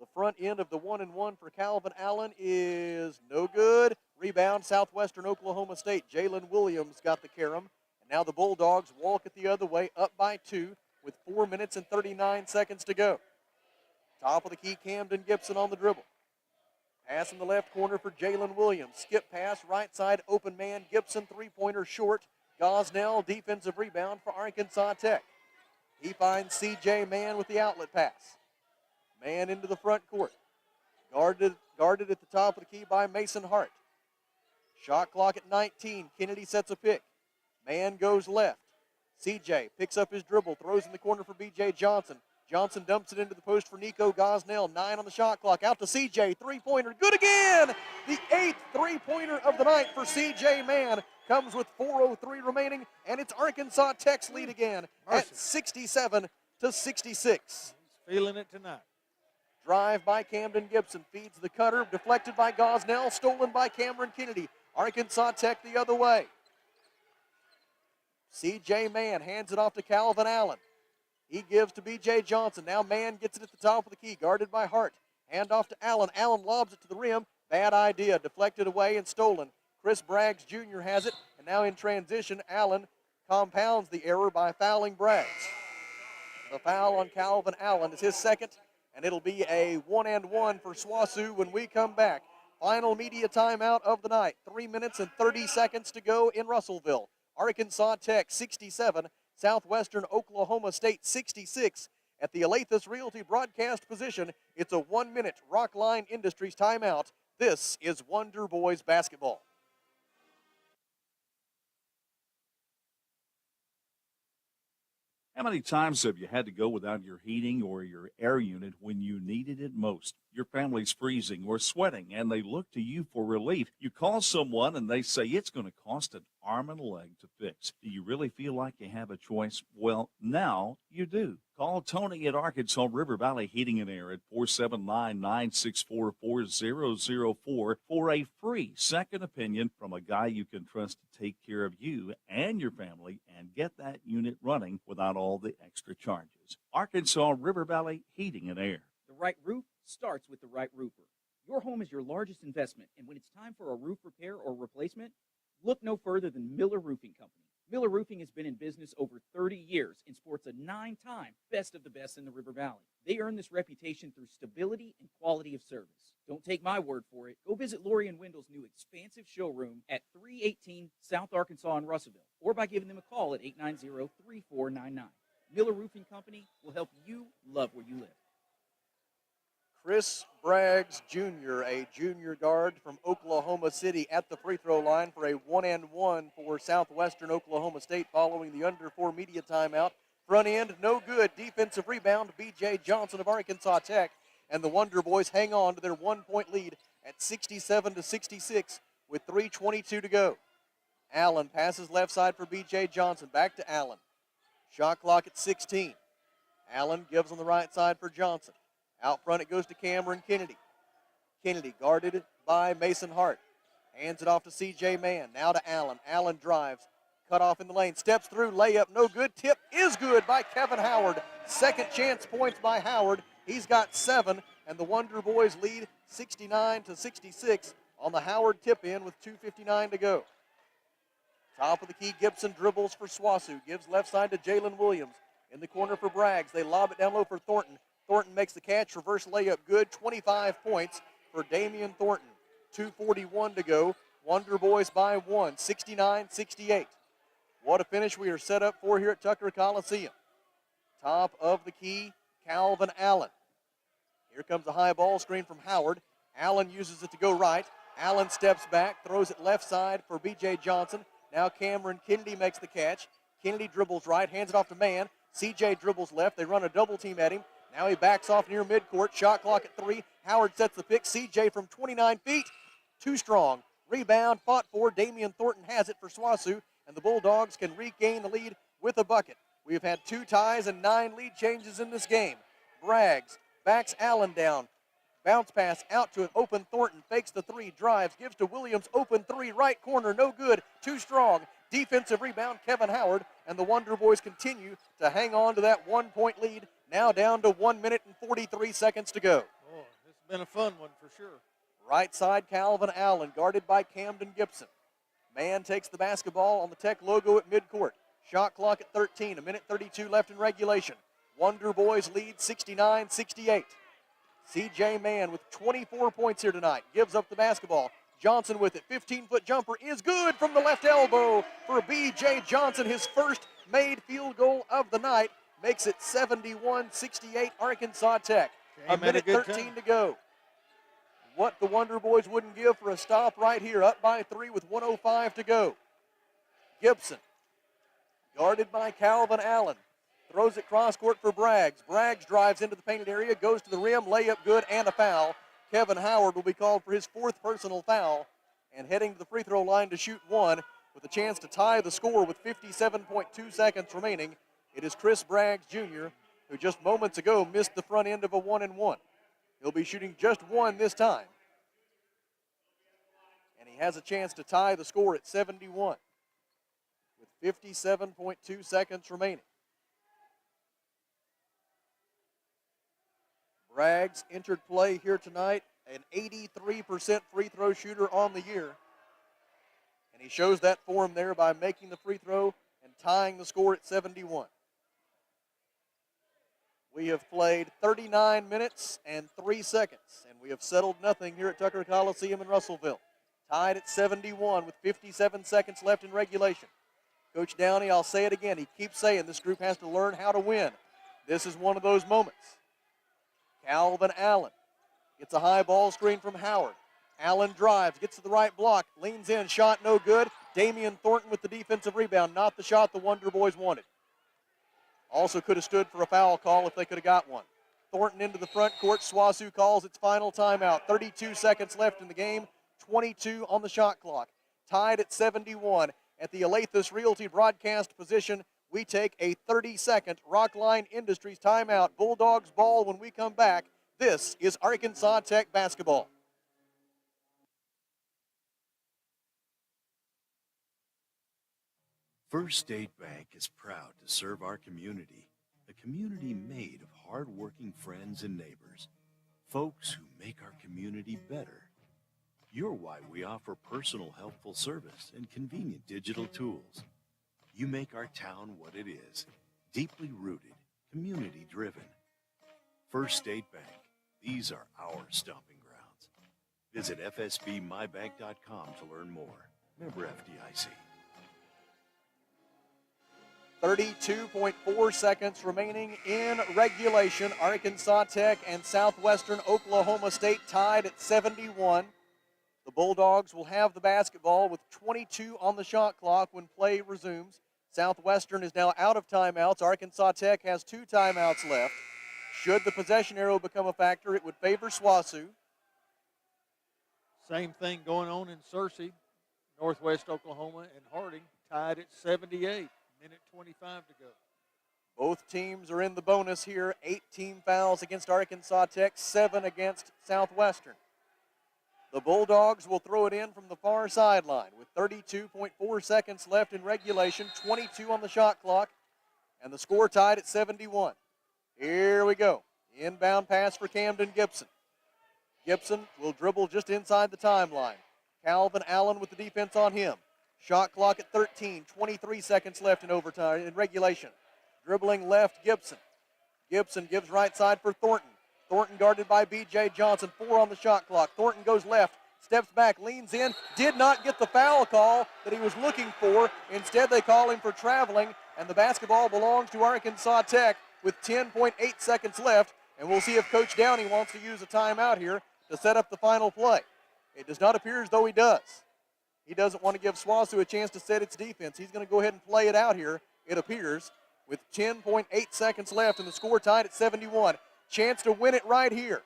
The front end of the 1-and-1 for Calvin Allen is no good. Rebound, Southwestern Oklahoma State. Jalen Williams got the carom. And now the Bulldogs walk it the other way, up by 2 with 4 minutes and 39 seconds to go. Top of the key, Camden Gibson on the dribble. Pass in the left corner for Jalen Williams. Skip pass, right side, open man. Gibson, three-pointer short. Gosnell, defensive rebound for Arkansas Tech. He finds C.J. Mann with the outlet pass. Mann into the front court. Guarded at the top of the key by Mason Hart. Shot clock at 19. Kennedy sets a pick. Mann goes left. C.J. picks up his dribble, throws in the corner for B.J. Johnson. Johnson dumps it into the post for Nico Gosnell. 9 on the shot clock. Out to C.J. Three-pointer. Good again! The 8th three-pointer of the night for C.J. Mann comes with 4:03 remaining, and it's Arkansas Tech's lead again at 67-66. Feeling it tonight. Drive by Camden Gibson. Feeds the cutter. Deflected by Gosnell. Stolen by Cameron Kennedy. Arkansas Tech the other way. C.J. Mann hands it off to Calvin Allen. He gives to B.J. Johnson. Now Mann gets it at the top of the key, guarded by Hart. Hand off to Allen. Allen lobs it to the rim. Bad idea. Deflected away and stolen. Chris Braggs Jr. has it. And now in transition, Allen compounds the error by fouling Braggs. The foul on Calvin Allen is his second, and it'll be a 1-and-1 for SWOSU when we come back. Final media timeout of the night. 3 minutes and 30 seconds to go in Russellville. Arkansas Tech 67. Southwestern Oklahoma State 66. At the Alathus Realty broadcast position, it's a 1-minute Rockline Industries timeout. This is Wonder Boys basketball. How many times have you had to go without your heating or your air unit when you needed it most? Your family's freezing or sweating, and they look to you for relief. You call someone, and they say it's going to cost an arm and a leg to fix. Do you really feel like you have a choice? Well, now you do. Call Tony at Arkansas River Valley Heating and Air at 479-964-4004 for a free second opinion from a guy you can trust to take care of you and your family and get that unit running without all the extra charges. Arkansas River Valley Heating and Air. The right roof starts with the right roofer. Your home is your largest investment, and when it's time for a roof repair or replacement, look no further than Miller Roofing Company. Miller Roofing has been in business over 30 years and sports a 9-time Best of the Best in the River Valley. They earn this reputation through stability and quality of service. Don't take my word for it. Go visit Lori and Wendell's new expansive showroom at 318 South Arkansas in Russellville, or by giving them a call at 890-3499. Miller Roofing Company will help you love where you live. Chris Braggs Jr., a junior guard from Oklahoma City, at the free throw line for a 1-and-1 for Southwestern Oklahoma State following the under 4 media timeout. Front end, no good. Defensive rebound, B.J. Johnson of Arkansas Tech. And the Wonder Boys hang on to their 1-point lead at 67-66 with 3:22 to go. Allen passes left side for B.J. Johnson. Back to Allen. Shot clock at 16. Allen gives on the right side for Johnson. Out front it goes to Cameron Kennedy. Kennedy guarded by Mason Hart. Hands it off to C.J. Mann. Now to Allen. Allen drives. Cut off in the lane. Steps through. Layup. No good. Tip is good by Kevin Howard. Second chance points by Howard. He's got 7. And the Wonder Boys lead 69-66 on the Howard tip-in with 2:59 to go. Top of the key, Gibson dribbles for Swasu. Gives left side to Jalen Williams. In the corner for Braggs. They lob it down low for Thornton. Thornton makes the catch. Reverse layup good. 25 points for Damian Thornton. 2:41 to go. Wonder Boys by 1. 69-68. What a finish we are set up for here at Tucker Coliseum. Top of the key, Calvin Allen. Here comes a high ball screen from Howard. Allen uses it to go right. Allen steps back, throws it left side for B.J. Johnson. Now Cameron Kennedy makes the catch. Kennedy dribbles right, hands it off to Mann. C.J. dribbles left. They run a double team at him. Now he backs off near midcourt. Shot clock at 3. Howard sets the pick. C.J. from 29 feet. Too strong. Rebound fought for. Damian Thornton has it for Swasu, and the Bulldogs can regain the lead with a bucket. We've had 2 ties and 9 lead changes in this game. Braggs backs Allen down. Bounce pass out to an open Thornton. Fakes the 3, drives, gives to Williams. Open 3, right corner, no good. Too strong. Defensive rebound, Kevin Howard, and the Wonder Boys continue to hang on to that 1-point lead. Now down to 1 minute and 43 seconds to go. Oh, this has been a fun one for sure. Right side, Calvin Allen, guarded by Camden Gibson. Mann takes the basketball on the Tech logo at midcourt. Shot clock at 13, a minute 32 left in regulation. Wonder Boys lead 69-68. C.J. Mann with 24 points here tonight. Gives up the basketball. Johnson with it. 15-foot jumper is good from the left elbow for B.J. Johnson. His first made field goal of the night. Makes it 71-68 Arkansas Tech. A minute 13 to go. What the Wonder Boys wouldn't give for a stop right here. Up by 3 with 1:05 to go. Gibson, guarded by Calvin Allen. Throws it cross court for Braggs. Braggs drives into the painted area, goes to the rim, layup good, and a foul. Kevin Howard will be called for his 4th personal foul, and heading to the free throw line to shoot 1 with a chance to tie the score with 57.2 seconds remaining. It is Chris Braggs Jr., who just moments ago missed the front end of a 1-and-1. He'll be shooting just 1 this time. And he has a chance to tie the score at 71 with 57.2 seconds remaining. Braggs entered play here tonight, an 83% free throw shooter on the year. And he shows that form there by making the free throw and tying the score at 71. We have played 39 minutes and 3 seconds, and we have settled nothing here at Tucker Coliseum in Russellville. Tied at 71 with 57 seconds left in regulation. Coach Downey, I'll say it again, he keeps saying this group has to learn how to win. This is one of those moments. Calvin Allen gets a high ball screen from Howard. Allen drives, gets to the right block, leans in, shot no good. Damian Thornton with the defensive rebound, not the shot the Wonder Boys wanted. Also could have stood for a foul call if they could have got one. Thornton into the front court. Swasu calls its final timeout. 32 seconds left in the game, 22 on the shot clock. Tied at 71 at the Alathus Realty broadcast position. We take a 30-second Rockline Industries timeout. Bulldogs ball when we come back. This is Arkansas Tech basketball. First State Bank is proud to serve our community, a community made of hard-working friends and neighbors, folks who make our community better. You're why we offer personal, helpful service and convenient digital tools. You make our town what it is, deeply rooted, community-driven. First State Bank, these are our stomping grounds. Visit fsbmybank.com to learn more. Member FDIC. 32.4 seconds remaining in regulation. Arkansas Tech and Southwestern Oklahoma State tied at 71. The Bulldogs will have the basketball with 22 on the shot clock when play resumes. Southwestern is now out of timeouts. Arkansas Tech has 2 timeouts left. Should the possession arrow become a factor, it would favor Swasu. Same thing going on in Searcy, Northwest Oklahoma, and Harding tied at 78. Minute 25 to go. Both teams are in the bonus here. 8 team fouls against Arkansas Tech, 7 against Southwestern. The Bulldogs will throw it in from the far sideline with 32.4 seconds left in regulation, 22 on the shot clock, and the score tied at 71. Here we go. Inbound pass for Camden Gibson. Gibson will dribble just inside the timeline. Calvin Allen with the defense on him. Shot clock at 13, 23 seconds left in overtime, in regulation. Dribbling left, Gibson. Gibson gives right side for Thornton. Thornton guarded by B.J. Johnson, 4 on the shot clock. Thornton goes left, steps back, leans in, did not get the foul call that he was looking for. Instead, they call him for traveling, and the basketball belongs to Arkansas Tech with 10.8 seconds left, and we'll see if Coach Downey wants to use a timeout here to set up the final play. It does not appear as though he does. He doesn't want to give SWOSU a chance to set its defense. He's going to go ahead and play it out here, it appears, with 10.8 seconds left and the score tied at 71. Chance to win it right here.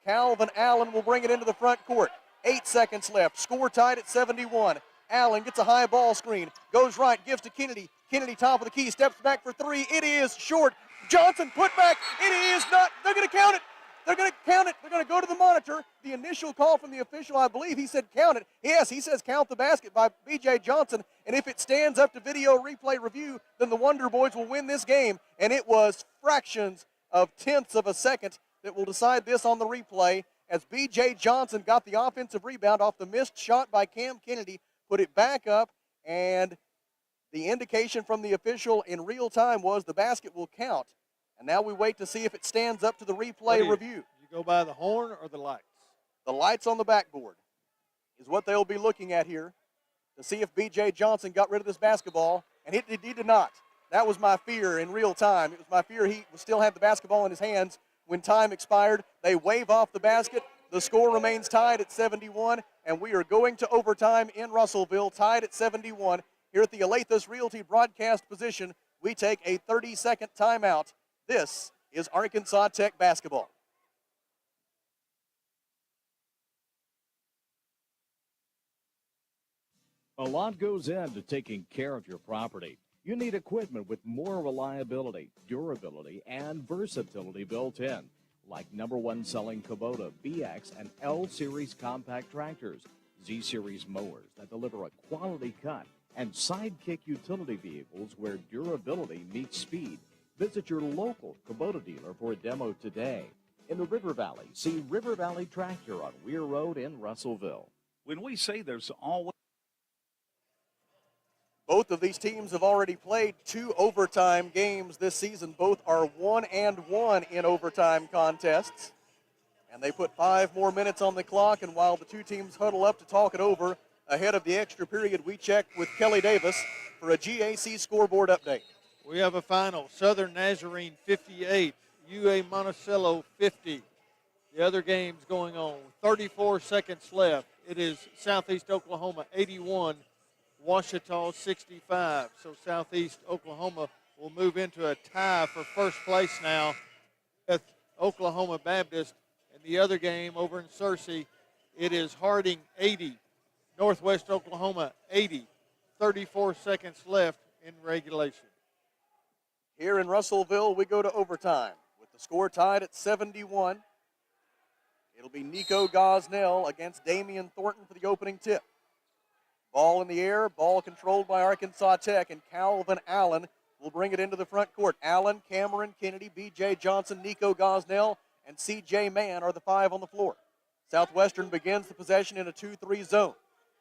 Calvin Allen will bring it into the front court. 8 seconds left. Score tied at 71. Allen gets a high ball screen. Goes right, gives to Kennedy. Kennedy top of the key, steps back for three. It is short. Johnson put back. It is not. They're going to count it. They're going to count it. They're going to go to the monitor. The initial call from the official, I believe, he said count it. Yes, he says count the basket by B.J. Johnson. And if it stands up to video replay review, then the Wonder Boys will win this game. And it was fractions of tenths of a second that will decide this on the replay, as B.J. Johnson got the offensive rebound off the missed shot by Cam Kennedy, put it back up, and the indication from the official in real time was the basket will count. And now we wait to see if it stands up to the replay review. You go by the horn or the lights? The lights on the backboard is what they'll be looking at here to see if B.J. Johnson got rid of this basketball, and he did not. That was my fear in real time. It was my fear he still had the basketball in his hands when time expired. They wave off the basket. The score remains tied at 71, and we are going to overtime in Russellville, tied at 71. Here at the Alathus Realty broadcast position, we take a 30-second timeout. This is Arkansas Tech basketball. A lot goes into taking care of your property. You need equipment with more reliability, durability, and versatility built in, like #1 selling Kubota BX and L Series compact tractors, Z Series mowers that deliver a quality cut, and Sidekick utility vehicles where durability meets speed. Visit your local Kubota dealer for a demo today. In the River Valley, see River Valley Tractor on Weir Road in Russellville. When we say there's always Both of these teams have already played 2 overtime games this season. Both are 1-1 in overtime contests. And they put 5 more minutes on the clock, and while the two teams huddle up to talk it over ahead of the extra period, we check with Kelly Davis for a GAC scoreboard update. We have a final. Southern Nazarene 58, UA Monticello 50. The other games going on. 34 seconds left. It is Southeast Oklahoma 81, Ouachita 65. So Southeast Oklahoma will move into a tie for first place now with Oklahoma Baptist. And the other game over in Searcy, it is Harding 80, Northwest Oklahoma 80. 34 seconds left in regulation. Here in Russellville, we go to overtime with the score tied at 71. It'll be Nico Gosnell against Damian Thornton for the opening tip. Ball in the air, ball controlled by Arkansas Tech, and Calvin Allen will bring it into the front court. Allen, Cameron Kennedy, B.J. Johnson, Nico Gosnell, and C.J. Mann are the 5 on the floor. Southwestern begins the possession in a 2-3 zone.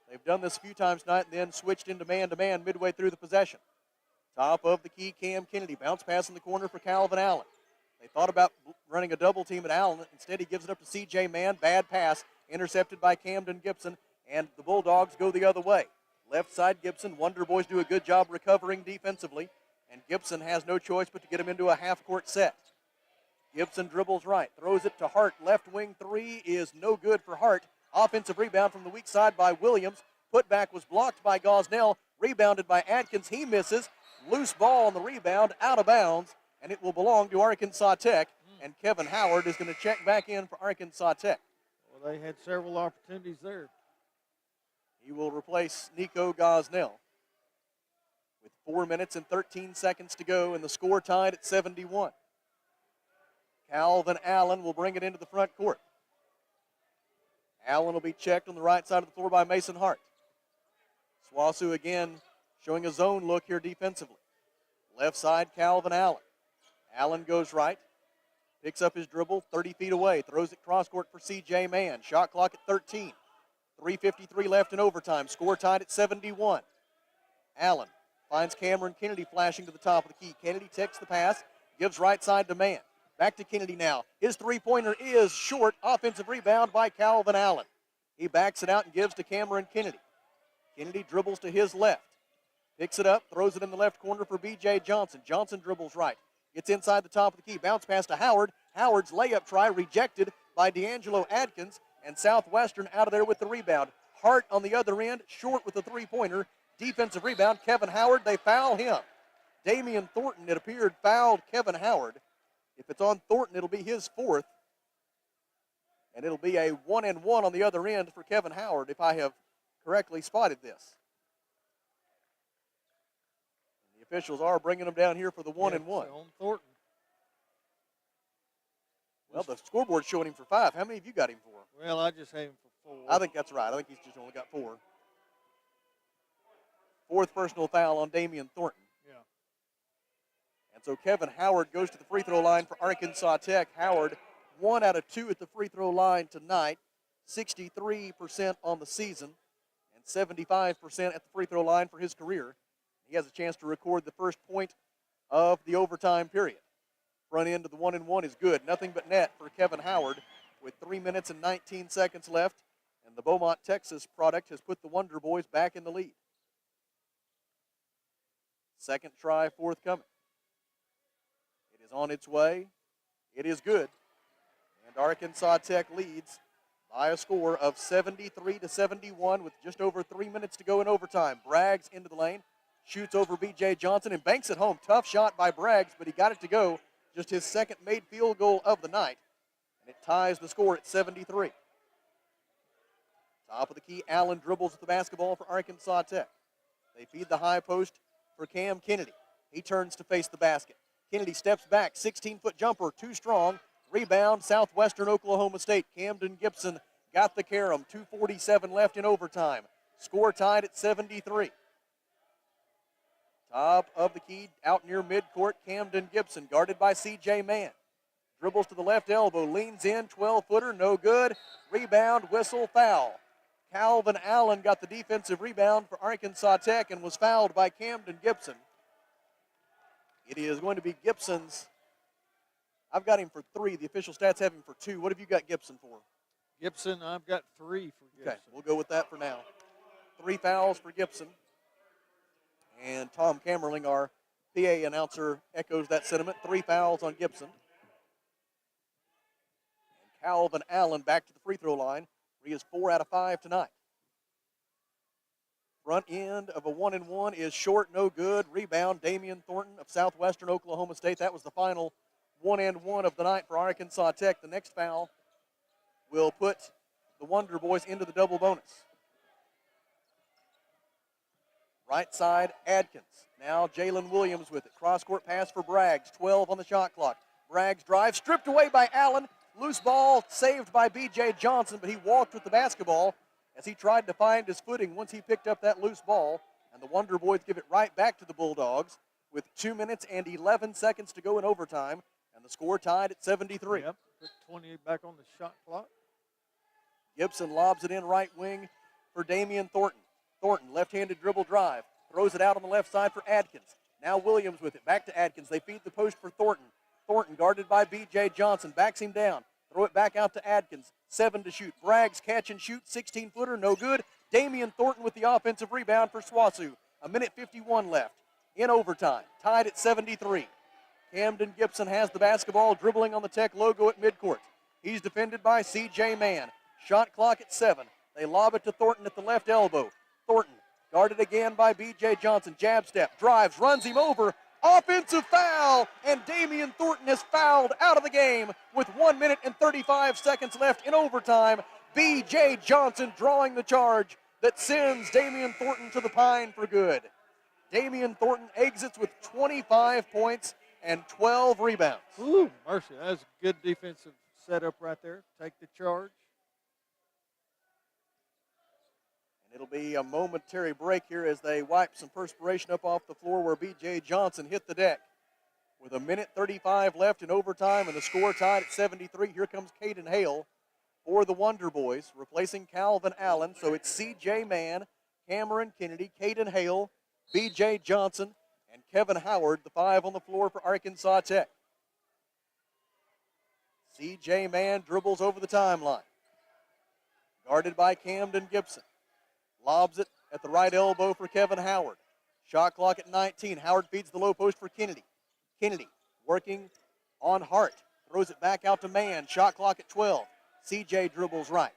They've done this a few times tonight and then switched into man-to-man midway through the possession. Top of the key, Cam Kennedy. Bounce pass in the corner for Calvin Allen. They thought about running a double team at Allen. Instead, he gives it up to C.J. Mann. Bad pass, intercepted by Camden Gibson, and the Bulldogs go the other way. Left side, Gibson. Wonder Boys do a good job recovering defensively, and Gibson has no choice but to get him into a half-court set. Gibson dribbles right, throws it to Hart. Left wing 3 is no good for Hart. Offensive rebound from the weak side by Williams. Putback was blocked by Gosnell. Rebounded by Atkins. He misses. Loose ball on the rebound, out of bounds, and it will belong to Arkansas Tech. And Kevin Howard is going to check back in for Arkansas Tech. Well, they had several opportunities there. He will replace Nico Gosnell with 4 minutes and 13 seconds to go, and the score tied at 71. Calvin Allen will bring it into the front court. Allen will be checked on the right side of the floor by Mason Hart. SWOSU again showing a zone look here defensively. Left side, Calvin Allen. Allen goes right, picks up his dribble 30 feet away, throws it cross court for C.J. Mann. Shot clock at 13. 3:53 left in overtime. Score tied at 71. Allen finds Cameron Kennedy flashing to the top of the key. Kennedy takes the pass, gives right side to Mann. Back to Kennedy now. His three-pointer is short. Offensive rebound by Calvin Allen. He backs it out and gives to Cameron Kennedy. Kennedy dribbles to his left. Picks it up, throws it in the left corner for B.J. Johnson. Johnson dribbles right. Gets inside the top of the key. Bounce pass to Howard. Howard's layup try rejected by D'Angelo Adkins. And Southwestern out of there with the rebound. Hart on the other end, short with the three-pointer. Defensive rebound, Kevin Howard. They foul him. Damian Thornton, it appeared, fouled Kevin Howard. If it's on Thornton, it'll be his fourth. And it'll be a 1-and-1 on the other end for Kevin Howard, if I have correctly spotted this. And the officials are bringing him down here for the 1-and-1. On Thornton. Well, the scoreboard's showing him for 5. How many have you got him for? Well, I just have him for 4. I think that's right. I think he's just only got 4. Fourth personal foul on Damian Thornton. Yeah. And so Kevin Howard goes to the free throw line for Arkansas Tech. Howard, 1 out of 2 at the free throw line tonight, 63% on the season, and 75% at the free throw line for his career. He has a chance to record the first point of the overtime period. Front end of the 1-and-1 is good. Nothing but net for Kevin Howard with 3 minutes and 19 seconds left. And the Beaumont, Texas product has put the Wonder Boys back in the lead. Second try forthcoming. It is on its way. It is good. And Arkansas Tech leads by a score of 73-71 with just over 3 minutes to go in overtime. Braggs into the lane, shoots over B.J. Johnson and banks it home. Tough shot by Braggs, but he got it to go. Just his second made field goal of the night. And it ties the score at 73. Top of the key, Allen dribbles with the basketball for Arkansas Tech. They feed the high post for Cam Kennedy. He turns to face the basket. Kennedy steps back, 16-foot jumper, too strong. Rebound, Southwestern Oklahoma State. Camden Gibson got the carom. 2:47 left in overtime. Score tied at 73. Top of the key, out near midcourt, Camden Gibson, guarded by C.J. Mann. Dribbles to the left elbow, leans in, 12-footer, no good. Rebound, whistle, foul. Calvin Allen got the defensive rebound for Arkansas Tech and was fouled by Camden Gibson. It is going to be Gibson's. I've got him for 3. The official stats have him for 2. What have you got Gibson for? Gibson, I've got 3 for Gibson. Okay, we'll go with that for now. 3 fouls for Gibson. And Tom Kammerling, our PA announcer, echoes that sentiment. 3 fouls on Gibson. And Calvin Allen back to the free throw line, where he is 4 out of 5 tonight. Front end of a 1-and-1 is short, no good. Rebound, Damian Thornton of Southwestern Oklahoma State. That was the final 1-and-1 of the night for Arkansas Tech. The next foul will put the Wonder Boys into the double bonus. Right side, Adkins. Now Jalen Williams with it. Cross-court pass for Braggs. 12 on the shot clock. Braggs drive, stripped away by Allen. Loose ball saved by B.J. Johnson, but he walked with the basketball as he tried to find his footing once he picked up that loose ball. And the Wonder Boys give it right back to the Bulldogs with 2 minutes and 11 seconds to go in overtime. And the score tied at 73. Yep, put 28 back on the shot clock. Gibson lobs it in right wing for Damian Thornton. Thornton, left-handed dribble drive, throws it out on the left side for Adkins. Now Williams with it, back to Adkins. They feed the post for Thornton. Thornton guarded by B.J. Johnson, backs him down. Throw it back out to Adkins. 7 to shoot. Braggs catch and shoot, 16-footer, no good. Damian Thornton with the offensive rebound for SWASU. 1:51 left in overtime, tied at 73. Camden Gibson has the basketball, dribbling on the Tech logo at midcourt. He's defended by C.J. Mann. Shot clock at 7. They lob it to Thornton at the left elbow. Thornton guarded again by B.J. Johnson. Jab step, drives, runs him over. Offensive foul, and Damian Thornton is fouled out of the game with 1 minute and 35 seconds left in overtime. B.J. Johnson drawing the charge that sends Damian Thornton to the pine for good. Damian Thornton exits with 25 points and 12 rebounds. Ooh, mercy. That was a good defensive setup right there. Take the charge. And it'll be a momentary break here as they wipe some perspiration up off the floor where B.J. Johnson hit the deck. With 1:35 left in overtime and the score tied at 73, here comes Caden Hale for the Wonder Boys, replacing Calvin Allen. So it's C.J. Mann, Cameron Kennedy, Caden Hale, B.J. Johnson, and Kevin Howard, the 5 on the floor for Arkansas Tech. C.J. Mann dribbles over the timeline. Guarded by Camden Gibson. Lobs it at the right elbow for Kevin Howard. Shot clock at 19. Howard feeds the low post for Kennedy. Kennedy working on Hart. Throws it back out to Mann. Shot clock at 12. C.J. dribbles right.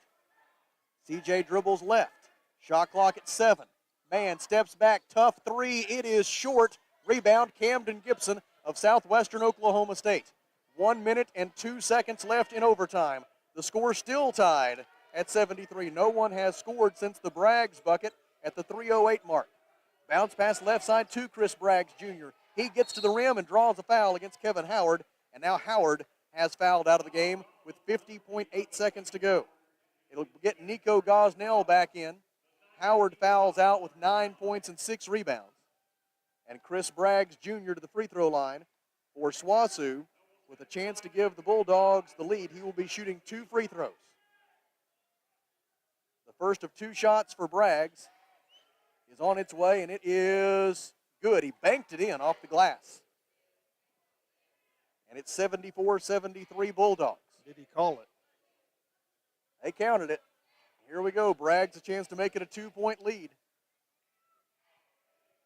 C.J. dribbles left. Shot clock at 7. Mann steps back. Tough three. It is short. Rebound Camden Gibson of Southwestern Oklahoma State. 1 minute and 2 seconds left in overtime. The score still tied at 73. No one has scored since the Braggs bucket at the 3:08 mark. Bounce pass left side to Chris Braggs Jr. He gets to the rim and draws a foul against Kevin Howard, and now Howard has fouled out of the game with 50.8 seconds to go. It'll get Nico Gosnell back in. Howard fouls out with 9 points and 6 rebounds. And Chris Braggs Jr. to the free throw line for SWASU with a chance to give the Bulldogs the lead. He will be shooting 2 free throws. The first of 2 shots for Braggs is on its way, and it is good. He banked it in off the glass. And it's 74-73 Bulldogs. Did he call it? They counted it. Here we go. Braggs a chance to make it a 2-point lead.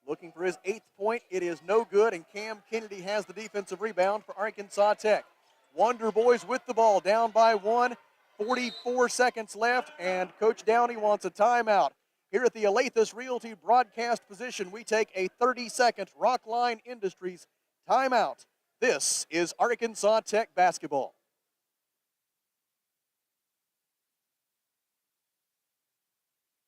Looking for his 8th point. It is no good, and Cam Kennedy has the defensive rebound for Arkansas Tech. Wonder Boys with the ball, down by 1. 44 seconds left, and Coach Downey wants a timeout. Here at the Alathus Realty broadcast position, we take a 30-second Rockline Industries timeout. This is Arkansas Tech basketball.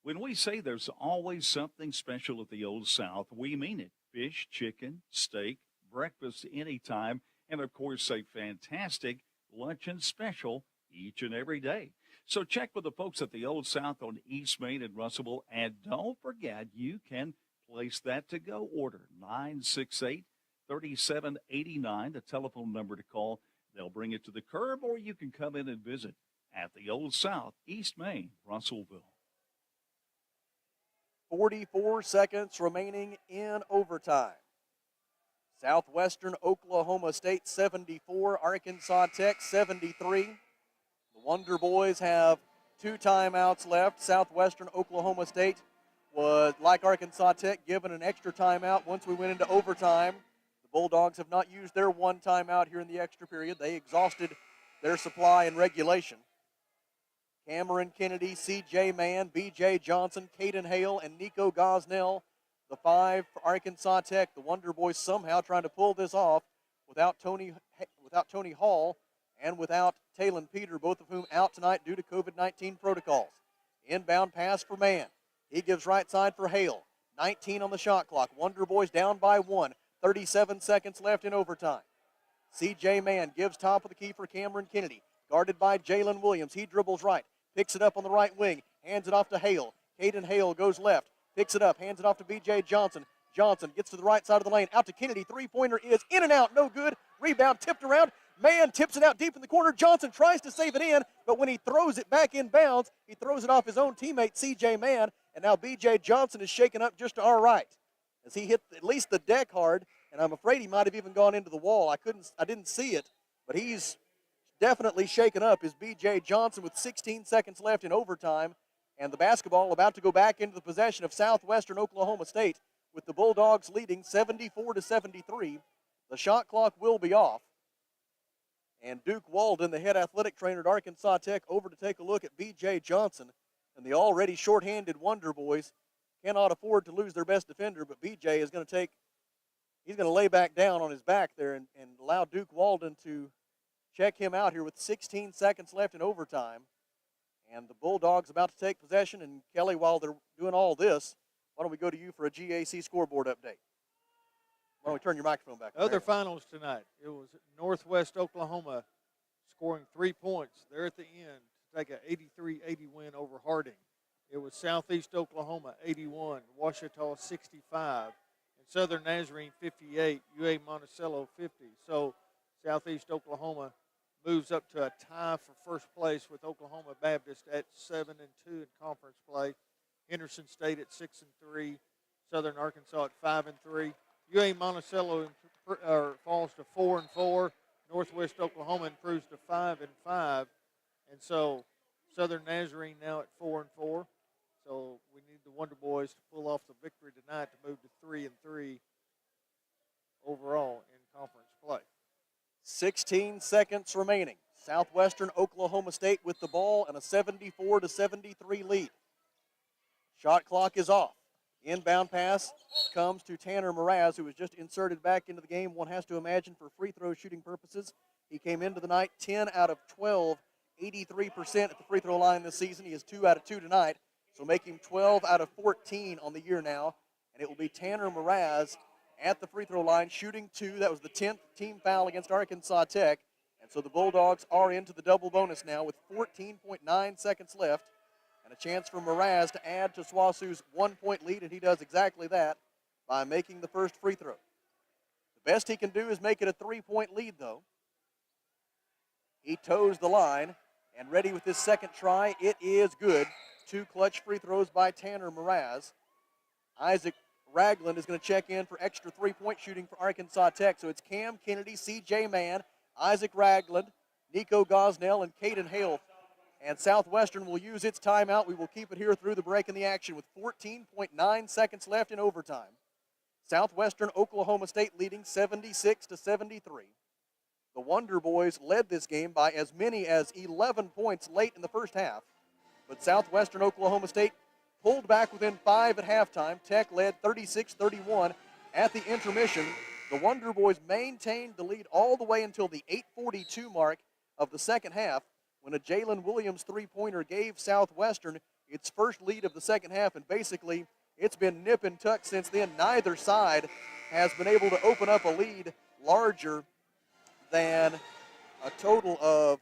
When we say there's always something special at the Old South, we mean it. Fish, chicken, steak, breakfast anytime, and of course a fantastic luncheon special each and every day. So check with the folks at the Old South on East Main in Russellville, and don't forget you can place that to-go order, 968-3789, the telephone number to call. They'll bring it to the curb, or you can come in and visit at the Old South, East Main, Russellville. 44 seconds remaining in overtime. Southwestern Oklahoma State 74, Arkansas Tech 73. The Wonder Boys have 2 timeouts left. Southwestern Oklahoma State was, like Arkansas Tech, given an extra timeout once we went into overtime. The Bulldogs have not used their 1 timeout here in the extra period. They exhausted their supply in regulation. Cameron Kennedy, C.J. Mann, B.J. Johnson, Caden Hale, and Nico Gosnell, the 5 for Arkansas Tech. The Wonder Boys somehow trying to pull this off without Tony Hall and without Talon Peter, both of whom out tonight due to COVID-19 protocols. Inbound pass for Mann. He gives right side for Hale. 19 on the shot clock. Wonder Boys down by 1. 37 seconds left in overtime. C.J. Mann gives top of the key for Cameron Kennedy. Guarded by Jalen Williams. He dribbles right. Picks it up on the right wing. Hands it off to Hale. Caden Hale goes left. Picks it up. Hands it off to B.J. Johnson. Johnson gets to the right side of the lane. Out to Kennedy. 3-pointer is in and out. No good. Rebound tipped around. Mann tips it out deep in the corner. Johnson tries to save it in, but when he throws it back in bounds, he throws it off his own teammate, C.J. Mann, and now B.J. Johnson is shaken up just to our right as he hit at least the deck hard, and I'm afraid he might have even gone into the wall. I didn't see it, but he's definitely shaken up is B.J. Johnson with 16 seconds left in overtime, and the basketball about to go back into the possession of Southwestern Oklahoma State with the Bulldogs leading 74-73. The shot clock will be off. And Duke Walden, the head athletic trainer at Arkansas Tech, over to take a look at B.J. Johnson. And the already shorthanded Wonder Boys cannot afford to lose their best defender, but B.J. is going to lay back down on his back there and allow Duke Walden to check him out here with 16 seconds left in overtime. And the Bulldogs about to take possession. And Kelly, while they're doing all this, why don't we go to you for a GAC scoreboard update? Why don't we turn your microphone back? Other finals tonight. It was Northwest Oklahoma scoring 3 points there at the end to take an 83-80 win over Harding. It was Southeast Oklahoma 81, Ouachita 65, and Southern Nazarene 58, UA Monticello 50. So Southeast Oklahoma moves up to a tie for first place with Oklahoma Baptist at 7-2 in conference play. Henderson State at 6-3. Southern Arkansas at 5-3. UA Monticello falls to 4-4. Northwest Oklahoma improves to 5-5, and so Southern Nazarene now at 4-4. So we need the Wonder Boys to pull off the victory tonight to move to 3-3 overall in conference play. 16 seconds remaining. Southwestern Oklahoma State with the ball and a 74-73 lead. Shot clock is off. Inbound pass comes to Tanner Mraz, who was just inserted back into the game. One has to imagine for free throw shooting purposes. He came into the night 10 out of 12, 83% at the free throw line this season. He is 2 out of 2 tonight, so making 12 out of 14 on the year now. And it will be Tanner Mraz at the free throw line shooting 2. That was the 10th team foul against Arkansas Tech. And so the Bulldogs are into the double bonus now with 14.9 seconds left. And a chance for Mraz to add to SWOSU's 1-point lead, and he does exactly that by making the first free throw. The best he can do is make it a 3-point lead, though. He toes the line, and ready with his second try. It is good. 2 clutch free throws by Tanner Mraz. Isaac Ragland is going to check in for extra 3-point shooting for Arkansas Tech. So it's Cam Kennedy, C.J. Mann, Isaac Ragland, Nico Gosnell, and Caden Hale. And Southwestern will use its timeout. We will keep it here through the break in the action with 14.9 seconds left in overtime. Southwestern Oklahoma State leading 76-73. The Wonder Boys led this game by as many as 11 points late in the first half. But Southwestern Oklahoma State pulled back within 5 at halftime. Tech led 36-31 at the intermission. The Wonder Boys maintained the lead all the way until the 8:42 mark of the second half, when a Jalen Williams three-pointer gave Southwestern its first lead of the second half, and basically it's been nip and tuck since then. Neither side has been able to open up a lead larger than a total of,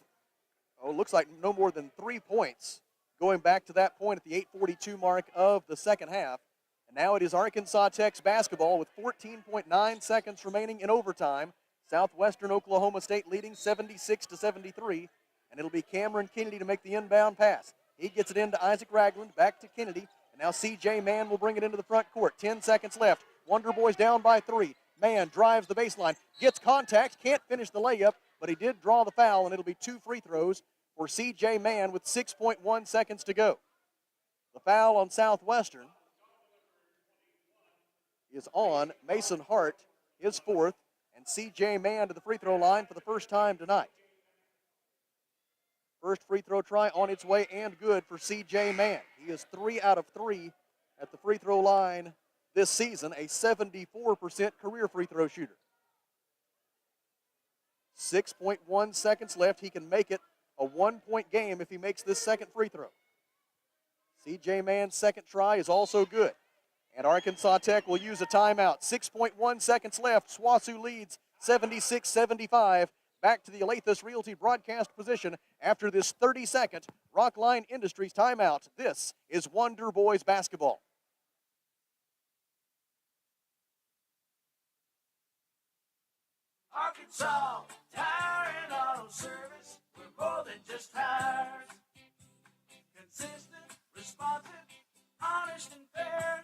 looks like no more than 3 points going back to that point at the 8:42 mark of the second half. And now it is Arkansas Tech's basketball with 14.9 seconds remaining in overtime. Southwestern Oklahoma State leading 76-73. And it'll be Cameron Kennedy to make the inbound pass. He gets it into Isaac Ragland, back to Kennedy, and now C.J. Mann will bring it into the front court. 10 seconds left. Wonder Boys down by 3. Mann drives the baseline, gets contact, can't finish the layup, but he did draw the foul, and it'll be 2 free throws for C.J. Mann with 6.1 seconds to go. The foul on Southwestern is on Mason Hart, his 4th, and C.J. Mann to the free throw line for the first time tonight. First free throw try on its way and good for C.J. Mann. He is 3 out of 3 at the free throw line this season, a 74% career free throw shooter. 6.1 seconds left. He can make it a 1-point game if he makes this second free throw. C.J. Mann's second try is also good. And Arkansas Tech will use a timeout. 6.1 seconds left. SWOSU leads 76-75. Back to the Alathus Realty broadcast position after this 30-second Rockline Industries timeout. This is Wonder Boys basketball. Arkansas Tire and Auto Service. We're more than just tires. Consistent, responsive, honest, and fair.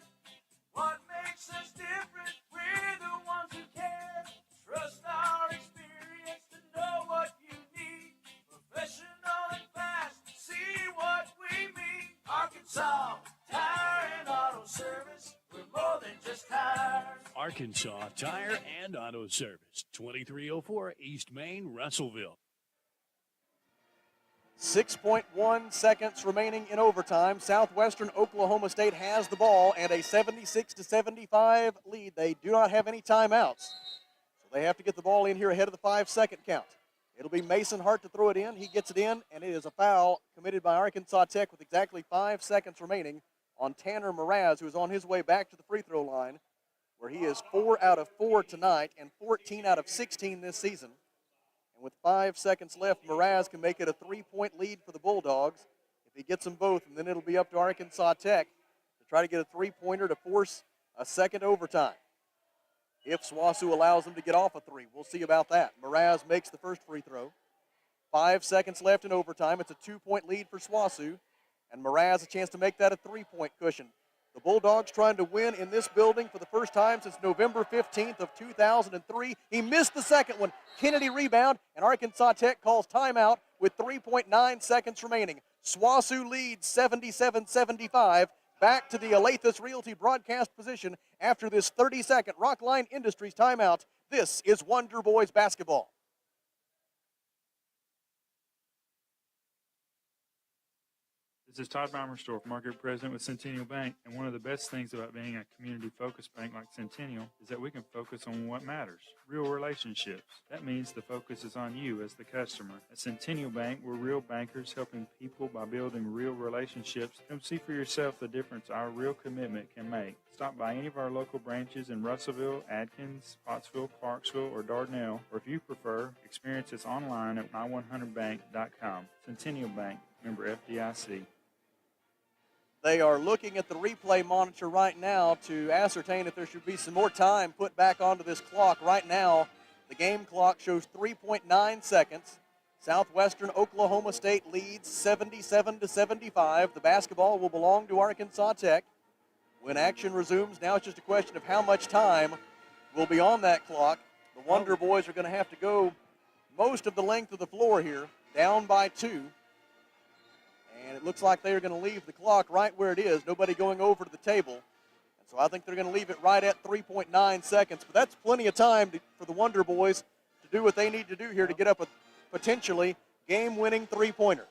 What makes us different? We're the ones who care. Trust our experience to know what you need. Professional and fast, see what we mean. Arkansas Tire and Auto Service. We're more than just tires. Arkansas Tire and Auto Service, 2304 East Main, Russellville. 6.1 seconds remaining in overtime. Southwestern Oklahoma State has the ball and a 76-75 lead. They do not have any timeouts, so they have to get the ball in here ahead of the 5-second count. It'll be Mason Hart to throw it in. He gets it in, and it is a foul committed by Arkansas Tech with exactly 5 seconds remaining on Tanner Mraz, who is on his way back to the free throw line, where he is 4 out of 4 tonight and 14 out of 16 this season. And with 5 seconds left, Mraz can make it a 3-point lead for the Bulldogs if he gets them both, and then it'll be up to Arkansas Tech to try to get a 3-pointer to force a second overtime. If SWOSU allows them to get off a 3, we'll see about that. Mraz makes the first free throw. 5 seconds left in overtime. It's a 2-point lead for SWOSU, and Mraz a chance to make that a 3-point cushion. The Bulldogs trying to win in this building for the first time since November 15th of 2003. He missed the second one. Kennedy rebound, and Arkansas Tech calls timeout with 3.9 seconds remaining. SWOSU leads 77-75. Back to the Alathus Realty broadcast position after this 30-second Rockline Industries timeout. This is Wonder Boys basketball. This is Todd Baumersdorf, Market President with Centennial Bank, and one of the best things about being a community-focused bank like Centennial is that we can focus on what matters, real relationships. That means the focus is on you as the customer. At Centennial Bank, we're real bankers helping people by building real relationships. Come see for yourself the difference our real commitment can make. Stop by any of our local branches in Russellville, Adkins, Pottsville, Clarksville, or Dardanelle, or if you prefer, experience us online at my100bank.com. Centennial Bank, member FDIC. They are looking at the replay monitor right now to ascertain if there should be some more time put back onto this clock. Right now, the game clock shows 3.9 seconds. Southwestern Oklahoma State leads 77-75. The basketball will belong to Arkansas Tech. When action resumes, now it's just a question of how much time will be on that clock. The Wonder Boys are going to have to go most of the length of the floor here, down by 2. And it looks like they're going to leave the clock right where it is, nobody going over to the table. And so I think they're going to leave it right at 3.9 seconds. But that's plenty of time for the Wonder Boys to do what they need to do here to get up a potentially game-winning three-pointer.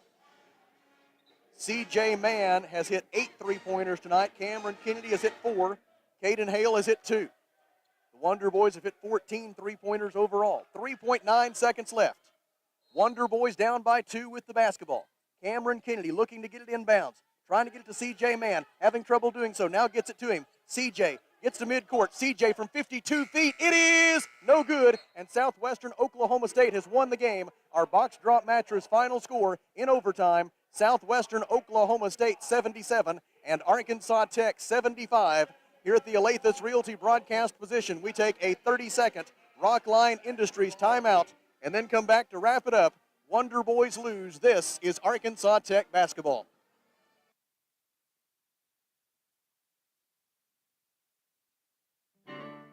C.J. Mann has hit 8 three-pointers tonight. Cameron Kennedy has hit 4. Caden Hale has hit 2. The Wonder Boys have hit 14 three-pointers overall. 3.9 seconds left. Wonder Boys down by 2 with the basketball. Cameron Kennedy looking to get it inbounds, trying to get it to C.J. Mann, having trouble doing so. Now gets it to him. C.J. gets to midcourt. C.J. from 52 feet. It is no good, and Southwestern Oklahoma State has won the game. Our box drop mattress final score in overtime, Southwestern Oklahoma State 77 and Arkansas Tech 75. Here at the Alathus Realty broadcast position, we take a 30-second Rockline Industries timeout and then come back to wrap it up. Wonder Boys lose. This is Arkansas Tech basketball.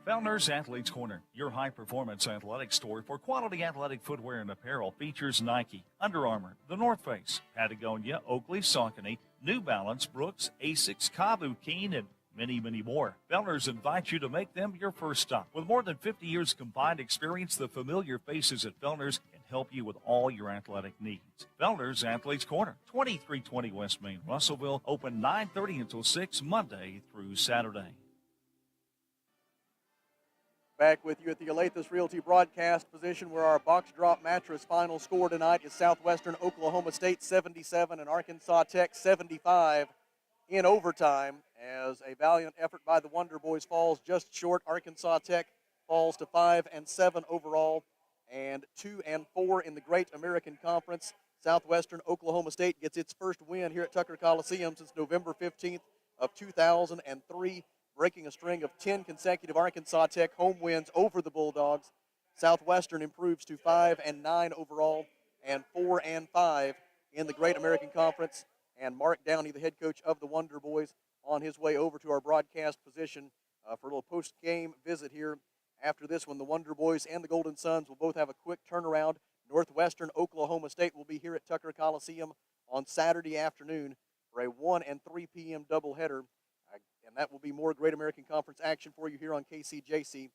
Founders Athletes Corner, your high-performance athletic store for quality athletic footwear and apparel, features Nike, Under Armour, The North Face, Patagonia, Oakley, Saucony, New Balance, Brooks, Asics, Kavu, Keen, and many, many more. Fellners invite you to make them your first stop. With more than 50 years combined experience, the familiar faces at Fellners can help you with all your athletic needs. Fellners Athletes Corner, 2320 West Main, Russellville, open 9:30 until 6 Monday through Saturday. Back with you at the Alathus Realty broadcast position where our box drop mattress final score tonight is Southwestern Oklahoma State 77 and Arkansas Tech 75 in overtime, as a valiant effort by the Wonder Boys falls just short. Arkansas Tech falls to 5-7 overall and 2-4 in the Great American Conference. Southwestern Oklahoma State gets its first win here at Tucker Coliseum since November 15th of 2003, breaking a string of 10 consecutive Arkansas Tech home wins over the Bulldogs. Southwestern improves to 5-9 overall and 4-5 in the Great American Conference. And Mark Downey, the head coach of the Wonder Boys, on his way over to our broadcast position for a little post-game visit here. After this one, the Wonder Boys and the Golden Suns will both have a quick turnaround. Northwestern Oklahoma State will be here at Tucker Coliseum on Saturday afternoon for a 1 and 3 p.m. doubleheader. And that will be more Great American Conference action for you here on KCJC.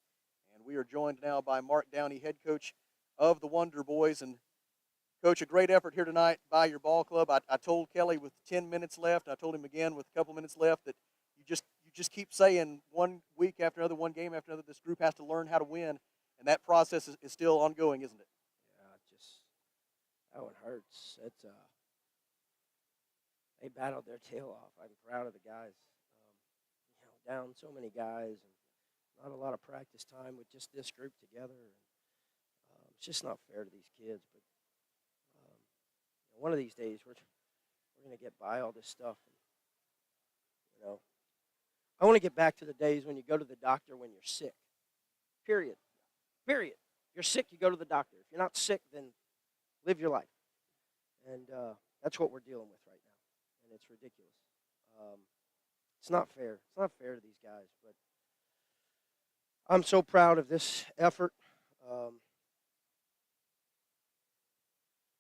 And we are joined now by Mark Downey, head coach of the Wonder Boys. And Coach, a great effort here tonight by your ball club. I told Kelly with 10 minutes left, I told him again with a couple minutes left, that you just keep saying one week after another, one game after another, this group has to learn how to win, and that process is still ongoing, isn't it? Yeah, that one hurts. They battled their tail off. I'm proud of the guys. Down so many guys and not a lot of practice time with just this group together. And, it's just not fair to these kids, but one of these days we're going to get by all this stuff. And, I want to get back to the days when you go to the doctor when you're sick. Period. You're sick, you go to the doctor. If you're not sick, then live your life. And that's what we're dealing with right now, and it's ridiculous. It's not fair. It's not fair to these guys, but I'm so proud of this effort.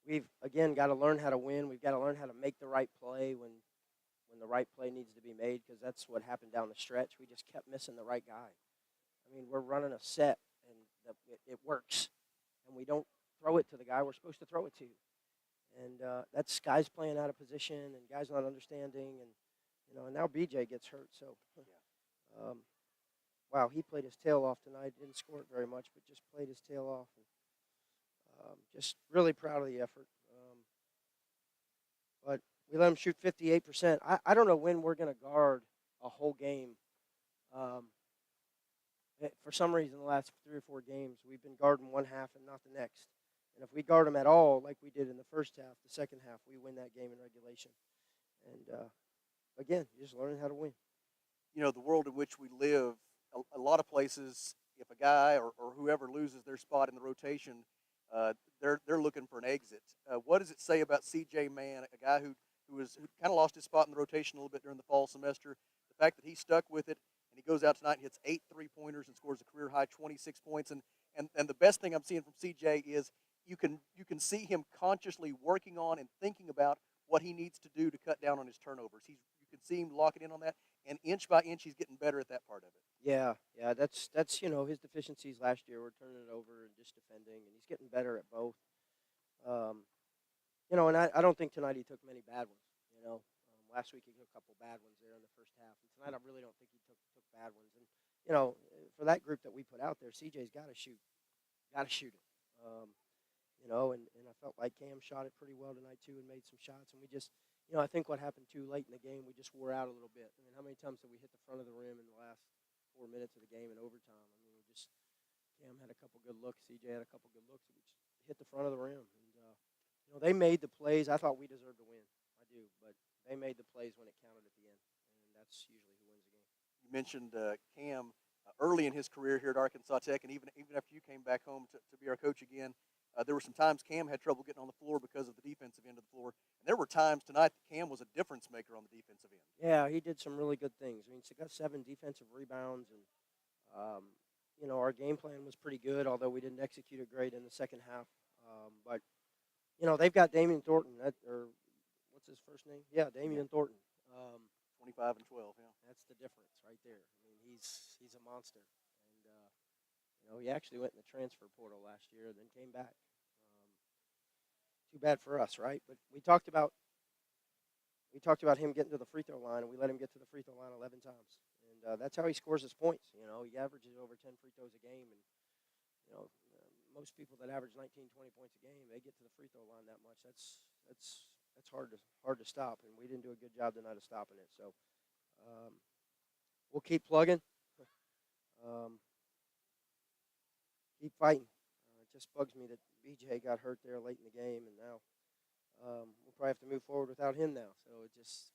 We've, again, got to learn how to win. We've got to learn how to make the right play when the right play needs to be made, because that's what happened down the stretch. We just kept missing the right guy. I mean, we're running a set, and it works, and we don't throw it to the guy we're supposed to throw it to. And that's guys playing out of position and guys not understanding, and now BJ gets hurt. So, wow, he played his tail off tonight. Didn't score it very much, but just played his tail off. And, just really proud of the effort. But we let him shoot 58%. I don't know when we're going to guard a whole game. For some reason, the last 3 or 4 games, we've been guarding one half and not the next. And if we guard them at all, like we did in the first half, the second half, we win that game in regulation. And, again, just learning how to win. You know, the world in which we live, a lot of places, if a guy or whoever loses their spot in the rotation, they're looking for an exit. What does it say about C.J. Mann, a guy who kind of lost his spot in the rotation a little bit during the fall semester, the fact that he stuck with it, and he goes out tonight and hits 8 3-pointers and scores a career-high 26 points. And the best thing I'm seeing from C.J. is you can see him consciously working on and thinking about what he needs to do to cut down on his turnovers. You can see him locking in on that, and inch by inch he's getting better at that part of it. Yeah, that's his deficiencies last year were turning it over and just defending, and he's getting better at both. And I don't think tonight he took many bad ones. Last week he took a couple bad ones there in the first half, and tonight I really don't think he took bad ones. And for that group that we put out there, CJ's got to shoot it. And I felt like Cam shot it pretty well tonight too, and made some shots. And we just, I think what happened too late in the game, we just wore out a little bit. I mean, how many times did we hit the front of the rim in the last 4 minutes of the game in overtime? I mean, Cam had a couple good looks, CJ had a couple good looks, and we just hit the front of the rim. And they made the plays. I thought we deserved to win. I do, but they made the plays when it counted at the end, and that's usually who wins the game. You mentioned Cam early in his career here at Arkansas Tech, and even after you came back home to be our coach again, there were some times Cam had trouble getting on the floor because of the defensive end of the floor. And there were times tonight that Cam was a difference maker on the defensive end. Yeah, he did some really good things. I mean, he got 7 defensive rebounds, and our game plan was pretty good, although we didn't execute it great in the second half. But they've got Damian Thornton, or what's his first name? Yeah, Damian Thornton. 25 and 12. Yeah, that's the difference right there. I mean, he's a monster, and he actually went in the transfer portal last year and then came back. Too bad for us, right? But we talked about him getting to the free throw line, and we let him get to the free throw line 11 times, and that's how he scores his points. He averages over 10 free throws a game, and most people that average 19, 20 points a game, they get to the free throw line that much. That's hard to stop, and we didn't do a good job tonight of stopping it. So we'll keep plugging, keep fighting. It just bugs me that BJ got hurt there late in the game, and now we'll probably have to move forward without him now. So it just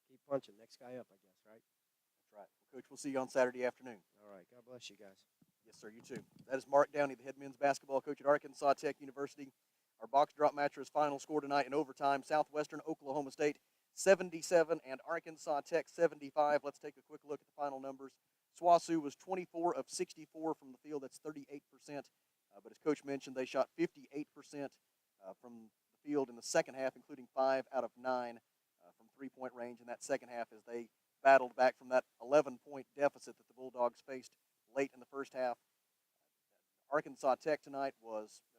keep punching. Next guy up, I guess, right? That's right. Well, Coach, we'll see you on Saturday afternoon. All right. God bless you guys. Yes, sir. You too. That is Mark Downey, the head men's basketball coach at Arkansas Tech University. Our box drop matcher's final score tonight in overtime: Southwestern, Oklahoma State 77 and Arkansas Tech 75. Let's take a quick look at the final numbers. Swasu was 24 of 64 from the field. That's 38%. But as Coach mentioned, they shot 58% from the field in the second half, including 5 out of 9 from three-point range in that second half as they battled back from that 11-point deficit that the Bulldogs faced late in the first half. Arkansas Tech tonight was